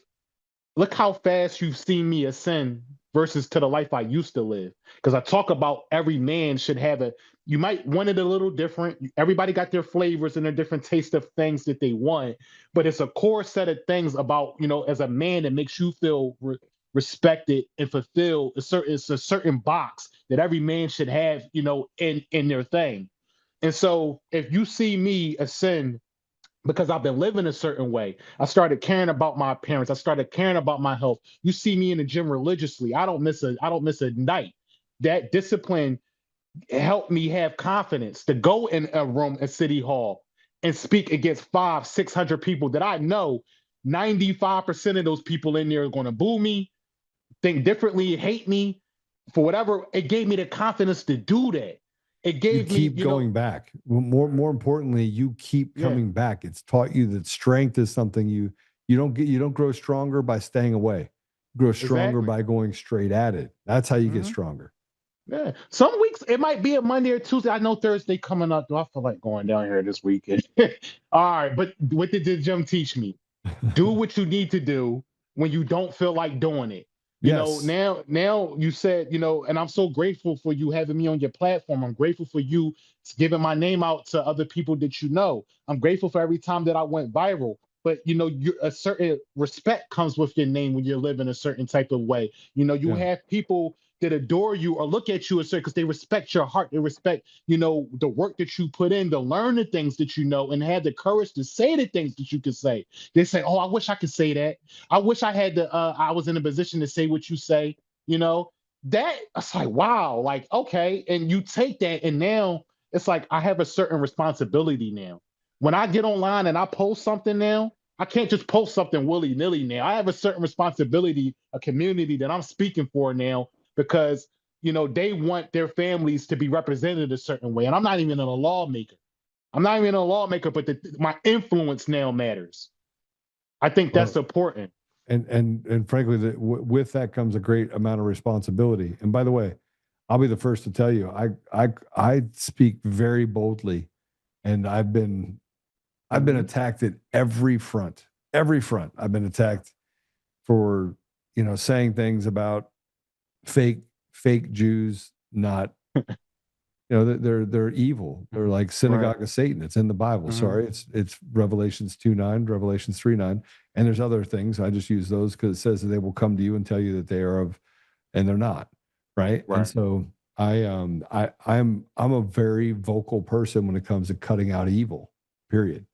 Look how fast you've seen me ascend versus to the life I used to live. Because I talk about every man should have you might want it a little different. Everybody got their flavors and their different taste of things that they want, but it's a core set of things about, as a man that makes you feel respected and fulfilled. It's a certain box that every man should have, in their thing. And so if you see me ascend because I've been living a certain way, I started caring about my appearance. I started caring about my health. You see me in the gym religiously. I don't miss a night. That discipline helped me have confidence to go in a room at City Hall and speak against 500-600 people that I know 95% of those people in there are going to boo me, think differently, hate me, for whatever. It gave me the confidence to do that. It gave me going back. More importantly, you keep coming back. It's taught you that strength is something you don't grow stronger by staying away. You grow stronger by going straight at it. That's how you get stronger. Yeah. Some weeks it might be a Monday or Tuesday. I know Thursday coming up. Do I feel like going down here this weekend? All right, but what did the gym teach me? Do what you need to do when you don't feel like doing it. Now you said, and I'm so grateful for you having me on your platform. I'm grateful for you giving my name out to other people that you know. I'm grateful for every time that I went viral. But, a certain respect comes with your name when you're living a certain type of way. You have people that adore you or look at you a certain because they respect your heart. They respect, the work that you put in to learn the things that you know and have the courage to say the things that you can say. They say, oh, I wish I could say that. I wish I had I was in a position to say what you say, that it's like, wow, like, okay. And you take that and now it's like, I have a certain responsibility now. When I get online and I post something now, I can't just post something willy-nilly now. I have a certain responsibility, a community that I'm speaking for now because, they want their families to be represented a certain way. And I'm not even a lawmaker. But my influence now matters. I think that's important. And frankly, with that comes a great amount of responsibility. And by the way, I'll be the first to tell you, I speak very boldly, and I've been attacked at every front. Every front. I've been attacked for, saying things about fake Jews, not, they're evil. They're like synagogue of Satan. It's in the Bible. Sorry. It's Revelations 2:9, Revelations 3:9. And there's other things. I just use those because it says that they will come to you and tell you that they are of, and they're not. Right. And so I'm a very vocal person when it comes to cutting out evil, period.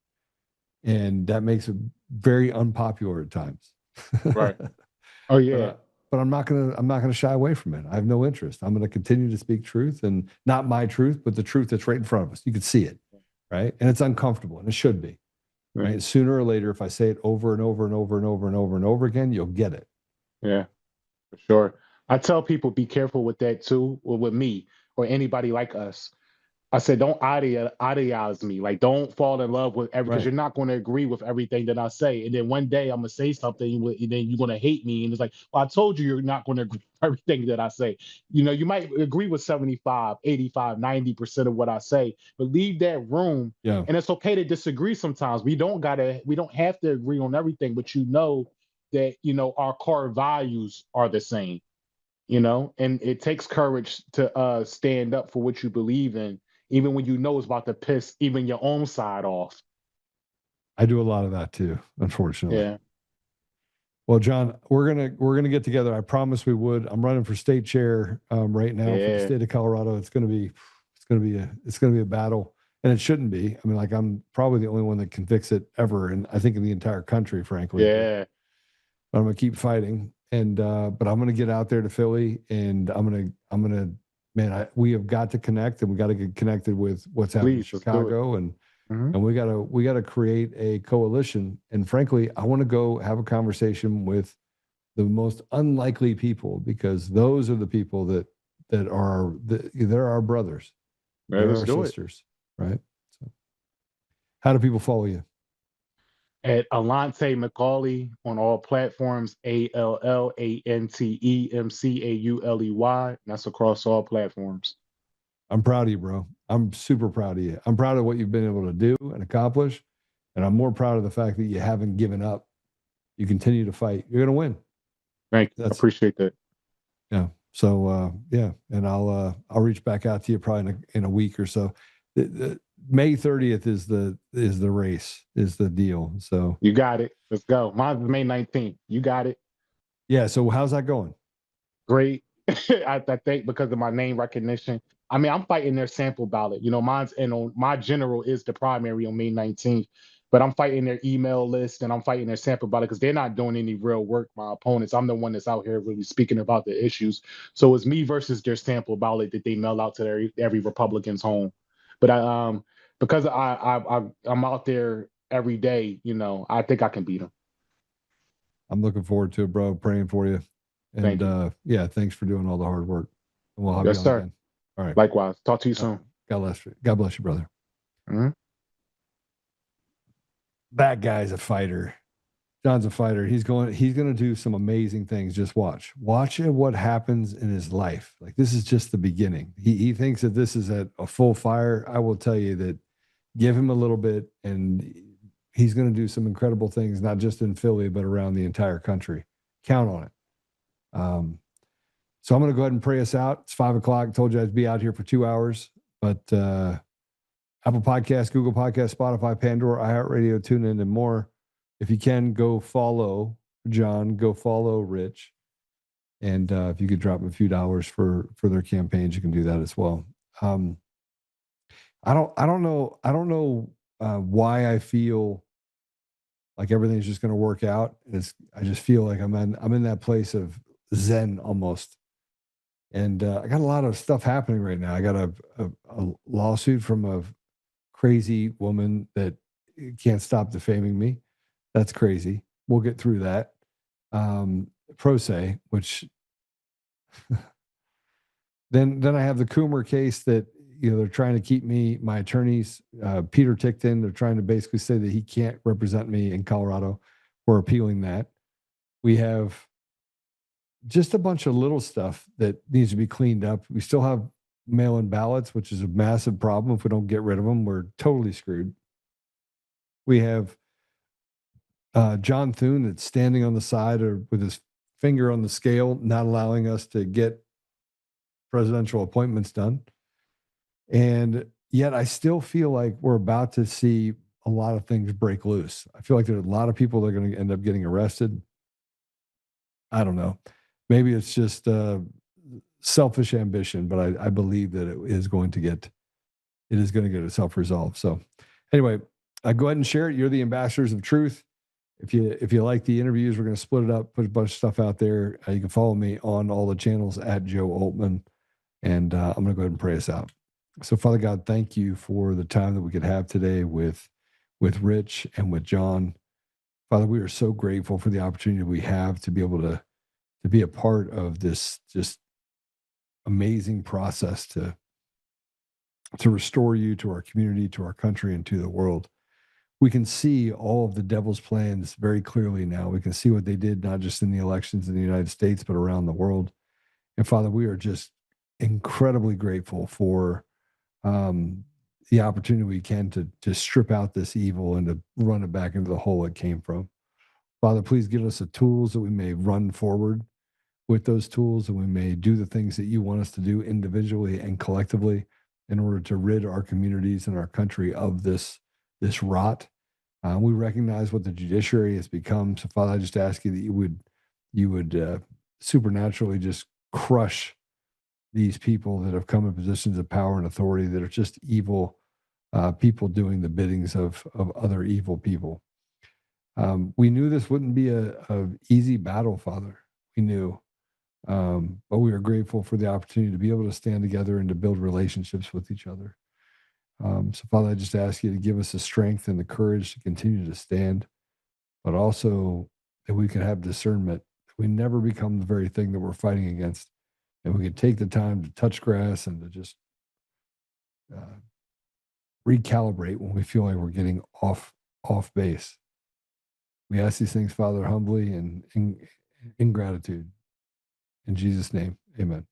And that makes it very unpopular at times. Right. Oh yeah. But I'm not gonna shy away from it. I have no interest. I'm gonna continue to speak truth, and not my truth, but the truth that's right in front of us. You can see it, right? And it's uncomfortable, and it should be. Right. Sooner or later, if I say it over and over and over and over and over and over again, you'll get it. Yeah, for sure. I tell people be careful with that too, or with me, or anybody like us. I said, don't idealize me. Like, don't fall in love with because you're not going to agree with everything that I say. And then one day I'm going to say something, and then you're going to hate me. And it's like, well, I told you you're not going to agree with everything that I say. You might agree with 75, 85, 90% of what I say, but leave that room. Yeah. And it's okay to disagree sometimes. We don't have to agree on everything, but that, our core values are the same, and it takes courage to stand up for what you believe in, even when it's about to piss even your own side off. I do a lot of that too, unfortunately. Yeah. Well, John, we're gonna get together. I promise we would. I'm running for state chair right now for the state of Colorado. It's gonna be a battle, and it shouldn't be. I mean, like, I'm probably the only one that can fix it ever, and I think in the entire country, frankly. Yeah. But I'm gonna keep fighting, and but I'm gonna get out there to Philly, and I'm gonna. Man, we have got to connect, and we got to get connected with what's happening in Chicago, and we got to create a coalition. And frankly, I want to go have a conversation with the most unlikely people, because those are the people that are they're our brothers, they're our sisters, right? So, how do people follow you? At Allante McAuley on all platforms, ALLANTEMCAULEY. That's across all platforms. I'm proud of you, bro. I'm super proud of you. I'm proud of what you've been able to do and accomplish. And I'm more proud of the fact that you haven't given up. You continue to fight. You're going to win. Thank you. I appreciate that. Yeah. So, and I'll reach back out to you probably in a week or so. May 30th is the race, is the deal. So you got it. Let's go. Mine's May 19th. You got it. Yeah. So how's that going? Great. I think because of my name recognition. I mean, I'm fighting their sample ballot. Mine's my general is the primary on May 19th, but I'm fighting their email list and I'm fighting their sample ballot because they're not doing any real work, my opponents. I'm the one that's out here really speaking about the issues. So it's me versus their sample ballot that they mail out to every Republican's home. But because I'm out there every day, I think I can beat them. I'm looking forward to it, bro. Praying for you. And thanks for doing all the hard work. And we'll have you on again. All right. Likewise. Talk to you soon. God bless you. God bless you, brother. Mm-hmm. That guy's a fighter. John's a fighter. He's going to do some amazing things. Just watch what happens in his life. Like, this is just the beginning. He thinks that this is at a full fire. I will tell you that give him a little bit and he's going to do some incredible things, not just in Philly, but around the entire country. Count on it. So I'm going to go ahead and pray us out. It's 5:00. Told you I'd be out here for 2 hours, but Apple Podcasts, Google Podcasts, Spotify, Pandora, iHeartRadio, TuneIn, and more. If you can, go follow John, go follow Rich, And if you could drop them a few dollars for their campaigns, you can do that as well. I don't know why I feel like everything's just going to work out. I just feel like I'm in that place of Zen almost. And I got a lot of stuff happening right now. I got a lawsuit from a crazy woman that can't stop defaming me. That's crazy. We'll get through that. Pro se, which then I have the Coomer case that, they're trying to keep my attorneys, Peter Tickton, they're trying to basically say that he can't represent me in Colorado. We're appealing that. We have just a bunch of little stuff that needs to be cleaned up. We still have mail-in ballots, which is a massive problem. If we don't get rid of them, we're totally screwed. We have John Thune that's standing on the side or with his finger on the scale, not allowing us to get presidential appointments done. And yet I still feel like we're about to see a lot of things break loose. I feel like there are a lot of people that are going to end up getting arrested. I don't know. Maybe it's just selfish ambition, but I believe that it is going to get itself resolved. So anyway, go ahead and share it. You're the ambassadors of truth. If you like the interviews, we're going to split it up, put a bunch of stuff out there. You can follow me on all the channels at Joe Oltmann. And I'm going to go ahead and pray us out. So Father God, thank you for the time that we could have today with Rich and with John. Father, we are so grateful for the opportunity we have to be able to be a part of this just amazing process to restore you to our community, to our country, and to the world. We can see all of the devil's plans very clearly now. We can see what they did, not just in the elections in the United States, but around the world. And Father, we are just incredibly grateful for the opportunity we can to strip out this evil and to run it back into the hole it came from. Father, please give us the tools that we may run forward with those tools, and we may do the things that you want us to do individually and collectively in order to rid our communities and our country of this rot. We recognize what the judiciary has become. So Father, I just ask you that you would supernaturally just crush these people that have come in positions of power and authority that are just evil people doing the biddings of other evil people. We knew this wouldn't be a easy battle, Father. We knew. But we are grateful for the opportunity to be able to stand together and to build relationships with each other. So Father, I just ask you to give us the strength and the courage to continue to stand, but also that we can have discernment. We never become the very thing that we're fighting against. And we can take the time to touch grass and to just recalibrate when we feel like we're getting off base. We ask these things, Father, humbly and in gratitude. In Jesus' name, amen.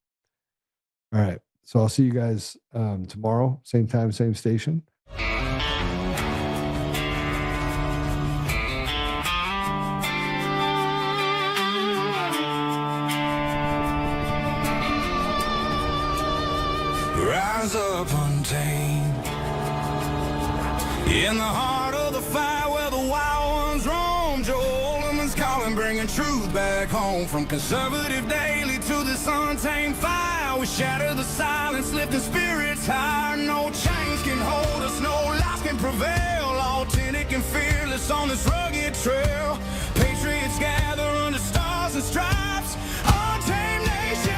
All right. So I'll see you guys tomorrow, same time, same station. Rise up untamed in the heart of the fire where the wild ones roam. Joe Alltmann's calling, bringing truth back home. From conservative daily to this untamed fire, we shatter the silence, lifting spirits higher. No chains can hold us, no lies can prevail. Authentic and fearless on this rugged trail. Patriots gather under stars and stripes. Untamed nation,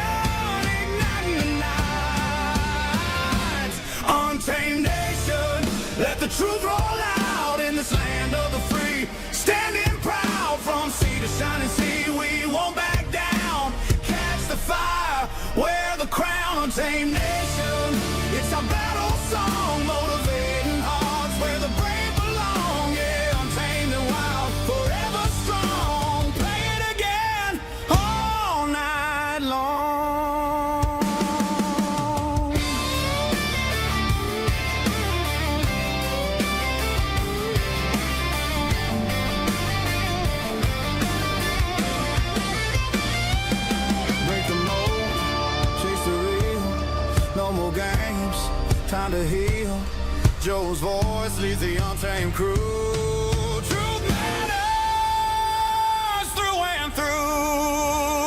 igniting the night. Untamed nation, let the truth roll out in this land of the free. Standing proud from sea to shining sea, we won't back down. Catch the fire, wear the crown. Untamed nation, it's our battle song, motivating hearts where the brave belong. Yeah, untamed and wild, forever strong. Play it again all night long. Break the mold, chase the real. No more games, time to heal. Joe's voice leads the untamed crew. Truth matters through and through.